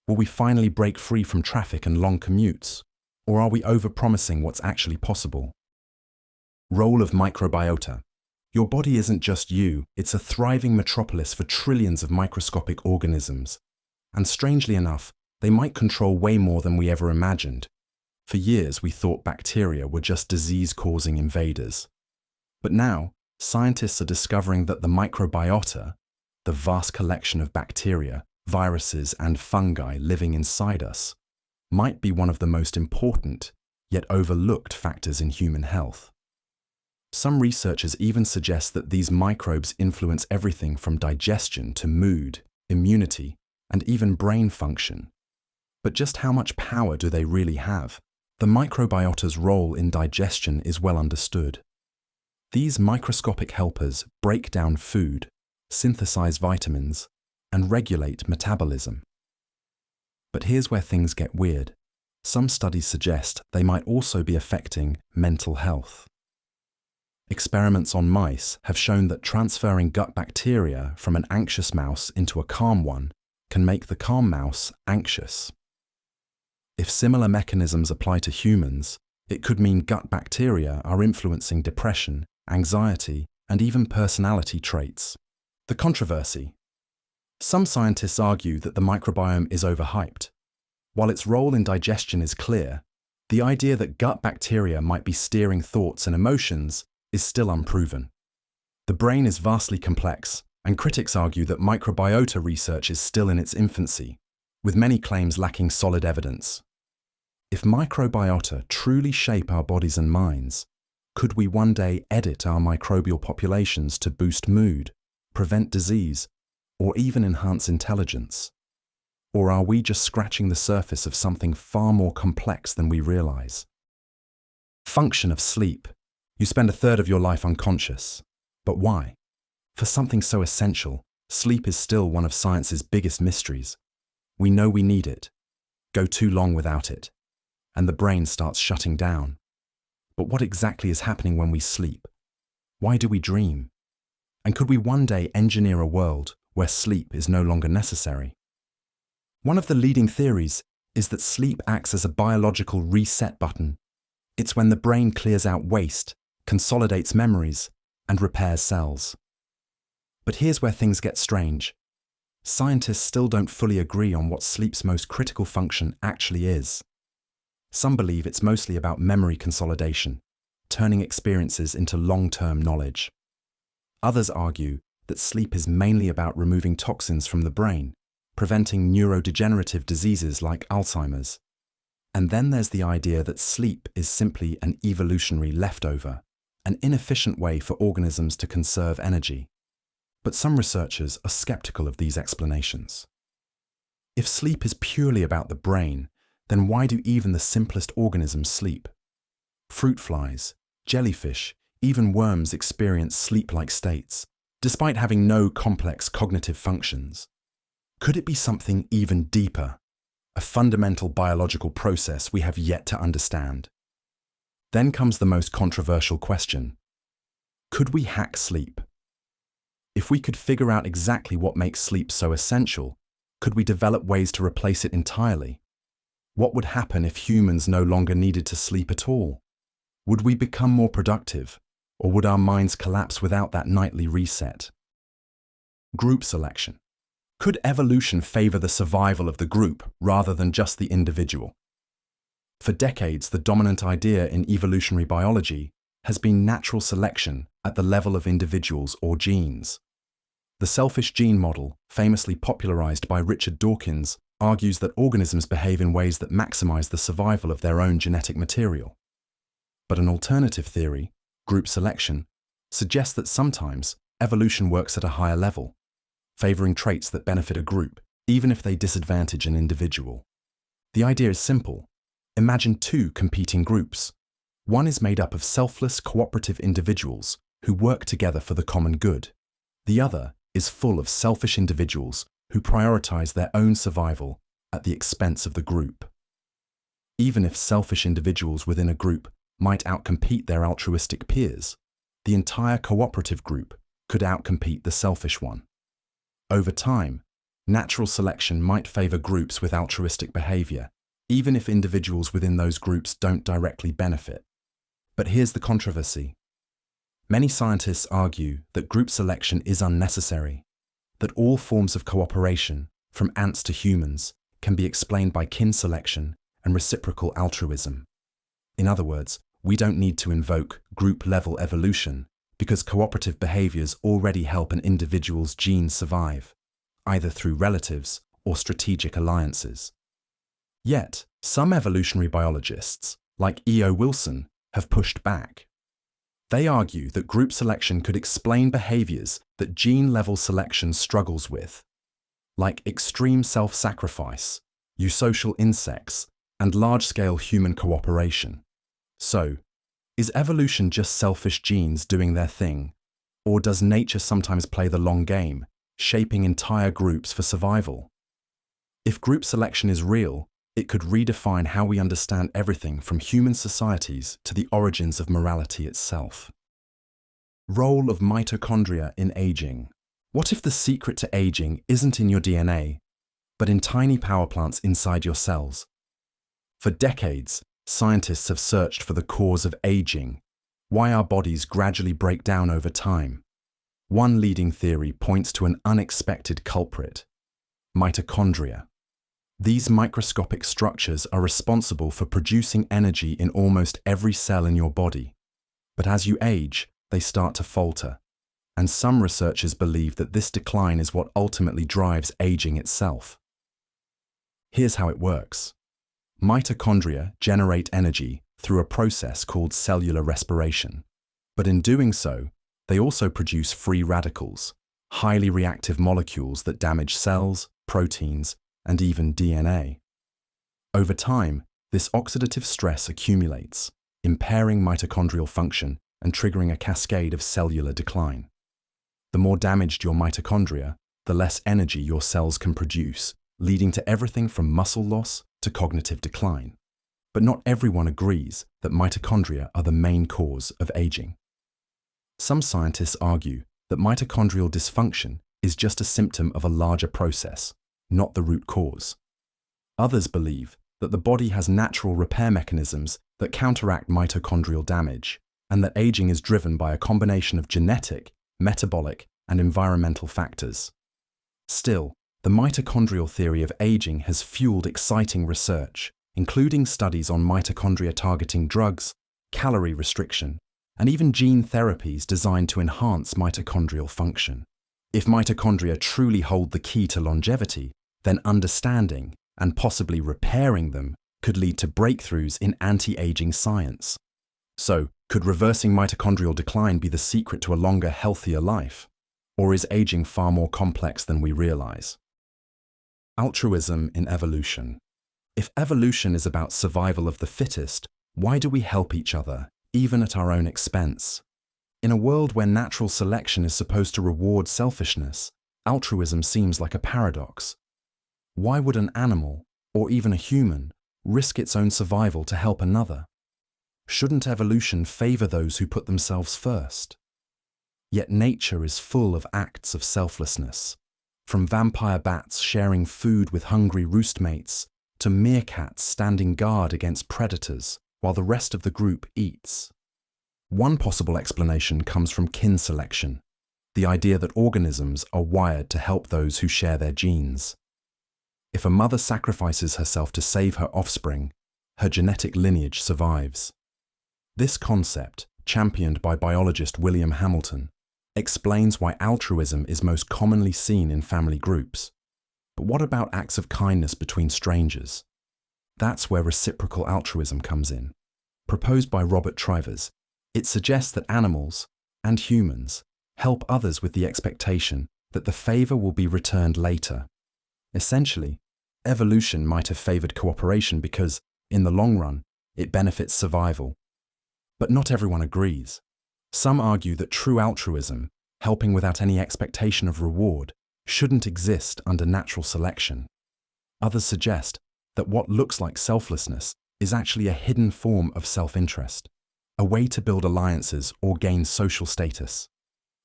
Speaker 1: Will we finally break free from traffic and long commutes, or are we overpromising what's actually possible? Role of microbiota. Your body isn't just you, it's a thriving metropolis for trillions of microscopic organisms. And strangely enough, they might control way more than we ever imagined. For years, we thought bacteria were just disease-causing invaders. But now, scientists are discovering that the microbiota, the vast collection of bacteria, viruses, and fungi living inside us, might be one of the most important, yet overlooked factors in human health. Some researchers even suggest that these microbes influence everything from digestion to mood, immunity, and even brain function. But just how much power do they really have? The microbiota's role in digestion is well understood. These microscopic helpers break down food, synthesize vitamins, and regulate metabolism. But here's where things get weird. Some studies suggest they might also be affecting mental health. Experiments on mice have shown that transferring gut bacteria from an anxious mouse into a calm one can make the calm mouse anxious. If similar mechanisms apply to humans, it could mean gut bacteria are influencing depression, anxiety, and even personality traits. The controversy. Some scientists argue that the microbiome is overhyped. While its role in digestion is clear, the idea that gut bacteria might be steering thoughts and emotions is still unproven. The brain is vastly complex, and critics argue that microbiota research is still in its infancy, with many claims lacking solid evidence. If microbiota truly shape our bodies and minds, could we one day edit our microbial populations to boost mood, prevent disease, or even enhance intelligence? Or are we just scratching the surface of something far more complex than we realize? Function of sleep. You spend a third of your life unconscious. But why? For something so essential, sleep is still one of science's biggest mysteries. We know we need it. Go too long without it, and the brain starts shutting down. But what exactly is happening when we sleep? Why do we dream? And could we one day engineer a world where sleep is no longer necessary? One of the leading theories is that sleep acts as a biological reset button. It's when the brain clears out waste, consolidates memories, and repairs cells. But here's where things get strange. Scientists still don't fully agree on what sleep's most critical function actually is. Some believe it's mostly about memory consolidation, turning experiences into long-term knowledge. Others argue that sleep is mainly about removing toxins from the brain, preventing neurodegenerative diseases like Alzheimer's. And then there's the idea that sleep is simply an evolutionary leftover, an inefficient way for organisms to conserve energy. But some researchers are skeptical of these explanations. If sleep is purely about the brain, then why do even the simplest organisms sleep? Fruit flies, jellyfish, even worms experience sleep-like states, despite having no complex cognitive functions. Could it be something even deeper, a fundamental biological process we have yet to understand? Then comes the most controversial question. Could we hack sleep? If we could figure out exactly what makes sleep so essential, could we develop ways to replace it entirely? What would happen if humans no longer needed to sleep at all? Would we become more productive, or would our minds collapse without that nightly reset? Group selection. Could evolution favor the survival of the group rather than just the individual? For decades, the dominant idea in evolutionary biology has been natural selection at the level of individuals or genes. The selfish gene model, famously popularized by Richard Dawkins, argues that organisms behave in ways that maximize the survival of their own genetic material. But an alternative theory, group selection, suggests that sometimes evolution works at a higher level, favoring traits that benefit a group, even if they disadvantage an individual. The idea is simple. Imagine two competing groups. One is made up of selfless, cooperative individuals who work together for the common good. The other is full of selfish individuals who prioritize their own survival at the expense of the group. Even if selfish individuals within a group might outcompete their altruistic peers, the entire cooperative group could outcompete the selfish one. Over time, natural selection might favor groups with altruistic behavior, even if individuals within those groups don't directly benefit. But here's the controversy. Many scientists argue that group selection is unnecessary, that all forms of cooperation, from ants to humans, can be explained by kin selection and reciprocal altruism. In other words, we don't need to invoke group-level evolution because cooperative behaviors already help an individual's genes survive, either through relatives or strategic alliances. Yet, some evolutionary biologists, like E.O. Wilson, have pushed back. They argue that group selection could explain behaviors that gene-level selection struggles with, like extreme self-sacrifice, eusocial insects, and large-scale human cooperation. So, is evolution just selfish genes doing their thing, or does nature sometimes play the long game, shaping entire groups for survival? If group selection is real, it could redefine how we understand everything from human societies to the origins of morality itself. Role of mitochondria in aging. What if the secret to aging isn't in your DNA, but in tiny power plants inside your cells? For decades, scientists have searched for the cause of aging, why our bodies gradually break down over time. One leading theory points to an unexpected culprit: mitochondria. These microscopic structures are responsible for producing energy in almost every cell in your body. But as you age, they start to falter, and some researchers believe that this decline is what ultimately drives aging itself. Here's how it works. Mitochondria generate energy through a process called cellular respiration. But in doing so, they also produce free radicals, highly reactive molecules that damage cells, proteins, and even DNA. Over time, this oxidative stress accumulates, impairing mitochondrial function and triggering a cascade of cellular decline. The more damaged your mitochondria, the less energy your cells can produce, leading to everything from muscle loss to cognitive decline. But not everyone agrees that mitochondria are the main cause of aging. Some scientists argue that mitochondrial dysfunction is just a symptom of a larger process, not the root cause. Others believe that the body has natural repair mechanisms that counteract mitochondrial damage, and that aging is driven by a combination of genetic, metabolic, and environmental factors. Still, the mitochondrial theory of aging has fueled exciting research, including studies on mitochondria-targeting drugs, calorie restriction, and even gene therapies designed to enhance mitochondrial function. If mitochondria truly hold the key to longevity, then understanding and possibly repairing them could lead to breakthroughs in anti-aging science. So, could reversing mitochondrial decline be the secret to a longer, healthier life? Or is aging far more complex than we realize? Altruism in evolution. If evolution is about survival of the fittest, why do we help each other, even at our own expense? In a world where natural selection is supposed to reward selfishness, altruism seems like a paradox. Why would an animal, or even a human, risk its own survival to help another? Shouldn't evolution favor those who put themselves first? Yet nature is full of acts of selflessness, from vampire bats sharing food with hungry roostmates to meerkats standing guard against predators while the rest of the group eats. One possible explanation comes from kin selection, the idea that organisms are wired to help those who share their genes. If a mother sacrifices herself to save her offspring, her genetic lineage survives. This concept, championed by biologist William Hamilton, explains why altruism is most commonly seen in family groups. But what about acts of kindness between strangers? That's where reciprocal altruism comes in. Proposed by Robert Trivers, it suggests that animals, and humans, help others with the expectation that the favor will be returned later. Essentially, evolution might have favored cooperation because, in the long run, it benefits survival. But not everyone agrees. Some argue that true altruism, helping without any expectation of reward, shouldn't exist under natural selection. Others suggest that what looks like selflessness is actually a hidden form of self-interest, a way to build alliances or gain social status.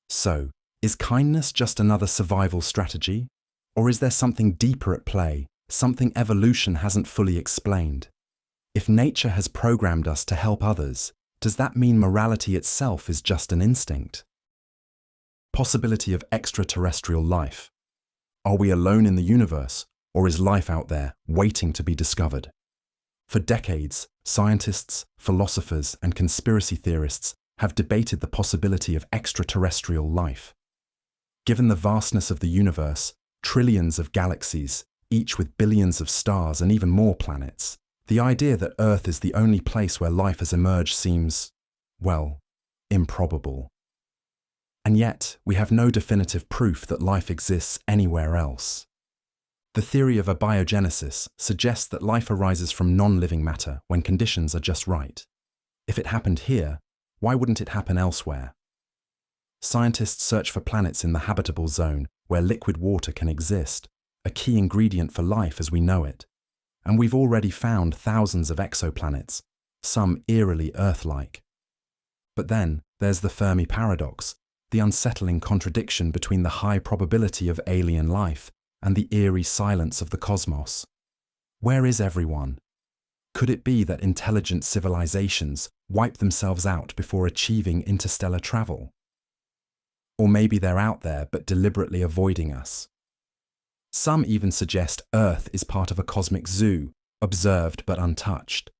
Speaker 1: So, is kindness just another survival strategy? Or is there something deeper at play, something evolution hasn't fully explained? If nature has programmed us to help others, does that mean morality itself is just an instinct? Possibility of extraterrestrial life. Are we alone in the universe, or is life out there waiting to be discovered? For decades, scientists, philosophers, and conspiracy theorists have debated the possibility of extraterrestrial life. Given the vastness of the universe, trillions of galaxies, each with billions of stars and even more planets, the idea that Earth is the only place where life has emerged seems, well, improbable. And yet, we have no definitive proof that life exists anywhere else. The theory of abiogenesis suggests that life arises from non-living matter when conditions are just right. If it happened here, why wouldn't it happen elsewhere? Scientists search for planets in the habitable zone where liquid water can exist, a key ingredient for life as we know it. And we've already found thousands of exoplanets, some eerily Earth-like. But then there's the Fermi paradox, the unsettling contradiction between the high probability of alien life and the eerie silence of the cosmos. Where is everyone? Could it be that intelligent civilizations wipe themselves out before achieving interstellar travel? Or maybe they're out there but deliberately avoiding us. Some even suggest Earth is part of a cosmic zoo, observed but untouched.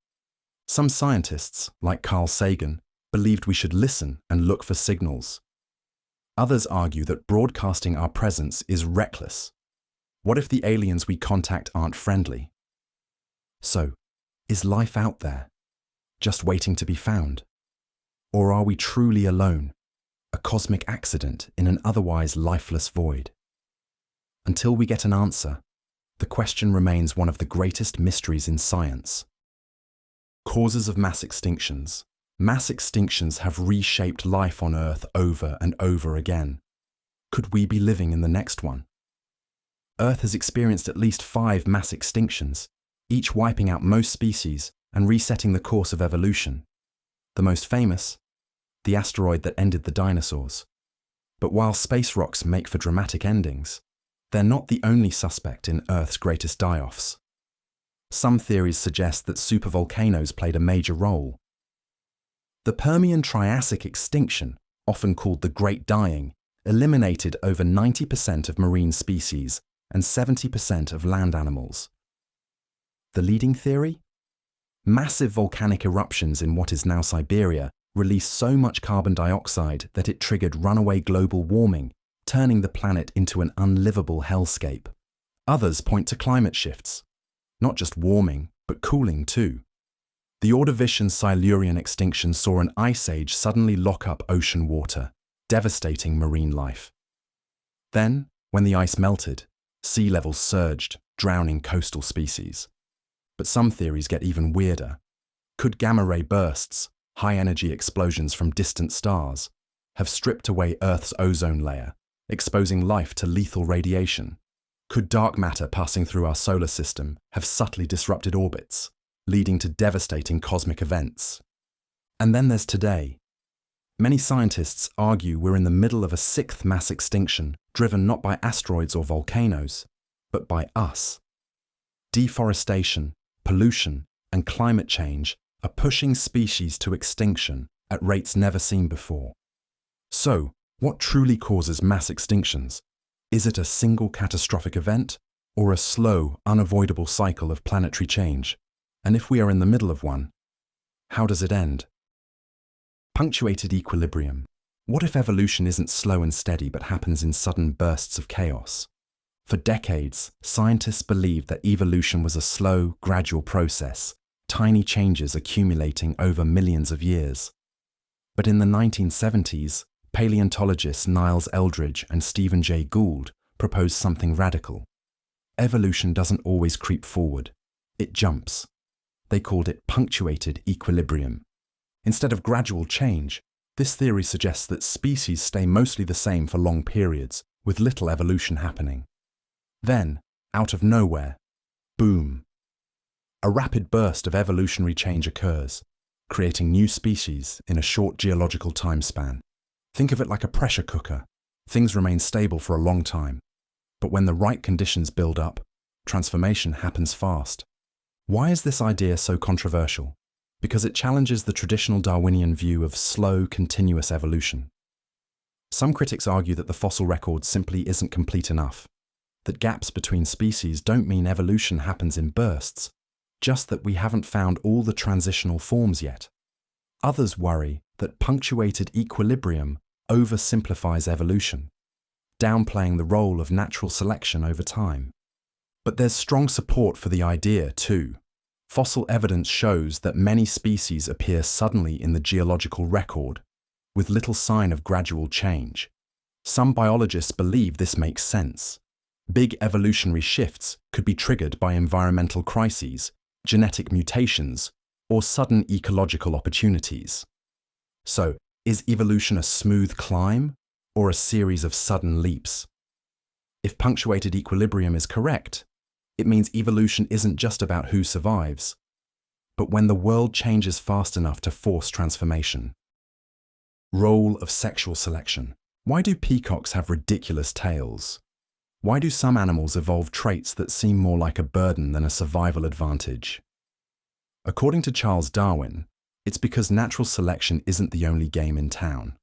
Speaker 1: Some scientists, like Carl Sagan, believed we should listen and look for signals. Others argue that broadcasting our presence is reckless. What if the aliens we contact aren't friendly? So, is life out there, just waiting to be found? Or are we truly alone, a cosmic accident in an otherwise lifeless void? Until we get an answer, the question remains one of the greatest mysteries in science. Causes of mass extinctions. Mass extinctions have reshaped life on Earth over and over again. Could we be living in the next one? Earth has experienced at least 5 mass extinctions, each wiping out most species and resetting the course of evolution. The most famous, the asteroid that ended the dinosaurs. But while space rocks make for dramatic endings, they're not the only suspect in Earth's greatest die-offs. Some theories suggest that supervolcanoes played a major role. The Permian-Triassic extinction, often called the Great Dying, eliminated over 90% of marine species and 70% of land animals. The leading theory? Massive volcanic eruptions in what is now Siberia released so much carbon dioxide that it triggered runaway global warming, turning the planet into an unlivable hellscape. Others point to climate shifts. Not just warming, but cooling too. The Ordovician-Silurian extinction saw an ice age suddenly lock up ocean water, devastating marine life. Then, when the ice melted, sea levels surged, drowning coastal species. But some theories get even weirder. Could gamma-ray bursts, high-energy explosions from distant stars, have stripped away Earth's ozone layer, exposing life to lethal radiation? Could dark matter passing through our solar system have subtly disrupted orbits, leading to devastating cosmic events? And then there's today. Many scientists argue we're in the middle of a 6th mass extinction, driven not by asteroids or volcanoes, but by us. Deforestation, pollution, and climate change are pushing species to extinction at rates never seen before. So, what truly causes mass extinctions? Is it a single catastrophic event, or a slow, unavoidable cycle of planetary change? And if we are in the middle of one, how does it end? Punctuated equilibrium. What if evolution isn't slow and steady but happens in sudden bursts of chaos? For decades, scientists believed that evolution was a slow, gradual process, tiny changes accumulating over millions of years. But in the 1970s, paleontologists Niles Eldredge and Stephen Jay Gould proposed something radical. Evolution doesn't always creep forward, it jumps. They called it punctuated equilibrium. Instead of gradual change, this theory suggests that species stay mostly the same for long periods, with little evolution happening. Then, out of nowhere, boom! A rapid burst of evolutionary change occurs, creating new species in a short geological time span. Think of it like a pressure cooker. Things remain stable for a long time. But when the right conditions build up, transformation happens fast. Why is this idea so controversial? Because it challenges the traditional Darwinian view of slow, continuous evolution. Some critics argue that the fossil record simply isn't complete enough, that gaps between species don't mean evolution happens in bursts, just that we haven't found all the transitional forms yet. Others worry that punctuated equilibrium oversimplifies evolution, downplaying the role of natural selection over time. But there's strong support for the idea too. Fossil evidence shows that many species appear suddenly in the geological record, with little sign of gradual change. Some biologists believe this makes sense. Big evolutionary shifts could be triggered by environmental crises, genetic mutations, or sudden ecological opportunities. So, is evolution a smooth climb, or a series of sudden leaps? If punctuated equilibrium is correct, it means evolution isn't just about who survives, but when the world changes fast enough to force transformation. Role of sexual selection. Why do peacocks have ridiculous tails? Why do some animals evolve traits that seem more like a burden than a survival advantage? According to Charles Darwin, it's because natural selection isn't the only game in town.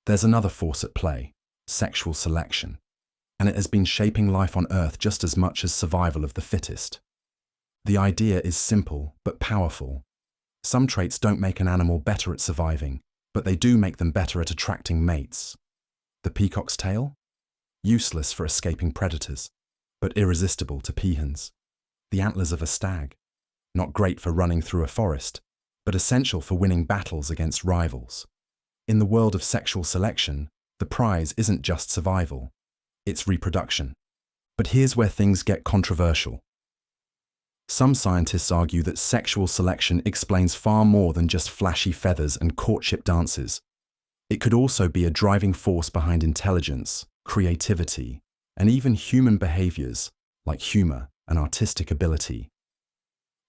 Speaker 1: There's another force at play, sexual selection, and it has been shaping life on Earth just as much as survival of the fittest. The idea is simple but powerful. Some traits don't make an animal better at surviving, but they do make them better at attracting mates. The peacock's tail? Useless for escaping predators, but irresistible to peahens. The antlers of a stag? Not great for running through a forest, but essential for winning battles against rivals. In the world of sexual selection, the prize isn't just survival, it's reproduction. But here's where things get controversial. Some scientists argue that sexual selection explains far more than just flashy feathers and courtship dances. It could also be a driving force behind intelligence, creativity, and even human behaviors like humor and artistic ability.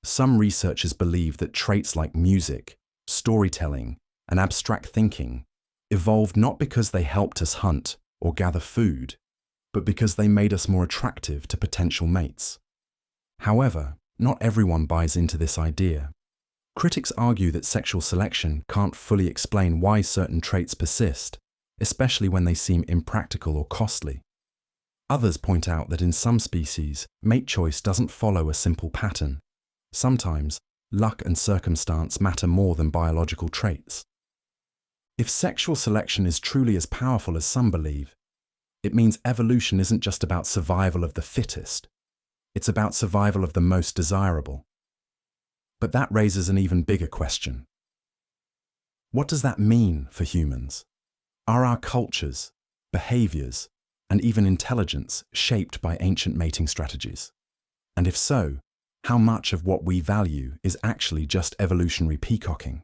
Speaker 1: Some researchers believe that traits like music, storytelling, and abstract thinking evolved not because they helped us hunt or gather food, but because they made us more attractive to potential mates. However, not everyone buys into this idea. Critics argue that sexual selection can't fully explain why certain traits persist, especially when they seem impractical or costly. Others point out that in some species, mate choice doesn't follow a simple pattern. Sometimes, luck and circumstance matter more than biological traits. If sexual selection is truly as powerful as some believe, it means evolution isn't just about survival of the fittest. It's about survival of the most desirable. But that raises an even bigger question. What does that mean for humans? Are our cultures, behaviors, and even intelligence shaped by ancient mating strategies? And if so, how much of what we value is actually just evolutionary peacocking?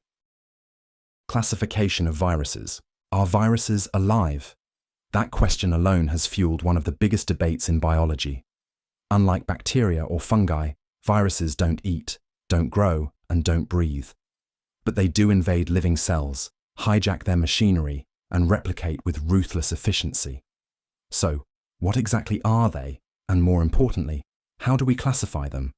Speaker 1: Classification of viruses. Are viruses alive? That question alone has fueled one of the biggest debates in biology. Unlike bacteria or fungi, viruses don't eat, don't grow, and don't breathe. But they do invade living cells, hijack their machinery, and replicate with ruthless efficiency. So, what exactly are they? And more importantly, how do we classify them?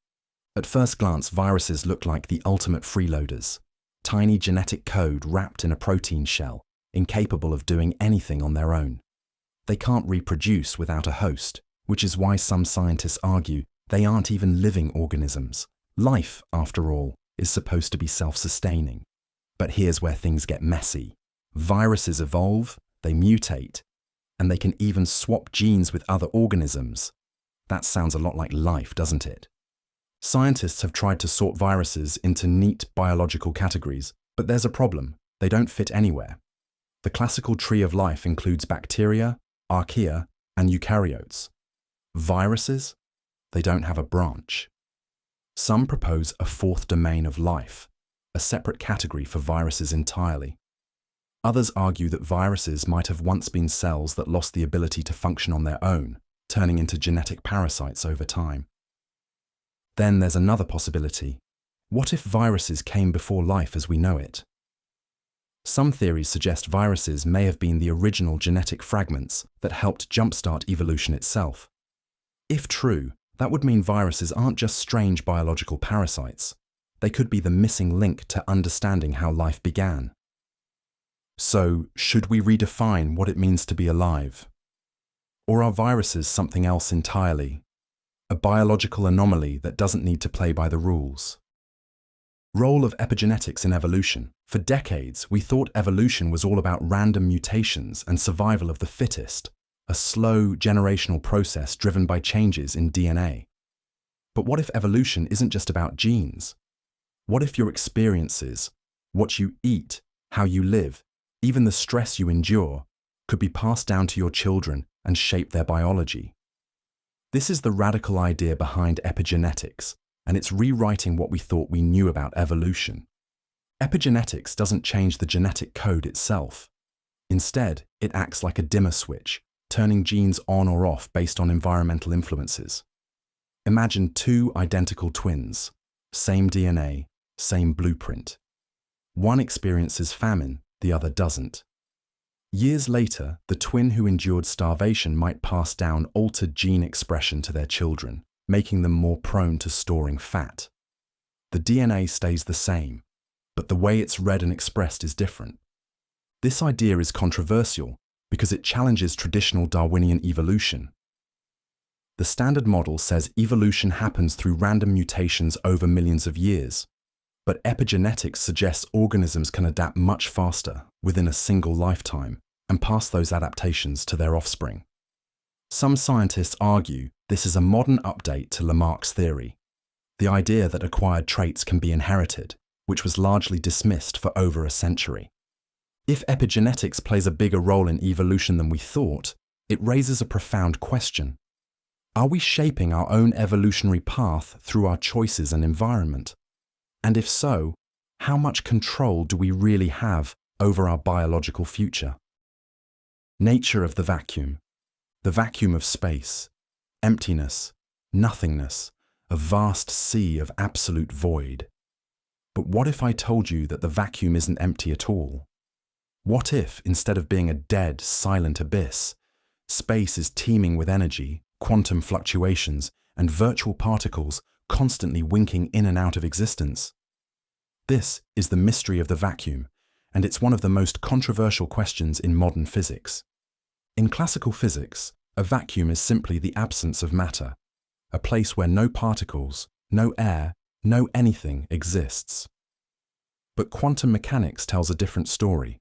Speaker 1: At first glance, viruses look like the ultimate freeloaders. Tiny genetic code wrapped in a protein shell, incapable of doing anything on their own. They can't reproduce without a host, which is why some scientists argue they aren't even living organisms. Life, after all, is supposed to be self-sustaining. But here's where things get messy. Viruses evolve, they mutate, and they can even swap genes with other organisms. That sounds a lot like life, doesn't it? Scientists have tried to sort viruses into neat biological categories, but there's a problem. They don't fit anywhere. The classical tree of life includes bacteria, archaea, and eukaryotes. Viruses? They don't have a branch. Some propose a fourth domain of life, a separate category for viruses entirely. Others argue that viruses might have once been cells that lost the ability to function on their own, turning into genetic parasites over time. Then there's another possibility. What if viruses came before life as we know it? Some theories suggest viruses may have been the original genetic fragments that helped jumpstart evolution itself. If true, that would mean viruses aren't just strange biological parasites. They could be the missing link to understanding how life began. So, should we redefine what it means to be alive? Or are viruses something else entirely? A biological anomaly that doesn't need to play by the rules? Role of epigenetics in evolution. For decades, we thought evolution was all about random mutations and survival of the fittest, a slow generational process driven by changes in DNA. But what if evolution isn't just about genes? What if your experiences, what you eat, how you live, even the stress you endure, could be passed down to your children and shape their biology? This is the radical idea behind epigenetics, and it's rewriting what we thought we knew about evolution. Epigenetics doesn't change the genetic code itself. Instead, it acts like a dimmer switch, turning genes on or off based on environmental influences. Imagine two identical twins, same DNA, same blueprint. One experiences famine, the other doesn't. Years later, the twin who endured starvation might pass down altered gene expression to their children, making them more prone to storing fat. The DNA stays the same, but the way it's read and expressed is different. This idea is controversial because it challenges traditional Darwinian evolution. The standard model says evolution happens through random mutations over millions of years, but epigenetics suggests organisms can adapt much faster within a single lifetime and pass those adaptations to their offspring. Some scientists argue this is a modern update to Lamarck's theory, the idea that acquired traits can be inherited, which was largely dismissed for over a century. If epigenetics plays a bigger role in evolution than we thought, it raises a profound question. Are we shaping our own evolutionary path through our choices and environment? And if so, how much control do we really have over our biological future? Nature of the vacuum of space, emptiness, nothingness, a vast sea of absolute void. But what if I told you that the vacuum isn't empty at all? What if, instead of being a dead, silent abyss, space is teeming with energy, quantum fluctuations, and virtual particles constantly winking in and out of existence? This is the mystery of the vacuum, and it's one of the most controversial questions in modern physics. In classical physics, a vacuum is simply the absence of matter, a place where no particles, no air, no anything exists. But quantum mechanics tells a different story.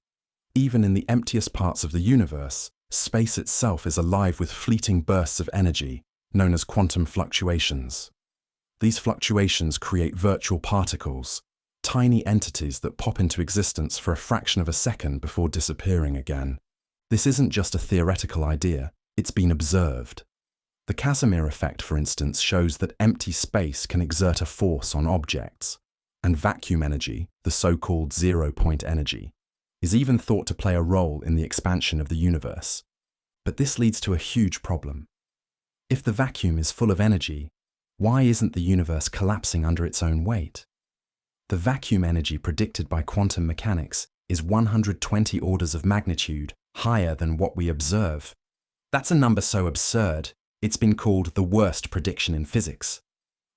Speaker 1: Even in the emptiest parts of the universe, space itself is alive with fleeting bursts of energy, known as quantum fluctuations. These fluctuations create virtual particles, tiny entities that pop into existence for a fraction of a second before disappearing again. This isn't just a theoretical idea, it's been observed. The Casimir effect, for instance, shows that empty space can exert a force on objects, and vacuum energy, the so-called zero-point energy, is even thought to play a role in the expansion of the universe. But this leads to a huge problem. If the vacuum is full of energy, why isn't the universe collapsing under its own weight? The vacuum energy predicted by quantum mechanics is 120 orders of magnitude higher than what we observe. That's a number so absurd, it's been called the worst prediction in physics.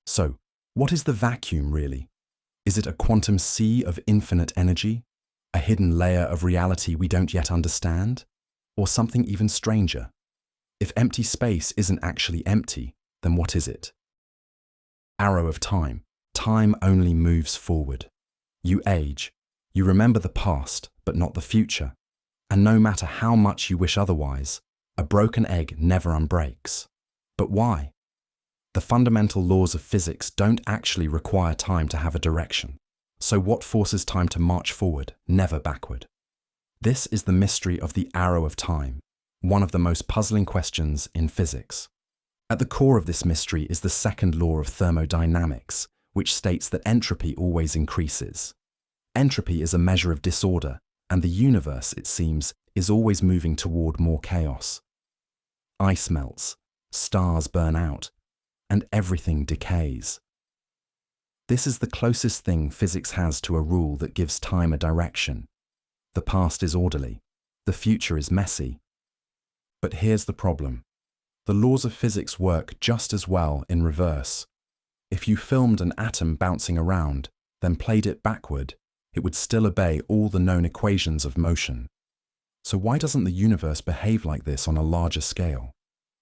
Speaker 1: So, what is the vacuum really? Is it a quantum sea of infinite energy? A hidden layer of reality we don't yet understand? Or something even stranger? If empty space isn't actually empty, then what is it? Arrow of time. Time only moves forward. You age. You remember the past, but not the future. And no matter how much you wish otherwise, a broken egg never unbreaks. But why? The fundamental laws of physics don't actually require time to have a direction. So what forces time to march forward, never backward? This is the mystery of the arrow of time, one of the most puzzling questions in physics. At the core of this mystery is the second law of thermodynamics, which states that entropy always increases. Entropy is a measure of disorder, and the universe, it seems, is always moving toward more chaos. Ice melts, stars burn out, and everything decays. This is the closest thing physics has to a rule that gives time a direction. The past is orderly, the future is messy. But here's the problem. The laws of physics work just as well in reverse. If you filmed an atom bouncing around, then played it backward, it would still obey all the known equations of motion. So why doesn't the universe behave like this on a larger scale?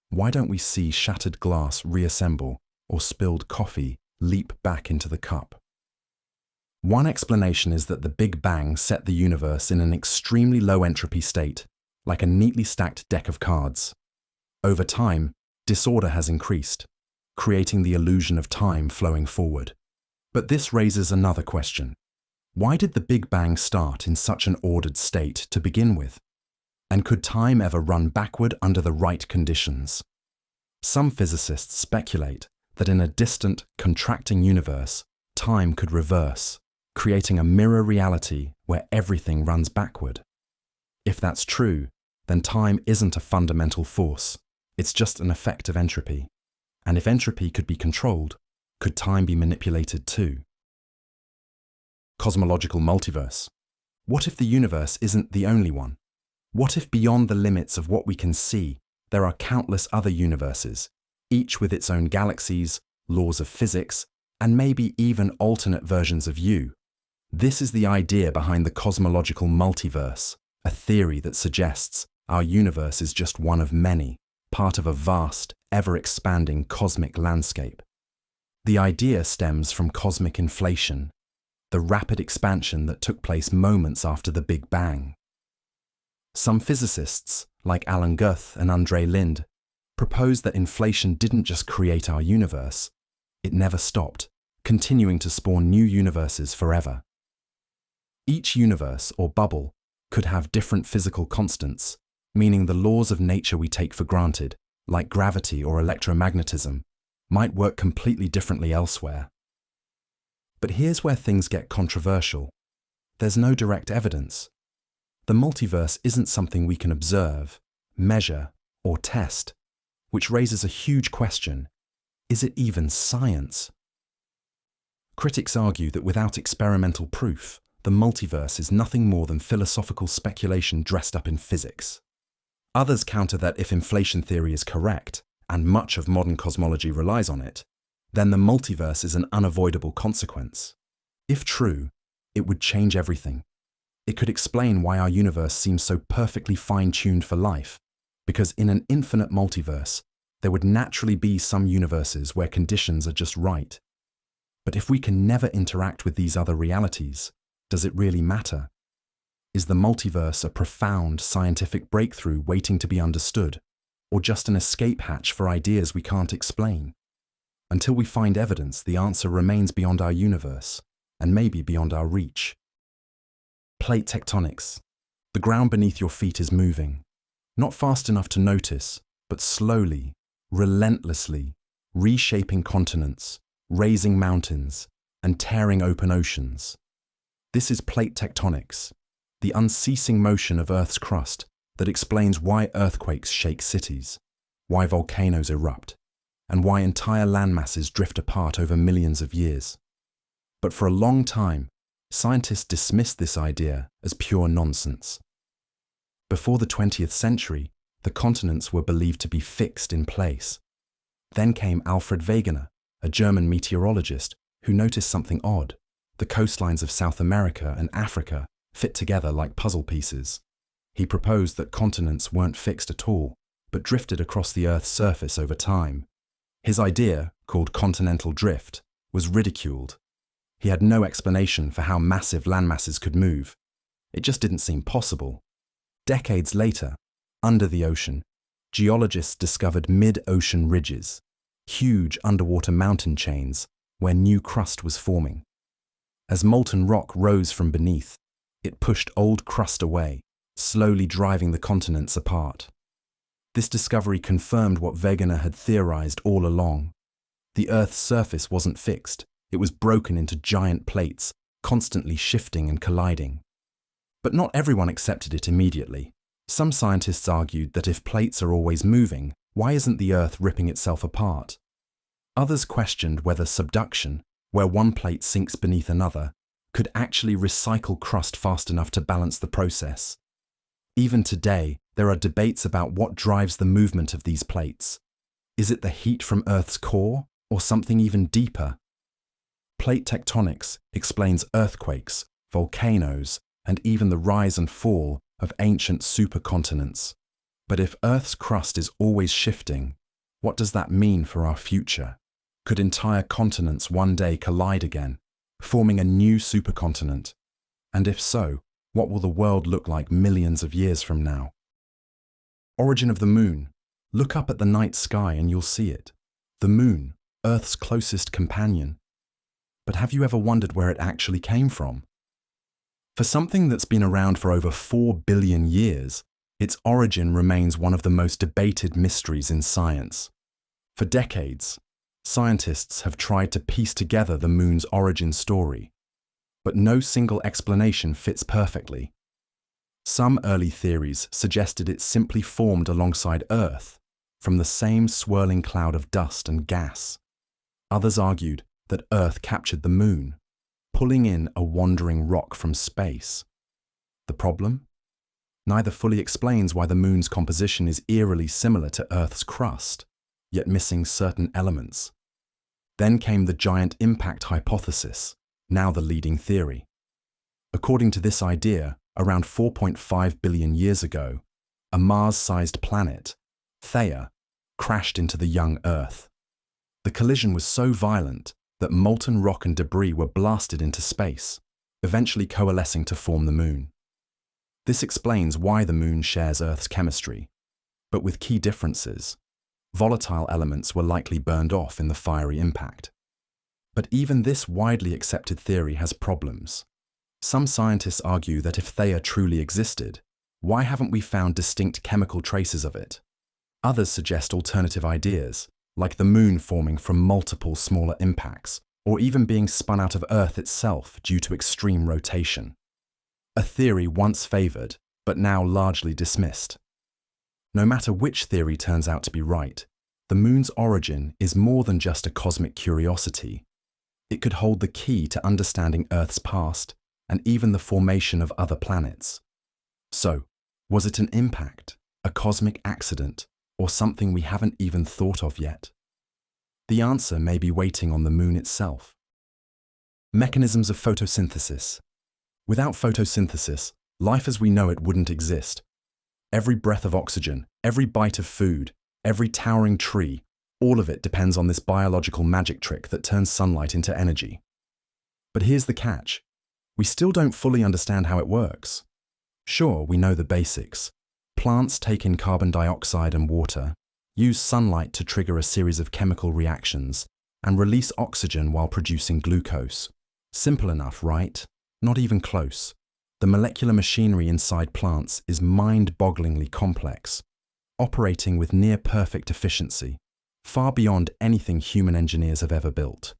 Speaker 1: Why don't we see shattered glass reassemble or spilled coffee leap back into the cup? One explanation is that the Big Bang set the universe in an extremely low entropy state, like a neatly stacked deck of cards. Over time, disorder has increased, creating the illusion of time flowing forward. But this raises another question. Why did the Big Bang start in such an ordered state to begin with? And could time ever run backward under the right conditions? Some physicists speculate that in a distant, contracting universe, time could reverse, creating a mirror reality where everything runs backward. If that's true, then time isn't a fundamental force, it's just an effect of entropy. And if entropy could be controlled, could time be manipulated too? Cosmological multiverse. What if the universe isn't the only one? What if beyond the limits of what we can see, there are countless other universes, each with its own galaxies, laws of physics, and maybe even alternate versions of you? This is the idea behind the cosmological multiverse, a theory that suggests our universe is just one of many, part of a vast, ever-expanding cosmic landscape. The idea stems from cosmic inflation, the rapid expansion that took place moments after the Big Bang. Some physicists, like Alan Guth and Andre Linde, propose that inflation didn't just create our universe, it never stopped, continuing to spawn new universes forever. Each universe, or bubble, could have different physical constants, meaning the laws of nature we take for granted, like gravity or electromagnetism, might work completely differently elsewhere. But here's where things get controversial. There's no direct evidence. The multiverse isn't something we can observe, measure, or test, which raises a huge question. Is it even science? Critics argue that without experimental proof, the multiverse is nothing more than philosophical speculation dressed up in physics. Others counter that if inflation theory is correct, and much of modern cosmology relies on it, then the multiverse is an unavoidable consequence. If true, it would change everything. It could explain why our universe seems so perfectly fine-tuned for life, because in an infinite multiverse, there would naturally be some universes where conditions are just right. But if we can never interact with these other realities, does it really matter? Is the multiverse a profound scientific breakthrough waiting to be understood, or just an escape hatch for ideas we can't explain? Until we find evidence, the answer remains beyond our universe, and maybe beyond our reach. Plate tectonics. The ground beneath your feet is moving. Not fast enough to notice, but slowly, relentlessly, reshaping continents, raising mountains, and tearing open oceans. This is plate tectonics, the unceasing motion of Earth's crust that explains why earthquakes shake cities, why volcanoes erupt, and why entire landmasses drift apart over millions of years. But for a long time, scientists dismissed this idea as pure nonsense. Before the 20th century, the continents were believed to be fixed in place. Then came Alfred Wegener, a German meteorologist who noticed something odd. The coastlines of South America and Africa fit together like puzzle pieces. He proposed that continents weren't fixed at all, but drifted across the Earth's surface over time. His idea, called continental drift, was ridiculed. He had no explanation for how massive landmasses could move. It just didn't seem possible. Decades later, under the ocean, geologists discovered mid-ocean ridges, huge underwater mountain chains where new crust was forming. As molten rock rose from beneath, it pushed old crust away, slowly driving the continents apart. This discovery confirmed what Wegener had theorized all along. The Earth's surface wasn't fixed, it was broken into giant plates, constantly shifting and colliding. But not everyone accepted it immediately. Some scientists argued that if plates are always moving, why isn't the Earth ripping itself apart? Others questioned whether subduction, where one plate sinks beneath another, could actually recycle crust fast enough to balance the process. Even today, there are debates about what drives the movement of these plates. Is it the heat from Earth's core, or something even deeper? Plate tectonics explains earthquakes, volcanoes, and even the rise and fall of ancient supercontinents. But if Earth's crust is always shifting, what does that mean for our future? Could entire continents one day collide again, forming a new supercontinent? And if so, what will the world look like millions of years from now? Origin of the moon. Look up at the night sky and you'll see it. The moon, Earth's closest companion. But have you ever wondered where it actually came from? For something that's been around for over 4 billion years, its origin remains one of the most debated mysteries in science. For decades, scientists have tried to piece together the moon's origin story, but no single explanation fits perfectly. Some early theories suggested it simply formed alongside Earth, from the same swirling cloud of dust and gas. Others argued that Earth captured the moon, pulling in a wandering rock from space. The problem? Neither fully explains why the moon's composition is eerily similar to Earth's crust, yet missing certain elements. Then came the giant impact hypothesis, now the leading theory. According to this idea, around 4.5 billion years ago, a Mars-sized planet, Theia, crashed into the young Earth. The collision was so violent that molten rock and debris were blasted into space, eventually coalescing to form the moon. This explains why the moon shares Earth's chemistry, but with key differences. Volatile elements were likely burned off in the fiery impact. But even this widely accepted theory has problems. Some scientists argue that if Theia truly existed, why haven't we found distinct chemical traces of it? Others suggest alternative ideas, like the moon forming from multiple smaller impacts, or even being spun out of Earth itself due to extreme rotation. A theory once favored, but now largely dismissed. No matter which theory turns out to be right, the moon's origin is more than just a cosmic curiosity. It could hold the key to understanding Earth's past and even the formation of other planets. So, was it an impact, a cosmic accident, or something we haven't even thought of yet? The answer may be waiting on the moon itself. Mechanisms of photosynthesis. Without photosynthesis, life as we know it wouldn't exist. Every breath of oxygen, every bite of food, every towering tree, all of it depends on this biological magic trick that turns sunlight into energy. But here's the catch. We still don't fully understand how it works. Sure, we know the basics. Plants take in carbon dioxide and water, use sunlight to trigger a series of chemical reactions, and release oxygen while producing glucose. Simple enough, right? Not even close. The molecular machinery inside plants is mind-bogglingly complex, operating with near-perfect efficiency, far beyond anything human engineers have ever built.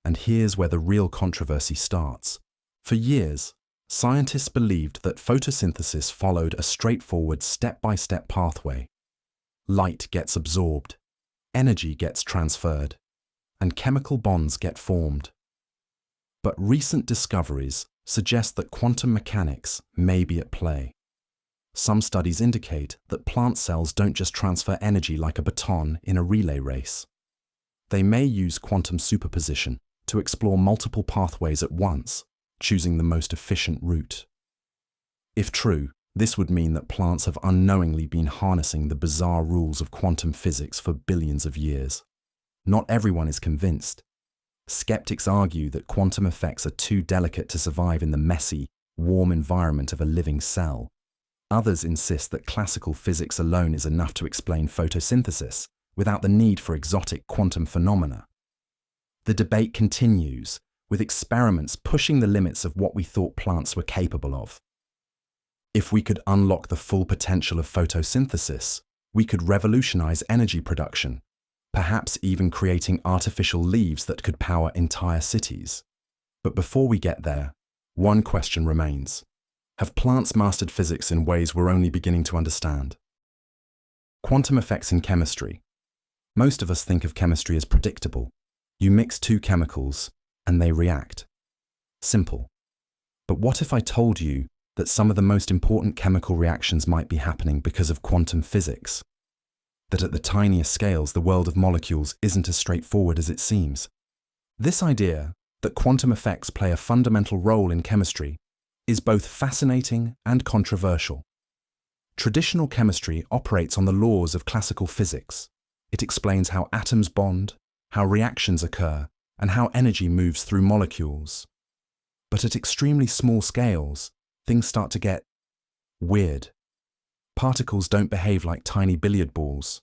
Speaker 1: And here's where the real controversy starts. For years, scientists believed that photosynthesis followed a straightforward step-by-step pathway. Light gets absorbed, energy gets transferred, and chemical bonds get formed. But recent discoveries suggest that quantum mechanics may be at play. Some studies indicate that plant cells don't just transfer energy like a baton in a relay race. They may use quantum superposition to explore multiple pathways at once, choosing the most efficient route. If true, this would mean that plants have unknowingly been harnessing the bizarre rules of quantum physics for billions of years. Not everyone is convinced. Skeptics argue that quantum effects are too delicate to survive in the messy, warm environment of a living cell. Others insist that classical physics alone is enough to explain photosynthesis, without the need for exotic quantum phenomena. The debate continues, with experiments pushing the limits of what we thought plants were capable of. If we could unlock the full potential of photosynthesis, we could revolutionize energy production, perhaps even creating artificial leaves that could power entire cities. But before we get there, one question remains. Have plants mastered physics in ways we're only beginning to understand? Quantum effects in chemistry. Most of us think of chemistry as predictable. You mix two chemicals, and they react. Simple. But what if I told you that some of the most important chemical reactions might be happening because of quantum physics? That at the tiniest scales, the world of molecules isn't as straightforward as it seems. This idea that quantum effects play a fundamental role in chemistry is both fascinating and controversial. Traditional chemistry operates on the laws of classical physics. It explains how atoms bond, how reactions occur, and how energy moves through molecules. But at extremely small scales, things start to get weird. Particles don't behave like tiny billiard balls.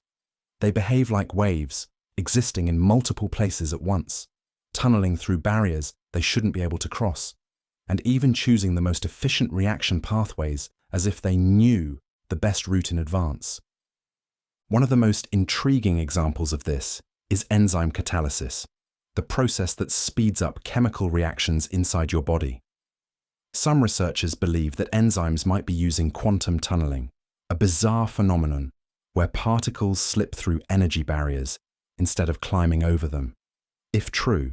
Speaker 1: They behave like waves, existing in multiple places at once, tunneling through barriers they shouldn't be able to cross, and even choosing the most efficient reaction pathways as if they knew the best route in advance. One of the most intriguing examples of this is enzyme catalysis, the process that speeds up chemical reactions inside your body. Some researchers believe that enzymes might be using quantum tunneling, a bizarre phenomenon where particles slip through energy barriers instead of climbing over them. If true,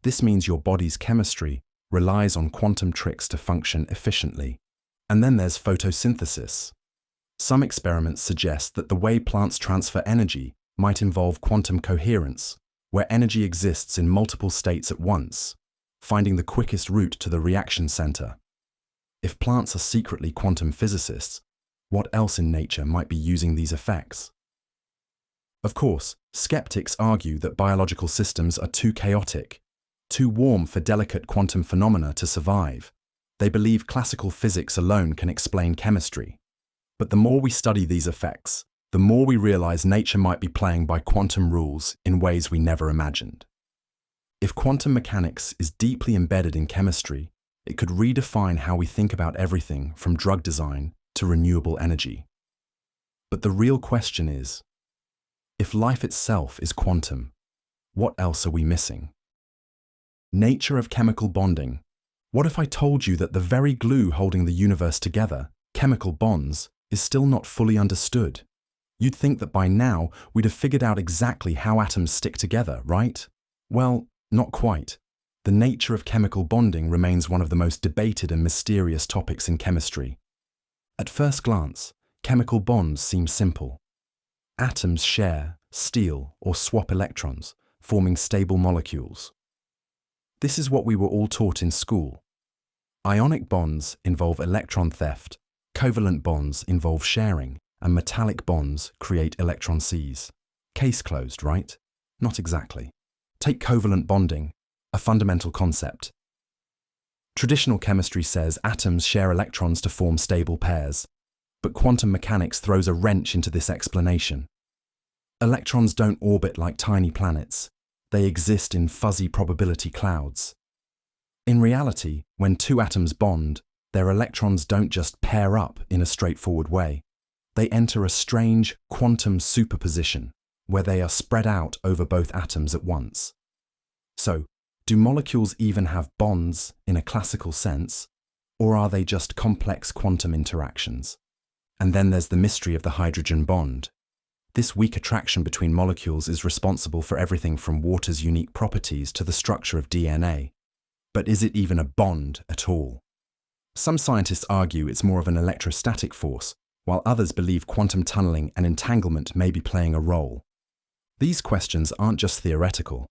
Speaker 1: this means your body's chemistry relies on quantum tricks to function efficiently. And then there's photosynthesis. Some experiments suggest that the way plants transfer energy might involve quantum coherence, where energy exists in multiple states at once, finding the quickest route to the reaction center. If plants are secretly quantum physicists, what else in nature might be using these effects? Of course, skeptics argue that biological systems are too chaotic, too warm for delicate quantum phenomena to survive. They believe classical physics alone can explain chemistry. But the more we study these effects, the more we realize nature might be playing by quantum rules in ways we never imagined. If quantum mechanics is deeply embedded in chemistry, It could redefine how we think about everything from drug design to renewable energy. But the real question is, if life itself is quantum, what else are we missing? Nature of chemical bonding. What if I told you that the very glue holding the universe together, chemical bonds, is still not fully understood? You'd think that by now we'd have figured out exactly how atoms stick together, right? Well, not quite. The nature of chemical bonding remains one of the most debated and mysterious topics in chemistry. At first glance, chemical bonds seem simple. Atoms share, steal, or swap electrons, forming stable molecules. This is what we were all taught in school. Ionic bonds involve electron theft, covalent bonds involve sharing, and metallic bonds create electron seas. Case closed, right? Not exactly. Take covalent bonding, a fundamental concept. Traditional chemistry says atoms share electrons to form stable pairs, but quantum mechanics throws a wrench into this explanation. Electrons don't orbit like tiny planets. They exist in fuzzy probability clouds. In reality, when two atoms bond, their electrons don't just pair up in a straightforward way. They enter a strange quantum superposition, where they are spread out over both atoms at once. So, do molecules even have bonds in a classical sense, or are they just complex quantum interactions? And then there's the mystery of the hydrogen bond. This weak attraction between molecules is responsible for everything from water's unique properties to the structure of DNA. But is it even a bond at all? Some scientists argue it's more of an electrostatic force, while others believe quantum tunneling and entanglement may be playing a role. These questions aren't just theoretical.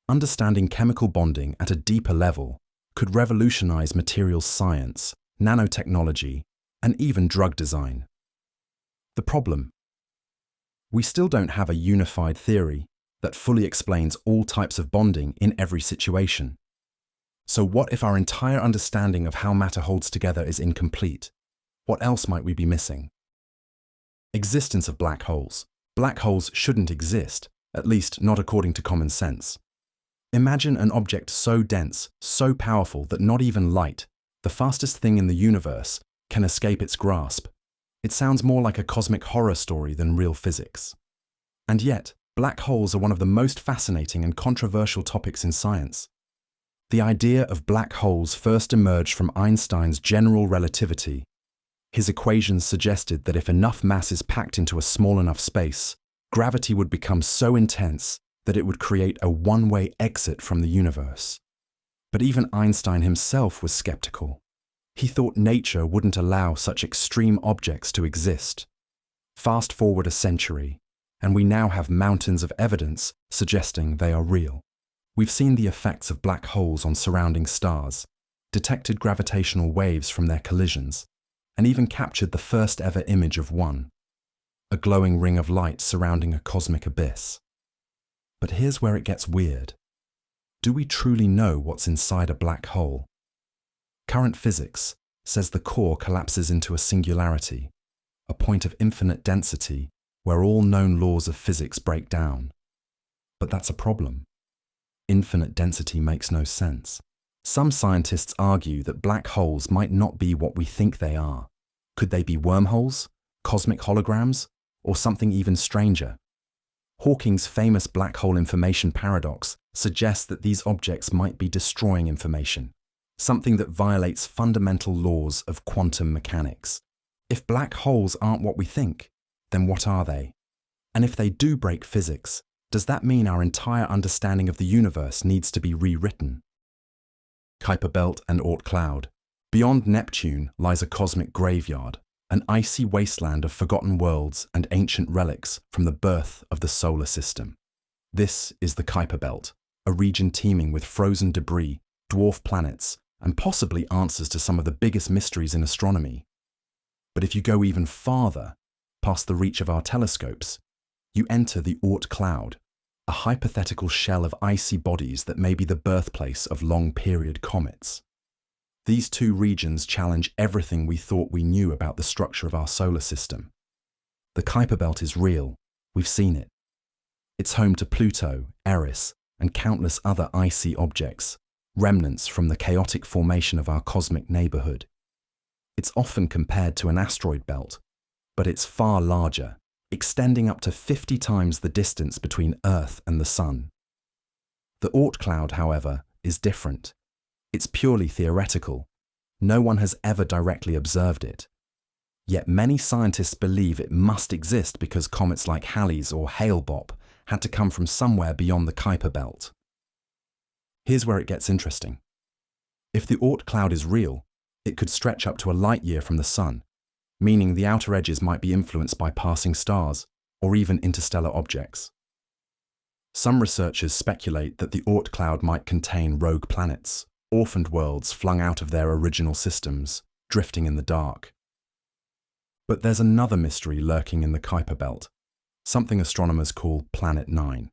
Speaker 1: Understanding chemical bonding at a deeper level could revolutionize materials science, nanotechnology, and even drug design. The problem: we still don't have a unified theory that fully explains all types of bonding in every situation. So what if our entire understanding of how matter holds together is incomplete? What else might we be missing? Existence of black holes. Black holes shouldn't exist, at least not according to common sense. Imagine an object so dense, so powerful that not even light, the fastest thing in the universe, can escape its grasp. It sounds more like a cosmic horror story than real physics. And yet, black holes are one of the most fascinating and controversial topics in science. The idea of black holes first emerged from Einstein's general relativity. His equations suggested that if enough mass is packed into a small enough space, gravity would become so intense that it would create a one-way exit from the universe. But even Einstein himself was skeptical. He thought nature wouldn't allow such extreme objects to exist. Fast forward a century, and we now have mountains of evidence suggesting they are real. We've seen the effects of black holes on surrounding stars, detected gravitational waves from their collisions, and even captured the first ever image of one, a glowing ring of light surrounding a cosmic abyss. But here's where it gets weird. Do we truly know what's inside a black hole? Current physics says the core collapses into a singularity, a point of infinite density where all known laws of physics break down. But that's a problem. Infinite density makes no sense. Some scientists argue that black holes might not be what we think they are. Could they be wormholes, cosmic holograms, or something even stranger? Hawking's famous black hole information paradox suggests that these objects might be destroying information, something that violates fundamental laws of quantum mechanics. If black holes aren't what we think, then what are they? And if they do break physics, does that mean our entire understanding of the universe needs to be rewritten? Kuiper Belt and Oort cloud. Beyond Neptune lies a cosmic graveyard, an icy wasteland of forgotten worlds and ancient relics from the birth of the solar system. This is the Kuiper Belt, a region teeming with frozen debris, dwarf planets, and possibly answers to some of the biggest mysteries in astronomy. But if you go even farther, past the reach of our telescopes, you enter the Oort cloud, a hypothetical shell of icy bodies that may be the birthplace of long-period comets. These two regions challenge everything we thought we knew about the structure of our solar system. The Kuiper Belt is real. We've seen it. It's home to Pluto, Eris, and countless other icy objects, remnants from the chaotic formation of our cosmic neighborhood. It's often compared to an asteroid belt, but it's far larger, extending up to 50 times the distance between Earth and the Sun. The Oort cloud, however, is different. It's purely theoretical. No one has ever directly observed it. Yet many scientists believe it must exist because comets like Halley's or Hale-Bopp had to come from somewhere beyond the Kuiper belt. Here's where it gets interesting. If the Oort cloud is real, it could stretch up to a light year from the Sun, meaning the outer edges might be influenced by passing stars or even interstellar objects. Some researchers speculate that the Oort cloud might contain rogue planets, orphaned worlds flung out of their original systems, drifting in the dark. But there's another mystery lurking in the Kuiper belt, something astronomers call Planet 9.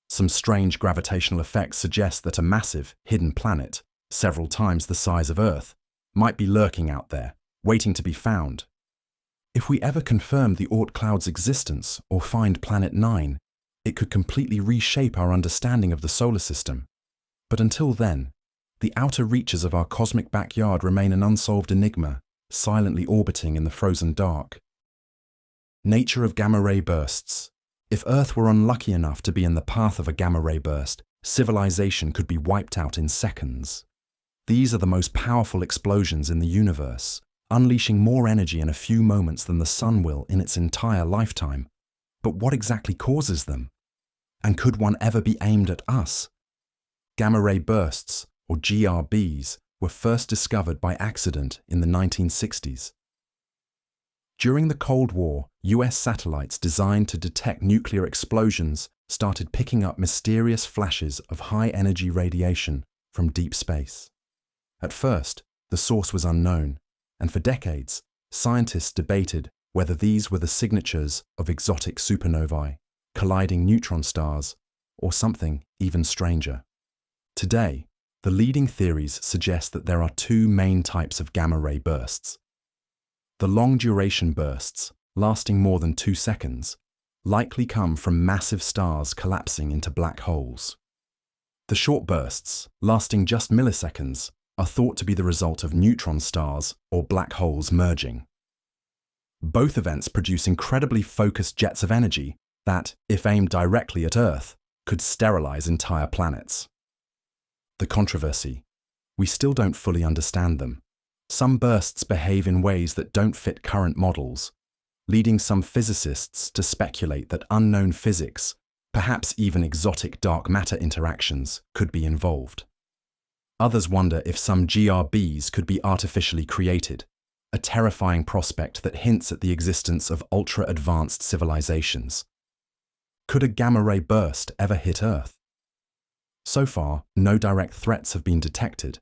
Speaker 1: Some strange gravitational effects suggest that a massive, hidden planet, several times the size of Earth, might be lurking out there, waiting to be found. If we ever confirm the Oort cloud's existence or find Planet 9, it could completely reshape our understanding of the solar system. But until then, the outer reaches of our cosmic backyard remain an unsolved enigma, silently orbiting in the frozen dark. Nature of gamma-ray bursts. If Earth were unlucky enough to be in the path of a gamma-ray burst, civilization could be wiped out in seconds. These are the most powerful explosions in the universe, unleashing more energy in a few moments than the Sun will in its entire lifetime. But what exactly causes them? And could one ever be aimed at us? Gamma-ray bursts, or GRBs, were first discovered by accident in the 1960s. During the Cold War, US satellites designed to detect nuclear explosions started picking up mysterious flashes of high-energy radiation from deep space. At first, the source was unknown, and for decades, scientists debated whether these were the signatures of exotic supernovae, colliding neutron stars, or something even stranger. Today, the leading theories suggest that there are two main types of gamma-ray bursts. The long-duration bursts, lasting more than 2 seconds, likely come from massive stars collapsing into black holes. The short bursts, lasting just milliseconds, are thought to be the result of neutron stars or black holes merging. Both events produce incredibly focused jets of energy that, if aimed directly at Earth, could sterilize entire planets. The controversy. We still don't fully understand them. Some bursts behave in ways that don't fit current models, leading some physicists to speculate that unknown physics, perhaps even exotic dark matter interactions, could be involved. Others wonder if some GRBs could be artificially created, a terrifying prospect that hints at the existence of ultra-advanced civilizations. Could a gamma-ray burst ever hit Earth? So far, no direct threats have been detected.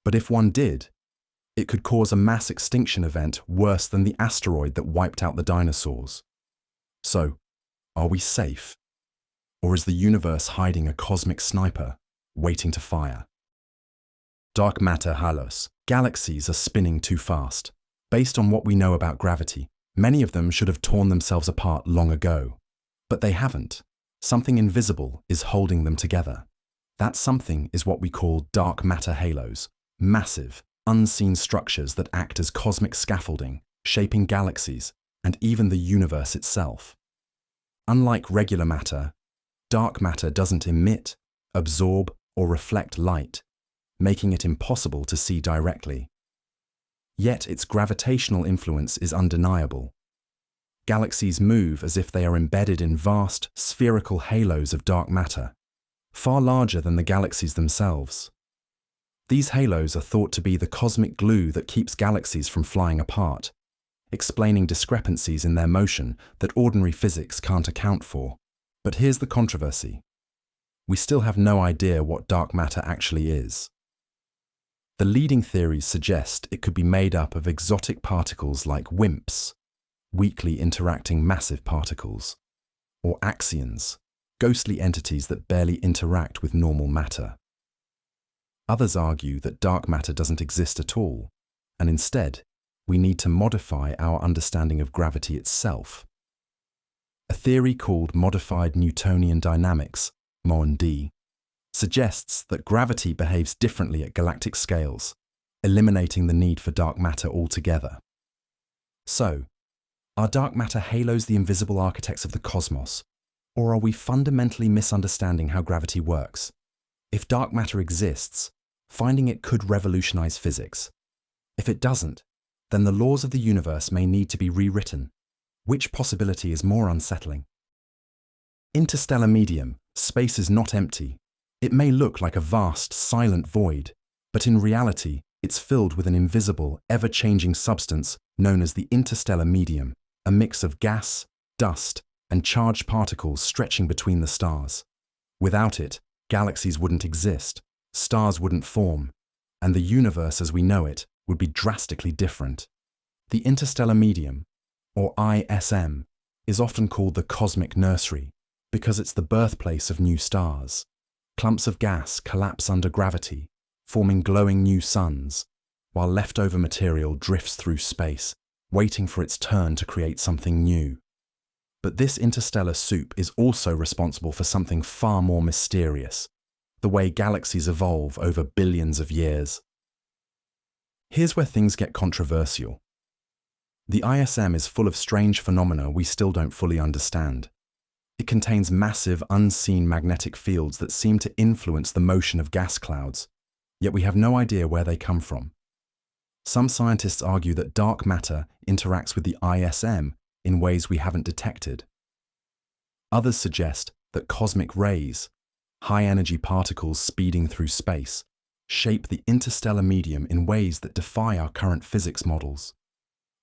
Speaker 1: But if one did, it could cause a mass extinction event worse than the asteroid that wiped out the dinosaurs. So, are we safe? Or is the universe hiding a cosmic sniper, waiting to fire? Dark matter halos. Galaxies are spinning too fast. Based on what we know about gravity, many of them should have torn themselves apart long ago. But they haven't. Something invisible is holding them together. That something is what we call dark matter halos, massive, unseen structures that act as cosmic scaffolding, shaping galaxies and even the universe itself. Unlike regular matter, dark matter doesn't emit, absorb, or reflect light, making it impossible to see directly. Yet its gravitational influence is undeniable. Galaxies move as if they are embedded in vast, spherical halos of dark matter, far larger than the galaxies themselves. These halos are thought to be the cosmic glue that keeps galaxies from flying apart, explaining discrepancies in their motion that ordinary physics can't account for. But here's the controversy. We still have no idea what dark matter actually is. The leading theories suggest it could be made up of exotic particles like WIMPs, weakly interacting massive particles, or axions, ghostly entities that barely interact with normal matter. Others argue that dark matter doesn't exist at all, and instead, we need to modify our understanding of gravity itself. A theory called modified Newtonian dynamics, MOND, suggests that gravity behaves differently at galactic scales, eliminating the need for dark matter altogether. So, are dark matter halos the invisible architects of the cosmos, or are we fundamentally misunderstanding how gravity works? If dark matter exists, finding it could revolutionize physics. If it doesn't, then the laws of the universe may need to be rewritten. Which possibility is more unsettling? Interstellar Medium, space is not empty. It may look like a vast, silent void, but in reality, it's filled with an invisible, ever-changing substance known as the interstellar medium, a mix of gas, dust, and charged particles stretching between the stars. Without it, galaxies wouldn't exist, stars wouldn't form, and the universe as we know it would be drastically different. The interstellar medium, or ISM, is often called the cosmic nursery because it's the birthplace of new stars. Clumps of gas collapse under gravity, forming glowing new suns, while leftover material drifts through space, waiting for its turn to create something new. But this interstellar soup is also responsible for something far more mysterious, the way galaxies evolve over billions of years. Here's where things get controversial. The ISM is full of strange phenomena we still don't fully understand. It contains massive, unseen magnetic fields that seem to influence the motion of gas clouds, yet we have no idea where they come from. Some scientists argue that dark matter interacts with the ISM in ways we haven't detected. Others suggest that cosmic rays, high-energy particles speeding through space, shape the interstellar medium in ways that defy our current physics models.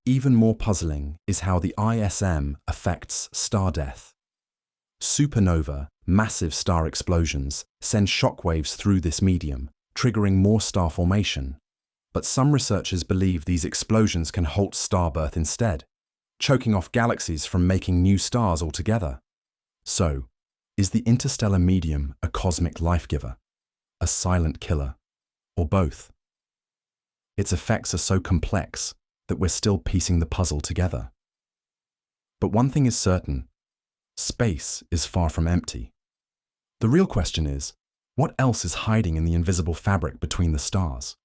Speaker 1: Even more puzzling is how the ISM affects star death. Supernova, massive star explosions, send shockwaves through this medium, triggering more star formation. But some researchers believe these explosions can halt star birth instead, choking off galaxies from making new stars altogether. So, is the interstellar medium a cosmic life-giver, a silent killer, or both? Its effects are so complex that we're still piecing the puzzle together. But one thing is certain: space is far from empty. The real question is, what else is hiding in the invisible fabric between the stars?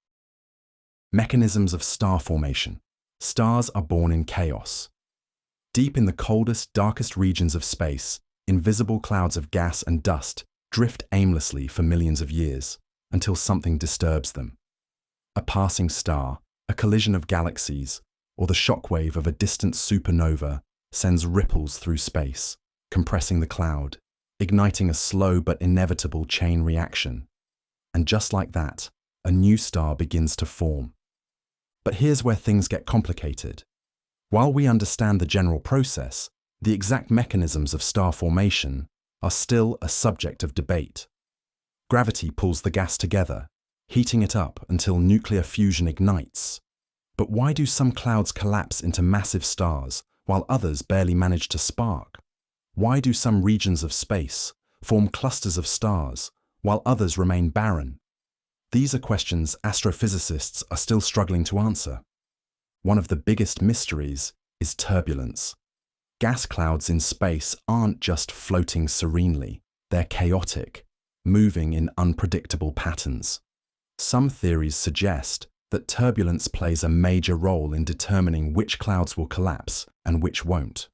Speaker 1: Mechanisms of star formation. Stars are born in chaos. Deep in the coldest, darkest regions of space, invisible clouds of gas and dust drift aimlessly for millions of years until something disturbs them. A passing star, a collision of galaxies, or the shockwave of a distant supernova sends ripples through space, compressing the cloud, igniting a slow but inevitable chain reaction. And just like that, a new star begins to form. But here's where things get complicated. While we understand the general process, the exact mechanisms of star formation are still a subject of debate. Gravity pulls the gas together, heating it up until nuclear fusion ignites. But why do some clouds collapse into massive stars while others barely manage to spark? Why do some regions of space form clusters of stars while others remain barren? These are questions astrophysicists are still struggling to answer. One of the biggest mysteries is turbulence. Gas clouds in space aren't just floating serenely, they're chaotic, moving in unpredictable patterns. Some theories suggest that turbulence plays a major role in determining which clouds will collapse and which won't.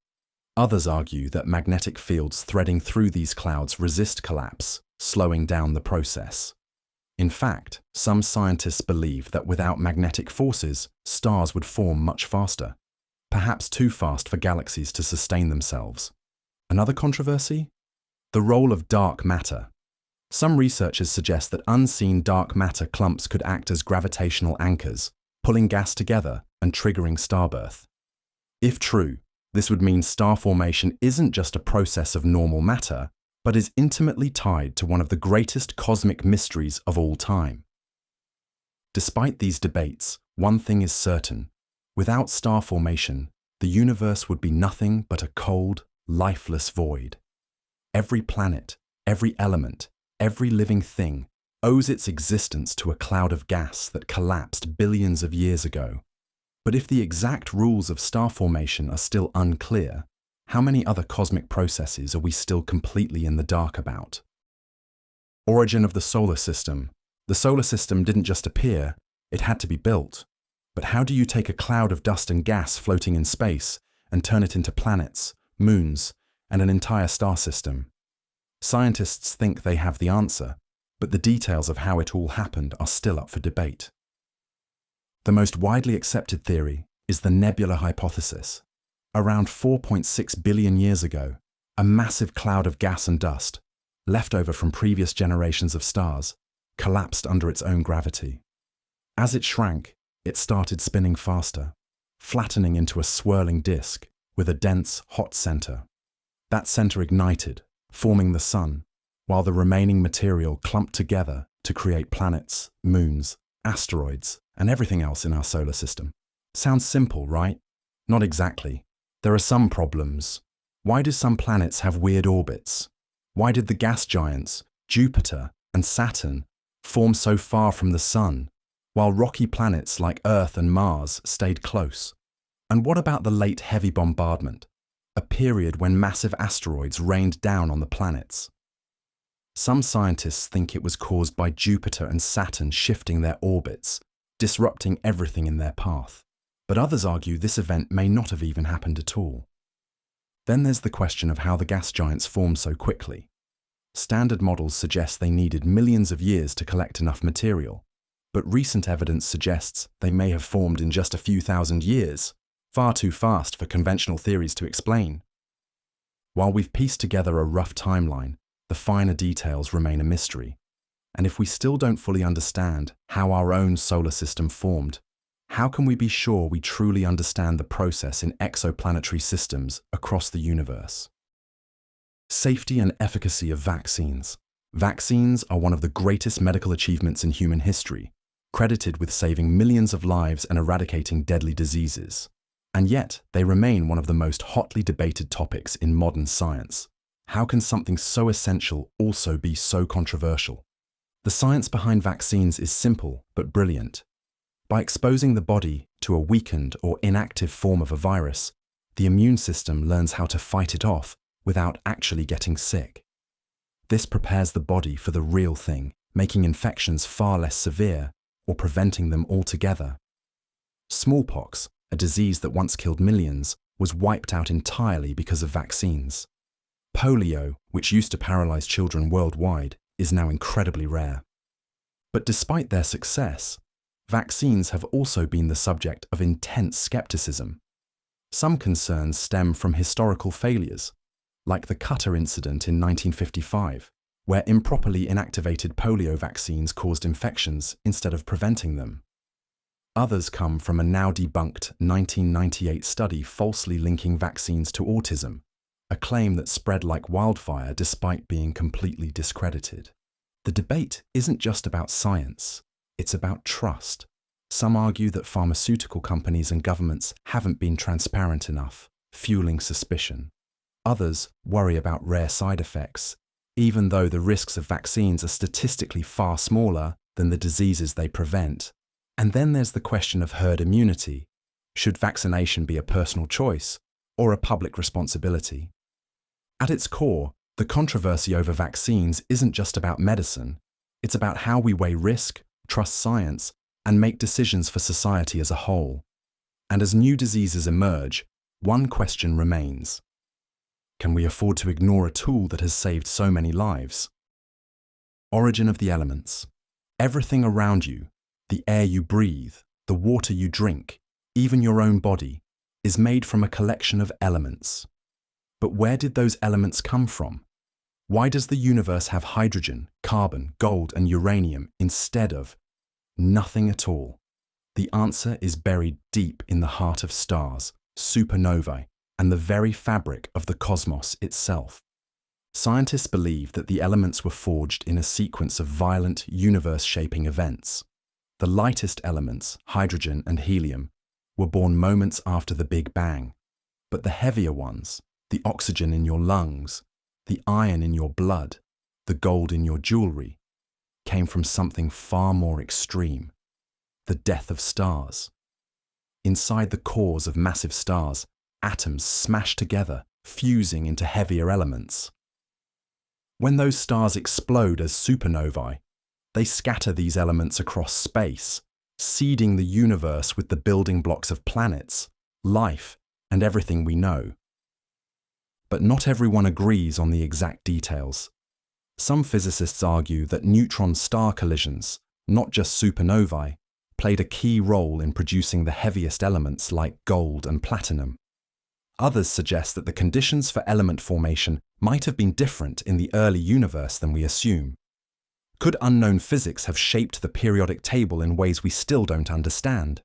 Speaker 1: Others argue that magnetic fields threading through these clouds resist collapse, slowing down the process. In fact, some scientists believe that without magnetic forces, stars would form much faster, perhaps too fast for galaxies to sustain themselves. Another controversy? The role of dark matter. Some researchers suggest that unseen dark matter clumps could act as gravitational anchors, pulling gas together and triggering starbirth. If true, this would mean star formation isn't just a process of normal matter, but is intimately tied to one of the greatest cosmic mysteries of all time. Despite these debates, one thing is certain: without star formation, the universe would be nothing but a cold, lifeless void. Every planet, every element, every living thing owes its existence to a cloud of gas that collapsed billions of years ago. But if the exact rules of star formation are still unclear, how many other cosmic processes are we still completely in the dark about? Origin of the solar system. The solar system didn't just appear, it had to be built. But how do you take a cloud of dust and gas floating in space and turn it into planets, moons, and an entire star system? Scientists think they have the answer, but the details of how it all happened are still up for debate. The most widely accepted theory is the Nebula Hypothesis. Around 4.6 billion years ago, a massive cloud of gas and dust, left over from previous generations of stars, collapsed under its own gravity. As it shrank, it started spinning faster, flattening into a swirling disk with a dense, hot center. That center ignited, forming the sun, while the remaining material clumped together to create planets, moons, asteroids, and everything else in our solar system. Sounds simple, right? Not exactly. There are some problems. Why do some planets have weird orbits? Why did the gas giants, Jupiter and Saturn, form so far from the sun, while rocky planets like Earth and Mars stayed close? And what about the late heavy bombardment, a period when massive asteroids rained down on the planets? Some scientists think it was caused by Jupiter and Saturn shifting their orbits, disrupting everything in their path. But others argue this event may not have even happened at all. Then there's the question of how the gas giants formed so quickly. Standard models suggest they needed millions of years to collect enough material, but recent evidence suggests they may have formed in just a few thousand years, far too fast for conventional theories to explain. While we've pieced together a rough timeline, the finer details remain a mystery. And if we still don't fully understand how our own solar system formed, how can we be sure we truly understand the process in exoplanetary systems across the universe? Safety and efficacy of vaccines. Vaccines are one of the greatest medical achievements in human history, credited with saving millions of lives and eradicating deadly diseases. And yet, they remain one of the most hotly debated topics in modern science. How can something so essential also be so controversial? The science behind vaccines is simple but brilliant. By exposing the body to a weakened or inactive form of a virus, the immune system learns how to fight it off without actually getting sick. This prepares the body for the real thing, making infections far less severe or preventing them altogether. Smallpox, a disease that once killed millions, was wiped out entirely because of vaccines. Polio, which used to paralyze children worldwide, is now incredibly rare. But despite their success, vaccines have also been the subject of intense skepticism. Some concerns stem from historical failures, like the Qatar incident in 1955, where improperly inactivated polio vaccines caused infections instead of preventing them. Others come from a now debunked 1998 study falsely linking vaccines to autism, a claim that spread like wildfire despite being completely discredited. The debate isn't just about science, it's about trust. Some argue that pharmaceutical companies and governments haven't been transparent enough, fueling suspicion. Others worry about rare side effects, even though the risks of vaccines are statistically far smaller than the diseases they prevent. And then there's the question of herd immunity. Should vaccination be a personal choice or a public responsibility? At its core, the controversy over vaccines isn't just about medicine. It's about how we weigh risk, trust science, and make decisions for society as a whole. And as new diseases emerge, one question remains. Can we afford to ignore a tool that has saved so many lives? Origin of the elements. Everything around you, the air you breathe, the water you drink, even your own body, is made from a collection of elements. But where did those elements come from? Why does the universe have hydrogen, carbon, gold, and uranium instead of nothing at all? The answer is buried deep in the heart of stars, supernovae, and the very fabric of the cosmos itself. Scientists believe that the elements were forged in a sequence of violent, universe-shaping events. The lightest elements, hydrogen and helium, were born moments after the Big Bang, but the heavier ones, the oxygen in your lungs, the iron in your blood, the gold in your jewelry, came from something far more extreme, the death of stars. Inside the cores of massive stars, atoms smash together, fusing into heavier elements. When those stars explode as supernovae, they scatter these elements across space, seeding the universe with the building blocks of planets, life, and everything we know. But not everyone agrees on the exact details. Some physicists argue that neutron-star collisions, not just supernovae, played a key role in producing the heaviest elements like gold and platinum. Others suggest that the conditions for element formation might have been different in the early universe than we assume. Could unknown physics have shaped the periodic table in ways we still don't understand?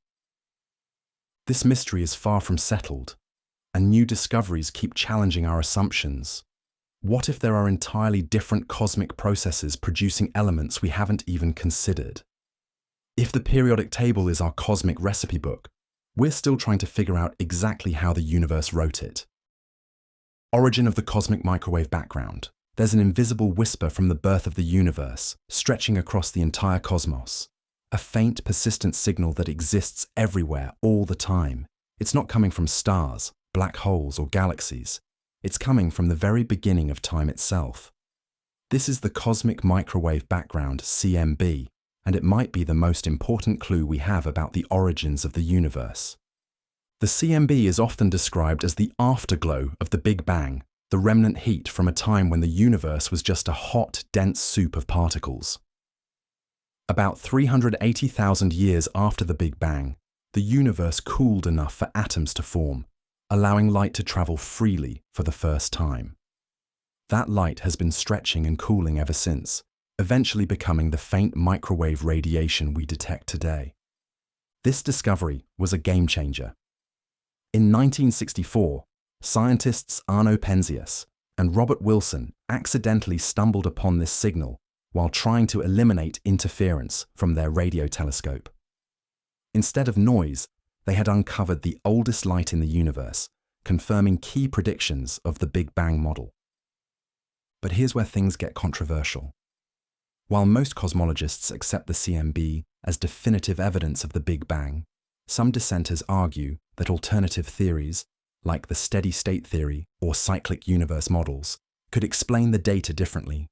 Speaker 1: This mystery is far from settled, and new discoveries keep challenging our assumptions. What if there are entirely different cosmic processes producing elements we haven't even considered? If the periodic table is our cosmic recipe book, we're still trying to figure out exactly how the universe wrote it. Origin of the cosmic microwave background. There's an invisible whisper from the birth of the universe, stretching across the entire cosmos. A faint, persistent signal that exists everywhere, all the time. It's not coming from stars, black holes, or galaxies. It's coming from the very beginning of time itself. This is the cosmic microwave background, CMB, and it might be the most important clue we have about the origins of the universe. The CMB is often described as the afterglow of the Big Bang, the remnant heat from a time when the universe was just a hot, dense soup of particles. About 380,000 years after the Big Bang, the universe cooled enough for atoms to form, allowing light to travel freely for the first time. That light has been stretching and cooling ever since, eventually becoming the faint microwave radiation we detect today. This discovery was a game changer. In 1964, scientists Arno Penzias and Robert Wilson accidentally stumbled upon this signal while trying to eliminate interference from their radio telescope. Instead of noise, they had uncovered the oldest light in the universe, confirming key predictions of the Big Bang model. But here's where things get controversial. While most cosmologists accept the CMB as definitive evidence of the Big Bang, some dissenters argue that alternative theories, like the steady-state theory or cyclic universe models, could explain the data differently.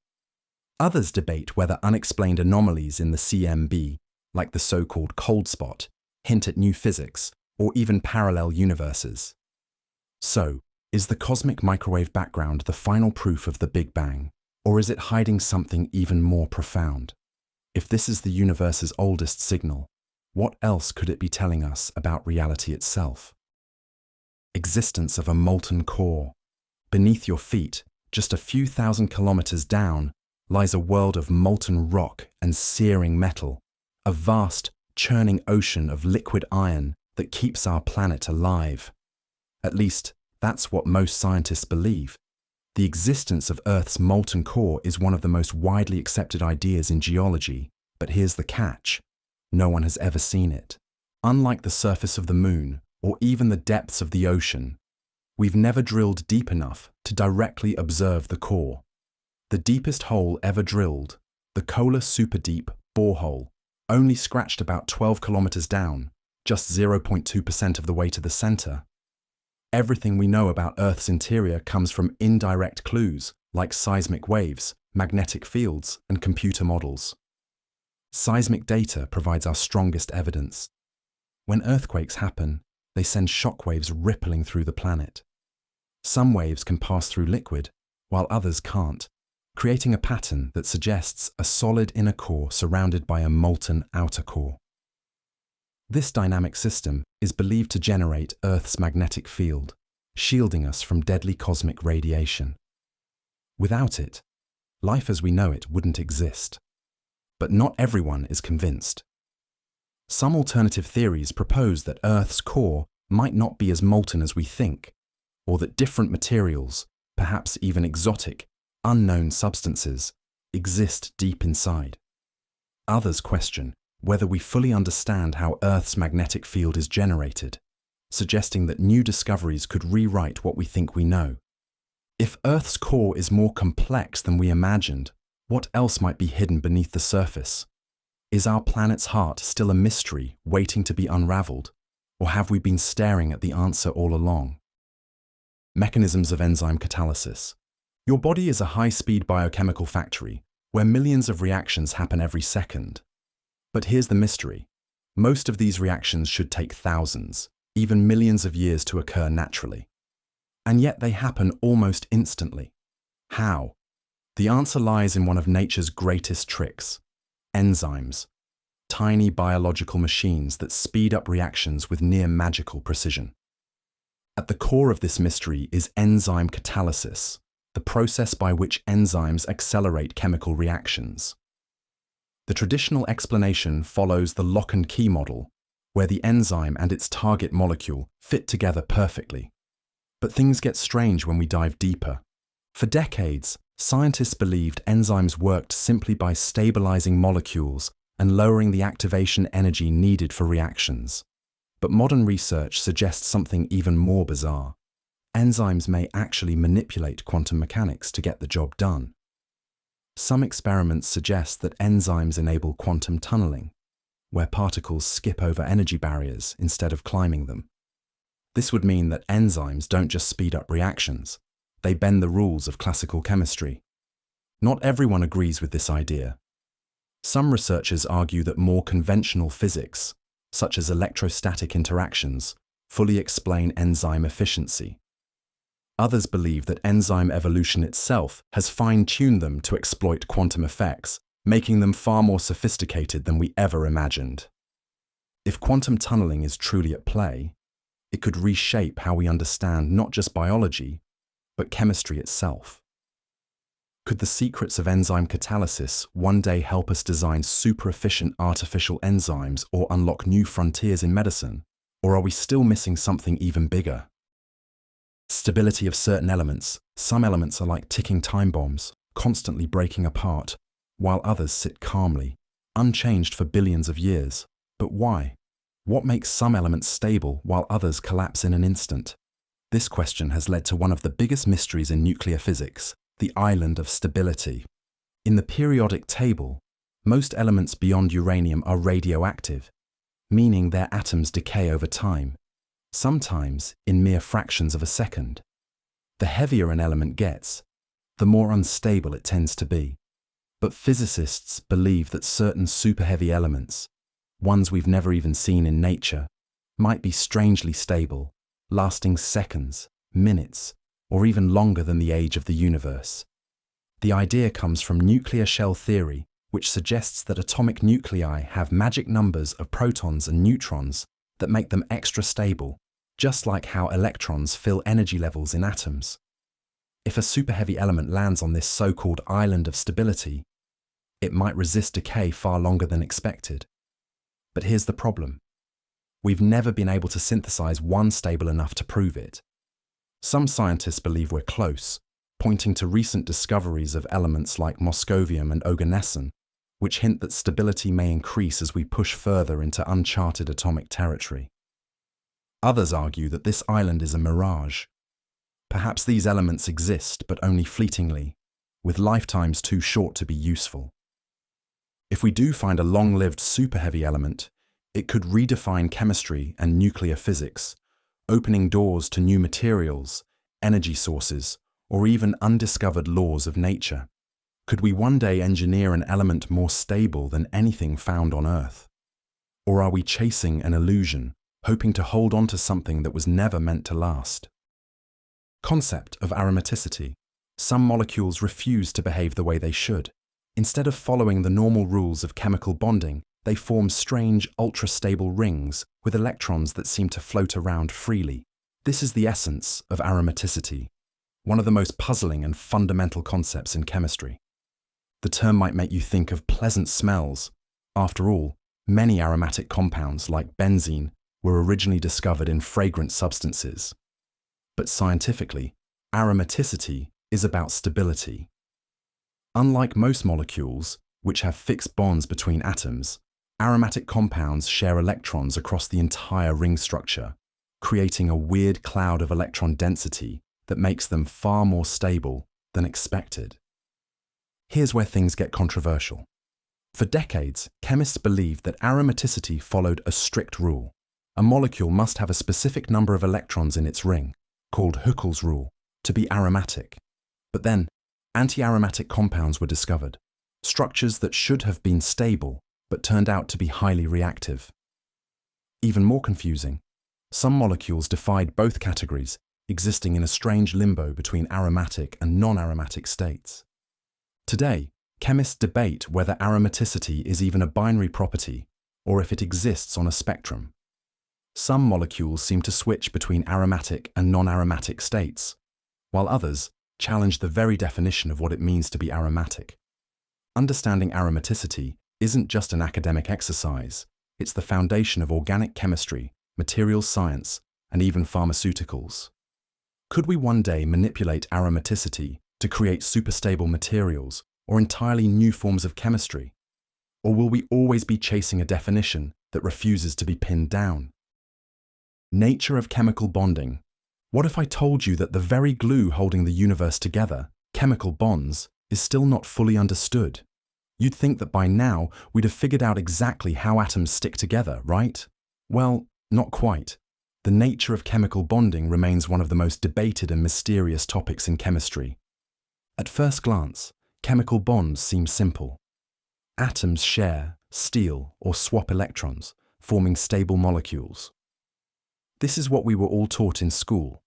Speaker 1: Others debate whether unexplained anomalies in the CMB, like the so-called cold spot, hint at new physics or even parallel universes. So, is the cosmic microwave background the final proof of the Big Bang, or is it hiding something even more profound? If this is the universe's oldest signal, what else could it be telling us about reality itself? Existence of a molten core. Beneath your feet, just a few thousand kilometers down, lies a world of molten rock and searing metal, a vast, churning ocean of liquid iron that keeps our planet alive. At least, that's what most scientists believe. The existence of Earth's molten core is one of the most widely accepted ideas in geology, but here's the catch. No one has ever seen it. Unlike the surface of the moon, or even the depths of the ocean, we've never drilled deep enough to directly observe the core. The deepest hole ever drilled, the Kola Superdeep borehole, only scratched about 12 kilometers down, just 0.2% of the way to the center. Everything we know about Earth's interior comes from indirect clues like seismic waves, magnetic fields, and computer models. Seismic data provides our strongest evidence. When earthquakes happen, they send shockwaves rippling through the planet. Some waves can pass through liquid, while others can't, creating a pattern that suggests a solid inner core surrounded by a molten outer core. This dynamic system is believed to generate Earth's magnetic field, shielding us from deadly cosmic radiation. Without it, life as we know it wouldn't exist. But not everyone is convinced. Some alternative theories propose that Earth's core might not be as molten as we think, or that different materials, perhaps even exotic, unknown substances, exist deep inside. Others question whether we fully understand how Earth's magnetic field is generated, suggesting that new discoveries could rewrite what we think we know. If Earth's core is more complex than we imagined, what else might be hidden beneath the surface? Is our planet's heart still a mystery waiting to be unraveled, or have we been staring at the answer all along? Mechanisms of enzyme catalysis. Your body is a high-speed biochemical factory where millions of reactions happen every second. But here's the mystery. Most of these reactions should take thousands, even millions of years to occur naturally. And yet they happen almost instantly. How? The answer lies in one of nature's greatest tricks: enzymes, tiny biological machines that speed up reactions with near magical precision. At the core of this mystery is enzyme catalysis, the process by which enzymes accelerate chemical reactions. The traditional explanation follows the lock and key model, where the enzyme and its target molecule fit together perfectly. But things get strange when we dive deeper. For decades, scientists believed enzymes worked simply by stabilizing molecules and lowering the activation energy needed for reactions. But modern research suggests something even more bizarre. Enzymes may actually manipulate quantum mechanics to get the job done. Some experiments suggest that enzymes enable quantum tunneling, where particles skip over energy barriers instead of climbing them. This would mean that enzymes don't just speed up reactions, they bend the rules of classical chemistry. Not everyone agrees with this idea. Some researchers argue that more conventional physics, such as electrostatic interactions, fully explain enzyme efficiency. Others believe that enzyme evolution itself has fine-tuned them to exploit quantum effects, making them far more sophisticated than we ever imagined. If quantum tunneling is truly at play, it could reshape how we understand not just biology, but chemistry itself. Could the secrets of enzyme catalysis one day help us design super-efficient artificial enzymes or unlock new frontiers in medicine? Or are we still missing something even bigger? Stability of certain elements. Some elements are like ticking time bombs, constantly breaking apart, while others sit calmly, unchanged for billions of years. But why? What makes some elements stable while others collapse in an instant? This question has led to one of the biggest mysteries in nuclear physics, the island of stability. In the periodic table, most elements beyond uranium are radioactive, meaning their atoms decay over time, sometimes in mere fractions of a second. The heavier an element gets, the more unstable it tends to be. But physicists believe that certain super-heavy elements, ones we've never even seen in nature, might be strangely stable, lasting seconds, minutes, or even longer than the age of the universe. The idea comes from nuclear shell theory, which suggests that atomic nuclei have magic numbers of protons and neutrons that make them extra stable, just like how electrons fill energy levels in atoms. If a super-heavy element lands on this so-called island of stability, it might resist decay far longer than expected. But here's the problem. We've never been able to synthesize one stable enough to prove it. Some scientists believe we're close, pointing to recent discoveries of elements like moscovium and oganesson, which hint that stability may increase as we push further into uncharted atomic territory. Others argue that this island is a mirage. Perhaps these elements exist, but only fleetingly, with lifetimes too short to be useful. If we do find a long-lived super-heavy element, it could redefine chemistry and nuclear physics, opening doors to new materials, energy sources, or even undiscovered laws of nature. Could we one day engineer an element more stable than anything found on Earth? Or are we chasing an illusion, hoping to hold on to something that was never meant to last? Concept of aromaticity. Some molecules refuse to behave the way they should. Instead of following the normal rules of chemical bonding, they form strange, ultra-stable rings with electrons that seem to float around freely. This is the essence of aromaticity, one of the most puzzling and fundamental concepts in chemistry. The term might make you think of pleasant smells. After all, many aromatic compounds, like benzene, were originally discovered in fragrant substances. But scientifically, aromaticity is about stability. Unlike most molecules, which have fixed bonds between atoms, aromatic compounds share electrons across the entire ring structure, creating a weird cloud of electron density that makes them far more stable than expected. Here's where things get controversial. For decades, chemists believed that aromaticity followed a strict rule. A molecule must have a specific number of electrons in its ring, called Huckel's rule, to be aromatic. But then, Anti-aromatic compounds were discovered, structures that should have been stable but turned out to be highly reactive. Even more confusing, some molecules defied both categories, existing in a strange limbo between aromatic and non-aromatic states. Today, chemists debate whether aromaticity is even a binary property or if it exists on a spectrum. Some molecules seem to switch between aromatic and non-aromatic states, while others challenge the very definition of what it means to be aromatic. Understanding aromaticity isn't just an academic exercise, it's the foundation of organic chemistry, materials science, and even pharmaceuticals. Could we one day manipulate aromaticity to create superstable materials or entirely new forms of chemistry? Or will we always be chasing a definition that refuses to be pinned down? Nature of chemical bonding. What if I told you that the very glue holding the universe together, chemical bonds, is still not fully understood? You'd think that by now we'd have figured out exactly how atoms stick together, right? Well, not quite. The nature of chemical bonding remains one of the most debated and mysterious topics in chemistry. At first glance, chemical bonds seem simple. Atoms share, steal, or swap electrons, forming stable molecules. This is what we were all taught in school.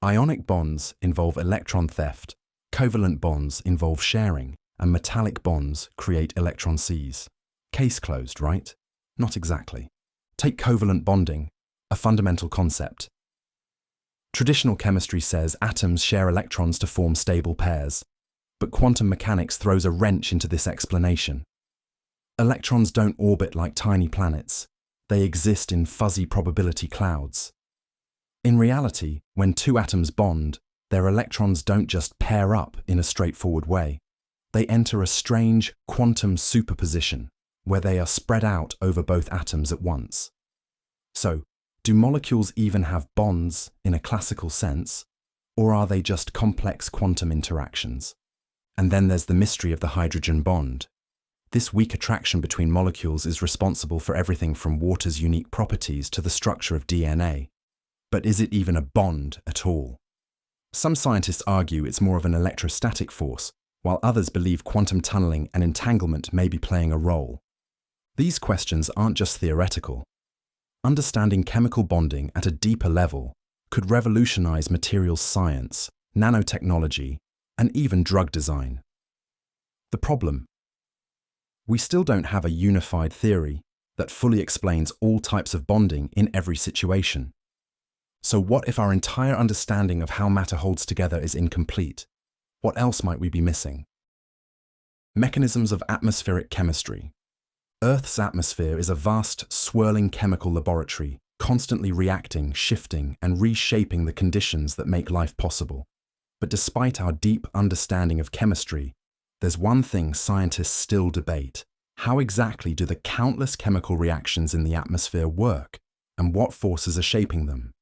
Speaker 1: Ionic bonds involve electron theft, covalent bonds involve sharing, and metallic bonds create electron seas. Case closed, right? Not exactly. Take covalent bonding, a fundamental concept. Traditional chemistry says atoms share electrons to form stable pairs, but quantum mechanics throws a wrench into this explanation. Electrons don't orbit like tiny planets. They exist in fuzzy probability clouds. In reality, when two atoms bond, their electrons don't just pair up in a straightforward way. They enter a strange quantum superposition, where they are spread out over both atoms at once. So, do molecules even have bonds in a classical sense, or are they just complex quantum interactions? And then there's the mystery of the hydrogen bond. This weak attraction between molecules is responsible for everything from water's unique properties to the structure of DNA. But is it even a bond at all? Some scientists argue it's more of an electrostatic force, while others believe quantum tunneling and entanglement may be playing a role. These questions aren't just theoretical. Understanding chemical bonding at a deeper level could revolutionize materials science, nanotechnology, and even drug design. The problem: we still don't have a unified theory that fully explains all types of bonding in every situation. So what if our entire understanding of how matter holds together is incomplete? What else might we be missing? Mechanisms of atmospheric chemistry. Earth's atmosphere is a vast, swirling chemical laboratory, constantly reacting, shifting, and reshaping the conditions that make life possible. But despite our deep understanding of chemistry, there's one thing scientists still debate. How exactly do the countless chemical reactions in the atmosphere work, and what forces are shaping them?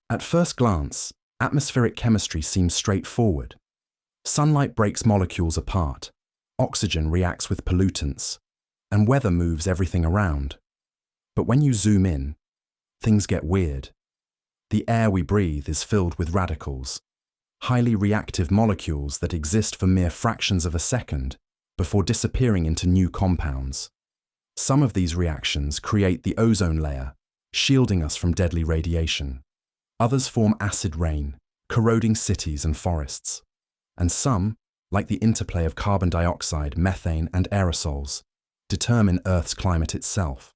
Speaker 1: At first glance, atmospheric chemistry seems straightforward. Sunlight breaks molecules apart, oxygen reacts with pollutants, and weather moves everything around. But when you zoom in, things get weird. The air we breathe is filled with radicals, highly reactive molecules that exist for mere fractions of a second before disappearing into new compounds. Some of these reactions create the ozone layer, shielding us from deadly radiation. Others form acid rain, corroding cities and forests. And some, like the interplay of carbon dioxide, methane, and aerosols, determine Earth's climate itself.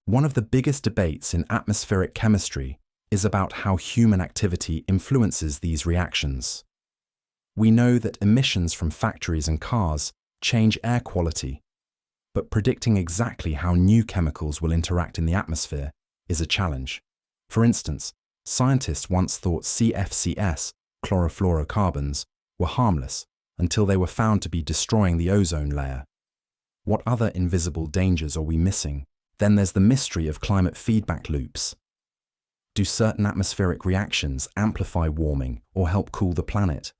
Speaker 1: One of the biggest debates in atmospheric chemistry is about how human activity influences these reactions. We know that emissions from factories and cars change air quality, but predicting exactly how new chemicals will interact in the atmosphere is a challenge. For instance, scientists once thought CFCs, chlorofluorocarbons, were harmless until they were found to be destroying the ozone layer. What other invisible dangers are we missing? Then there's the mystery of climate feedback loops. Do certain atmospheric reactions amplify warming or help cool the planet?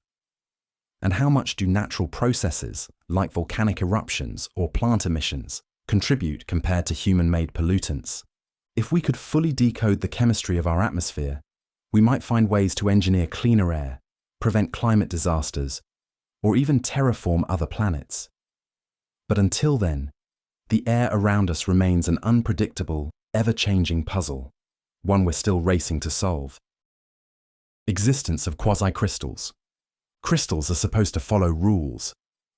Speaker 1: And how much do natural processes, like volcanic eruptions or plant emissions, contribute compared to human-made pollutants? If we could fully decode the chemistry of our atmosphere, we might find ways to engineer cleaner air, prevent climate disasters, or even terraform other planets. But until then, the air around us remains an unpredictable, ever-changing puzzle, one we're still racing to solve. Existence of quasi-crystals. Crystals are supposed to follow rules,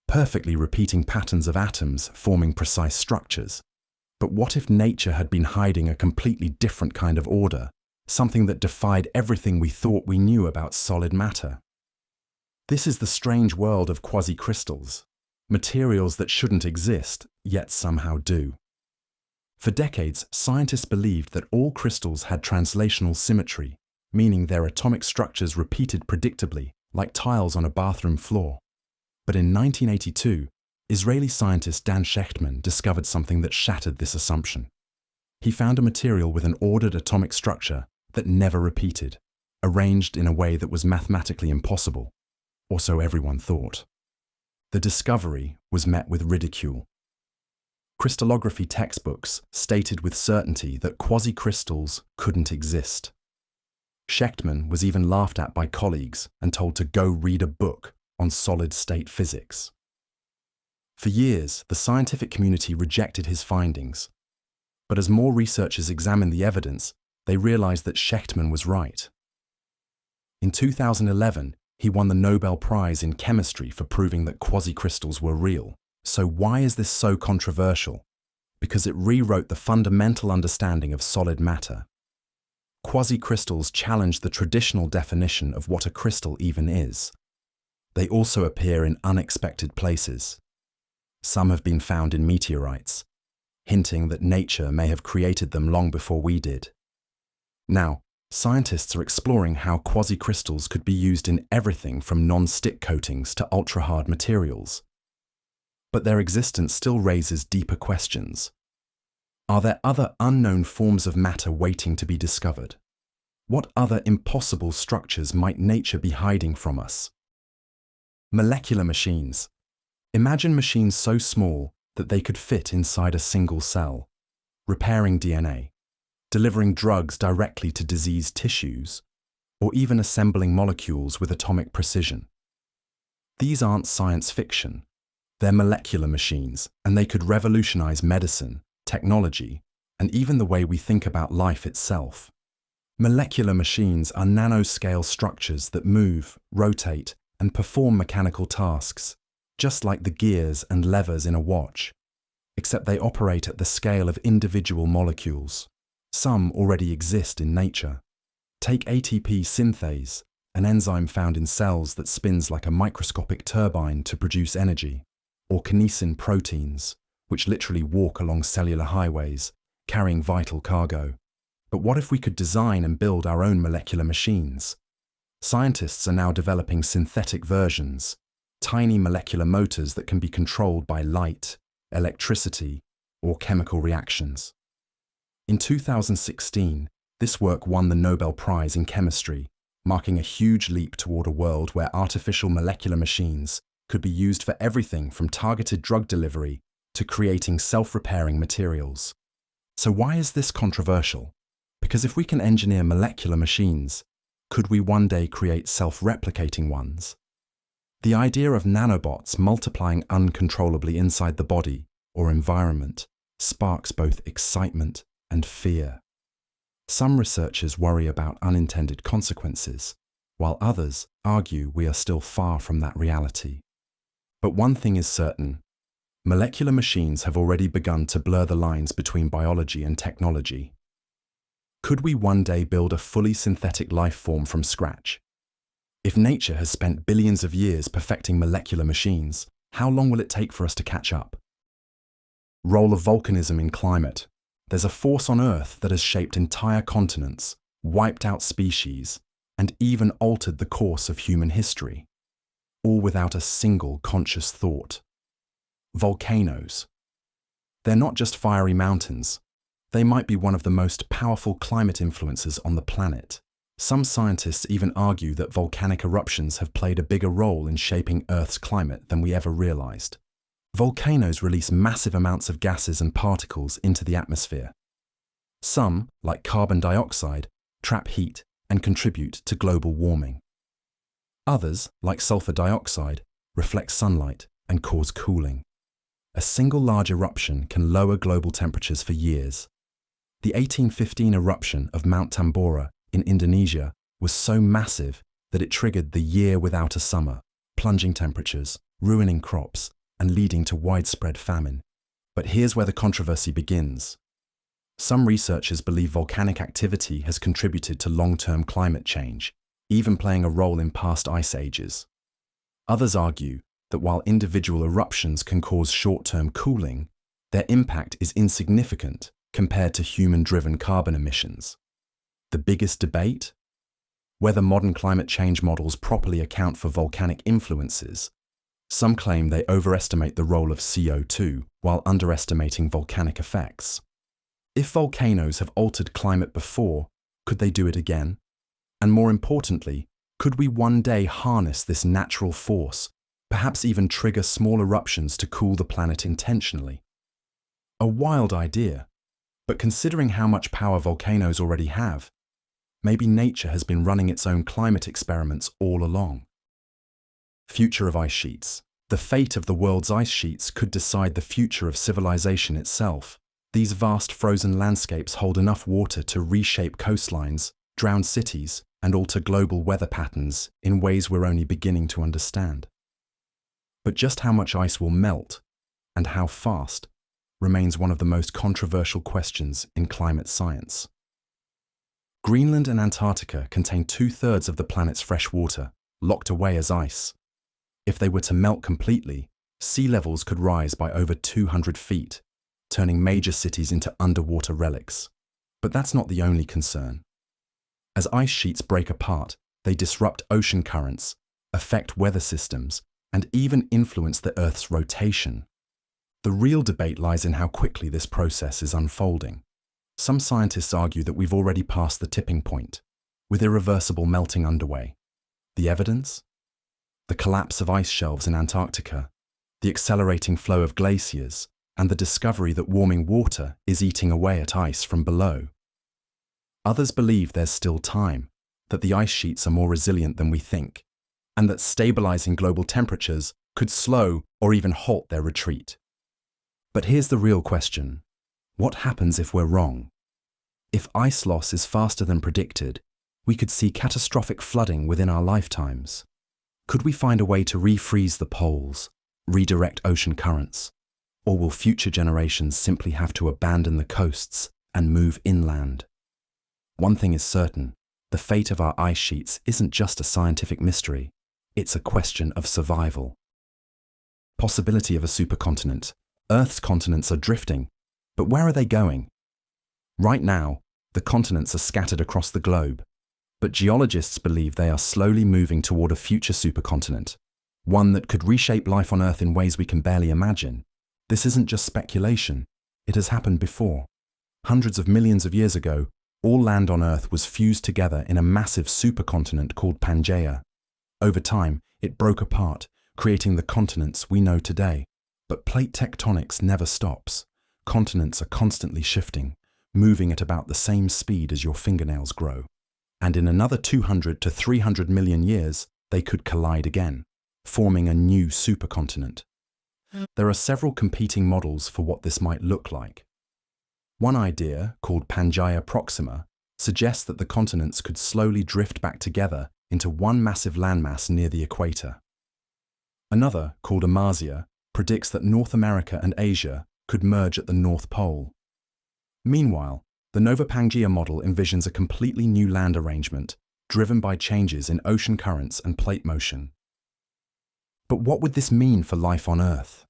Speaker 1: perfectly repeating patterns of atoms forming precise structures. But what if nature had been hiding a completely different kind of order, something that defied everything we thought we knew about solid matter? This is the strange world of quasi-crystals, materials that shouldn't exist, yet somehow do. For decades, scientists believed that all crystals had translational symmetry, meaning their atomic structures repeated predictably, like tiles on a bathroom floor. But in 1982, Israeli scientist Dan Shechtman discovered something that shattered this assumption. He found a material with an ordered atomic structure that never repeated, arranged in a way that was mathematically impossible, or so everyone thought. The discovery was met with ridicule. Crystallography textbooks stated with certainty that quasi-crystals couldn't exist. Shechtman was even laughed at by colleagues and told to go read a book on solid-state physics. For years, the scientific community rejected his findings. But as more researchers examined the evidence, they realized that Shechtman was right. In 2011, he won the Nobel Prize in Chemistry for proving that quasi-crystals were real. So why is this so controversial? Because it rewrote the fundamental understanding of solid matter. Quasi-crystals challenge the traditional definition of what a crystal even is. They also appear in unexpected places. Some have been found in meteorites, hinting that nature may have created them long before we did. Now, scientists are exploring how quasi-crystals could be used in everything from non-stick coatings to ultra-hard materials. But their existence still raises deeper questions. Are there other unknown forms of matter waiting to be discovered? What other impossible structures might nature be hiding from us? Molecular machines. Imagine machines so small that they could fit inside a single cell, repairing DNA, delivering drugs directly to diseased tissues, or even assembling molecules with atomic precision. These aren't science fiction. They're molecular machines, and they could revolutionize medicine, technology, and even the way we think about life itself. Molecular machines are nanoscale structures that move, rotate, and perform mechanical tasks, just like the gears and levers in a watch, except they operate at the scale of individual molecules. Some already exist in nature. Take ATP synthase, an enzyme found in cells that spins like a microscopic turbine to produce energy, or kinesin proteins, which literally walk along cellular highways, carrying vital cargo. But what if we could design and build our own molecular machines? Scientists are now developing synthetic versions, tiny molecular motors that can be controlled by light, electricity, or chemical reactions. In 2016, this work won the Nobel Prize in Chemistry, marking a huge leap toward a world where artificial molecular machines could be used for everything from targeted drug delivery to creating self-repairing materials. So why is this controversial? Because if we can engineer molecular machines, could we one day create self-replicating ones? The idea of nanobots multiplying uncontrollably inside the body or environment sparks both excitement and fear. Some researchers worry about unintended consequences, while others argue we are still far from that reality. But one thing is certain: molecular machines have already begun to blur the lines between biology and technology. Could we one day build a fully synthetic life form from scratch? If nature has spent billions of years perfecting molecular machines, how long will it take for us to catch up? Role of volcanism in climate. There's a force on Earth that has shaped entire continents, wiped out species, and even altered the course of human history, all without a single conscious thought. Volcanoes. They're not just fiery mountains. They might be one of the most powerful climate influences on the planet. Some scientists even argue that volcanic eruptions have played a bigger role in shaping Earth's climate than we ever realized. Volcanoes release massive amounts of gases and particles into the atmosphere. Some, like carbon dioxide, trap heat and contribute to global warming. Others, like sulfur dioxide, reflect sunlight, and cause cooling. A single large eruption can lower global temperatures for years. The 1815 eruption of Mount Tambora in Indonesia was so massive that it triggered the year without a summer, plunging temperatures, ruining crops, and leading to widespread famine. But here's where the controversy begins. Some researchers believe volcanic activity has contributed to long-term climate change, even playing a role in past ice ages. Others argue that while individual eruptions can cause short-term cooling, their impact is insignificant compared to human-driven carbon emissions. The biggest debate? Whether modern climate change models properly account for volcanic influences. Some claim they overestimate the role of CO2 while underestimating volcanic effects. If volcanoes have altered climate before, could they do it again? And more importantly, could we one day harness this natural force, perhaps even trigger small eruptions to cool the planet intentionally? A wild idea, but considering how much power volcanoes already have, maybe nature has been running its own climate experiments all along. Future of ice sheets. The fate of the world's ice sheets could decide the future of civilization itself. These vast frozen landscapes hold enough water to reshape coastlines, drown cities, and alter global weather patterns in ways we're only beginning to understand. But just how much ice will melt, and how fast, remains one of the most controversial questions in climate science. Greenland and Antarctica contain 2/3 of the planet's fresh water, locked away as ice. If they were to melt completely, sea levels could rise by over 200 feet, turning major cities into underwater relics. But that's not the only concern. As ice sheets break apart, they disrupt ocean currents, affect weather systems, and even influence the Earth's rotation. The real debate lies in how quickly this process is unfolding. Some scientists argue that we've already passed the tipping point, with irreversible melting underway. The evidence? The collapse of ice shelves in Antarctica, the accelerating flow of glaciers, and the discovery that warming water is eating away at ice from below. Others believe there's still time, that the ice sheets are more resilient than we think, and that stabilizing global temperatures could slow or even halt their retreat. But here's the real question. What happens if we're wrong? If ice loss is faster than predicted, we could see catastrophic flooding within our lifetimes. Could we find a way to refreeze the poles, redirect ocean currents? Or will future generations simply have to abandon the coasts and move inland? One thing is certain, the fate of our ice sheets isn't just a scientific mystery, it's a question of survival. Possibility of a supercontinent. Earth's continents are drifting, but where are they going? Right now, the continents are scattered across the globe, but geologists believe they are slowly moving toward a future supercontinent, one that could reshape life on Earth in ways we can barely imagine. This isn't just speculation, it has happened before. Hundreds of millions of years ago, all land on Earth was fused together in a massive supercontinent called Pangaea. Over time, it broke apart, creating the continents we know today. But plate tectonics never stops. Continents are constantly shifting, moving at about the same speed as your fingernails grow. And in another 200 to 300 million years, they could collide again, forming a new supercontinent. There are several competing models for what this might look like. One idea, called Pangaea Proxima, suggests that the continents could slowly drift back together into one massive landmass near the equator. Another, called Amasia, predicts that North America and Asia could merge at the North Pole. Meanwhile, the Nova Pangaea model envisions a completely new land arrangement, driven by changes in ocean currents and plate motion. But what would this mean for life on Earth?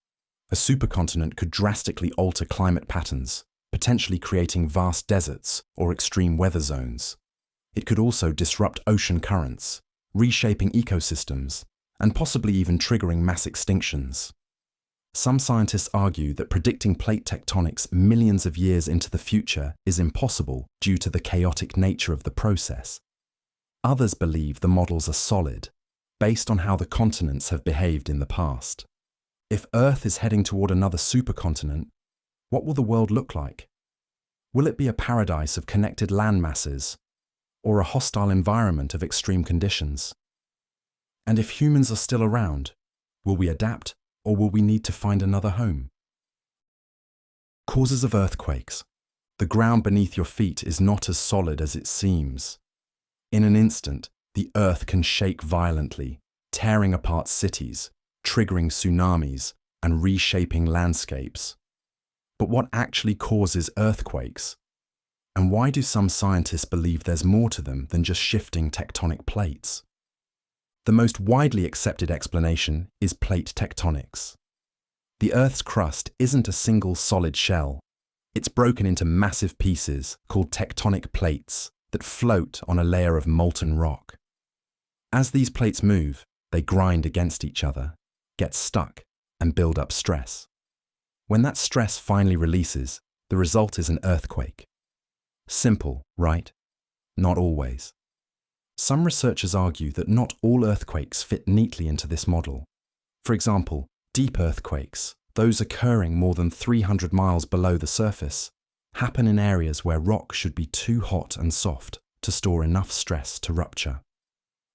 Speaker 1: A supercontinent could drastically alter climate patterns, potentially creating vast deserts or extreme weather zones. It could also disrupt ocean currents, reshaping ecosystems, and possibly even triggering mass extinctions. Some scientists argue that predicting plate tectonics millions of years into the future is impossible due to the chaotic nature of the process. Others believe the models are solid, based on how the continents have behaved in the past. If Earth is heading toward another supercontinent, what will the world look like? Will it be a paradise of connected land masses, or a hostile environment of extreme conditions? And if humans are still around, Will we adapt, or will we need to find another home? Causes of earthquakes. The ground beneath your feet is not as solid as it seems. In an instant, the earth can shake violently, tearing apart cities, triggering tsunamis, and reshaping landscapes. But what actually causes earthquakes? And why do some scientists believe there's more to them than just shifting tectonic plates? The most widely accepted explanation is plate tectonics. The Earth's crust isn't a single solid shell. It's broken into massive pieces called tectonic plates that float on a layer of molten rock. As these plates move, they grind against each other, get stuck, and build up stress. When that stress finally releases, the result is an earthquake. Simple, right? Not always. Some researchers argue that not all earthquakes fit neatly into this model. For example, deep earthquakes, those occurring more than 300 miles below the surface, happen in areas where rock should be too hot and soft to store enough stress to rupture.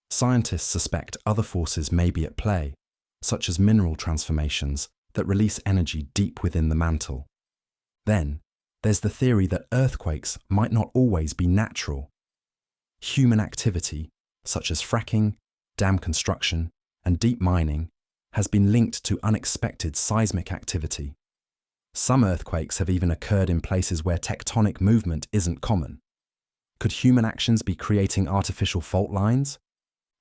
Speaker 1: Scientists suspect other forces may be at play, such as mineral transformations that release energy deep within the mantle. Then, there's the theory that earthquakes might not always be natural. Human activity, such as fracking, dam construction, and deep mining, has been linked to unexpected seismic activity. Some earthquakes have even occurred in places where tectonic movement isn't common. Could human actions be creating artificial fault lines?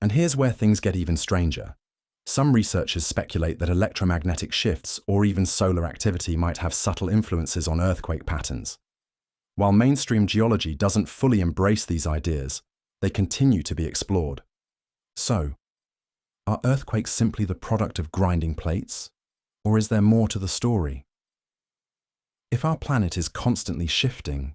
Speaker 1: And here's where things get even stranger. Some researchers speculate that electromagnetic shifts or even solar activity might have subtle influences on earthquake patterns. While mainstream geology doesn't fully embrace these ideas, they continue to be explored. So, are earthquakes simply the product of grinding plates, or is there more to the story? If our planet is constantly shifting,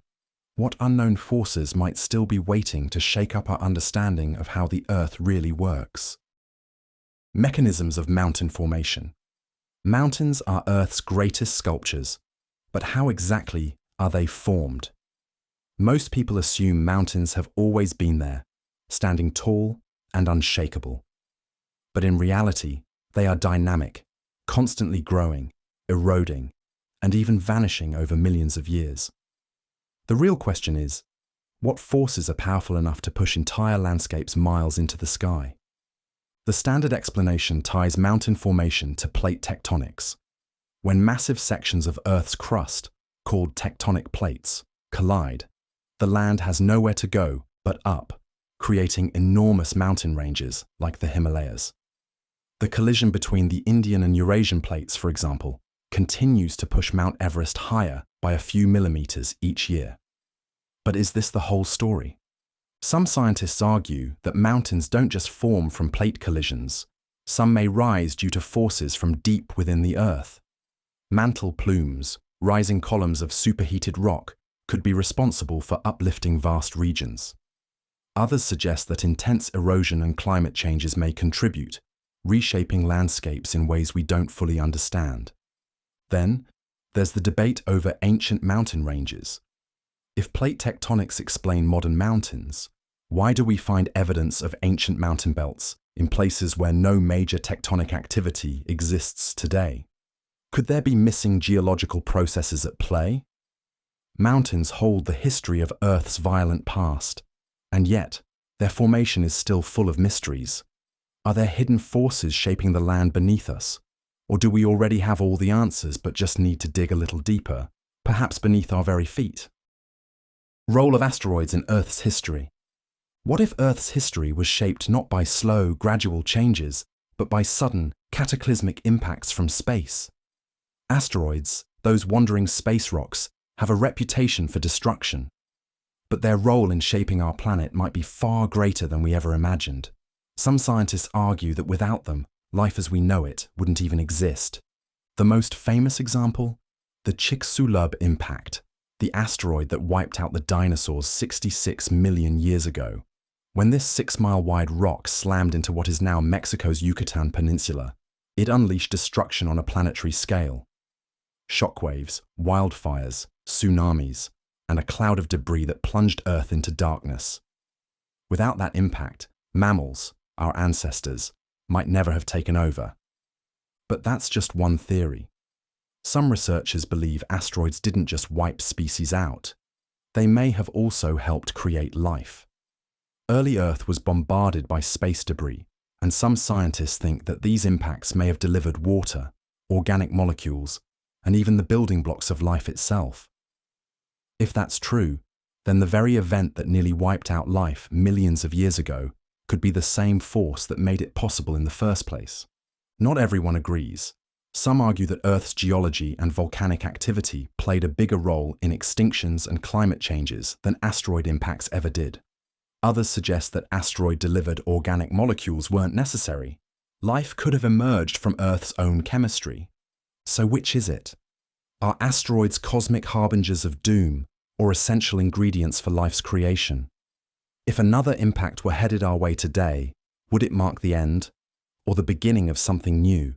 Speaker 1: what unknown forces might still be waiting to shake up our understanding of how the Earth really works? Mechanisms of mountain formation. Mountains are Earth's greatest sculptures, but how exactly are they formed? Most people assume mountains have always been there, standing tall and unshakable. But in reality, they are dynamic, constantly growing, eroding, and even vanishing over millions of years. The real question is, what forces are powerful enough to push entire landscapes miles into the sky? The standard explanation ties mountain formation to plate tectonics. When massive sections of Earth's crust, called tectonic plates, collide, the land has nowhere to go but up, creating enormous mountain ranges like the Himalayas. The collision between the Indian and Eurasian plates, for example, continues to push Mount Everest higher by a few millimeters each year. But is this the whole story? Some scientists argue that mountains don't just form from plate collisions. Some may rise due to forces from deep within the Earth. Mantle plumes, rising columns of superheated rock, could be responsible for uplifting vast regions. Others suggest that intense erosion and climate changes may contribute, reshaping landscapes in ways we don't fully understand. Then, there's the debate over ancient mountain ranges. If plate tectonics explain modern mountains, why do we find evidence of ancient mountain belts in places where no major tectonic activity exists today? Could there be missing geological processes at play? Mountains hold the history of Earth's violent past, and yet their formation is still full of mysteries. Are there hidden forces shaping the land beneath us? Or do we already have all the answers but just need to dig a little deeper, perhaps beneath our very feet? Role of asteroids in Earth's history. What if Earth's history was shaped not by slow, gradual changes, but by sudden, cataclysmic impacts from space? Asteroids, those wandering space rocks, have a reputation for destruction. But their role in shaping our planet might be far greater than we ever imagined. Some scientists argue that without them, life as we know it wouldn't even exist. The most famous example? The Chicxulub impact, the asteroid that wiped out the dinosaurs 66 million years ago. When this 6-mile-wide rock slammed into what is now Mexico's Yucatan Peninsula, it unleashed destruction on a planetary scale. Shockwaves, wildfires, tsunamis, and a cloud of debris that plunged Earth into darkness. Without that impact, mammals, our ancestors, might never have taken over. But that's just one theory. Some researchers believe asteroids didn't just wipe species out. They may have also helped create life. Early Earth was bombarded by space debris, and some scientists think that these impacts may have delivered water, organic molecules, and even the building blocks of life itself. If that's true, then the very event that nearly wiped out life millions of years ago could be the same force that made it possible in the first place. Not everyone agrees. Some argue that Earth's geology and volcanic activity played a bigger role in extinctions and climate changes than asteroid impacts ever did. Others suggest that asteroid-delivered organic molecules weren't necessary. Life could have emerged from Earth's own chemistry. So which is it? Are asteroids cosmic harbingers of doom or essential ingredients for life's creation? If another impact were headed our way today, would it mark the end or the beginning of something new?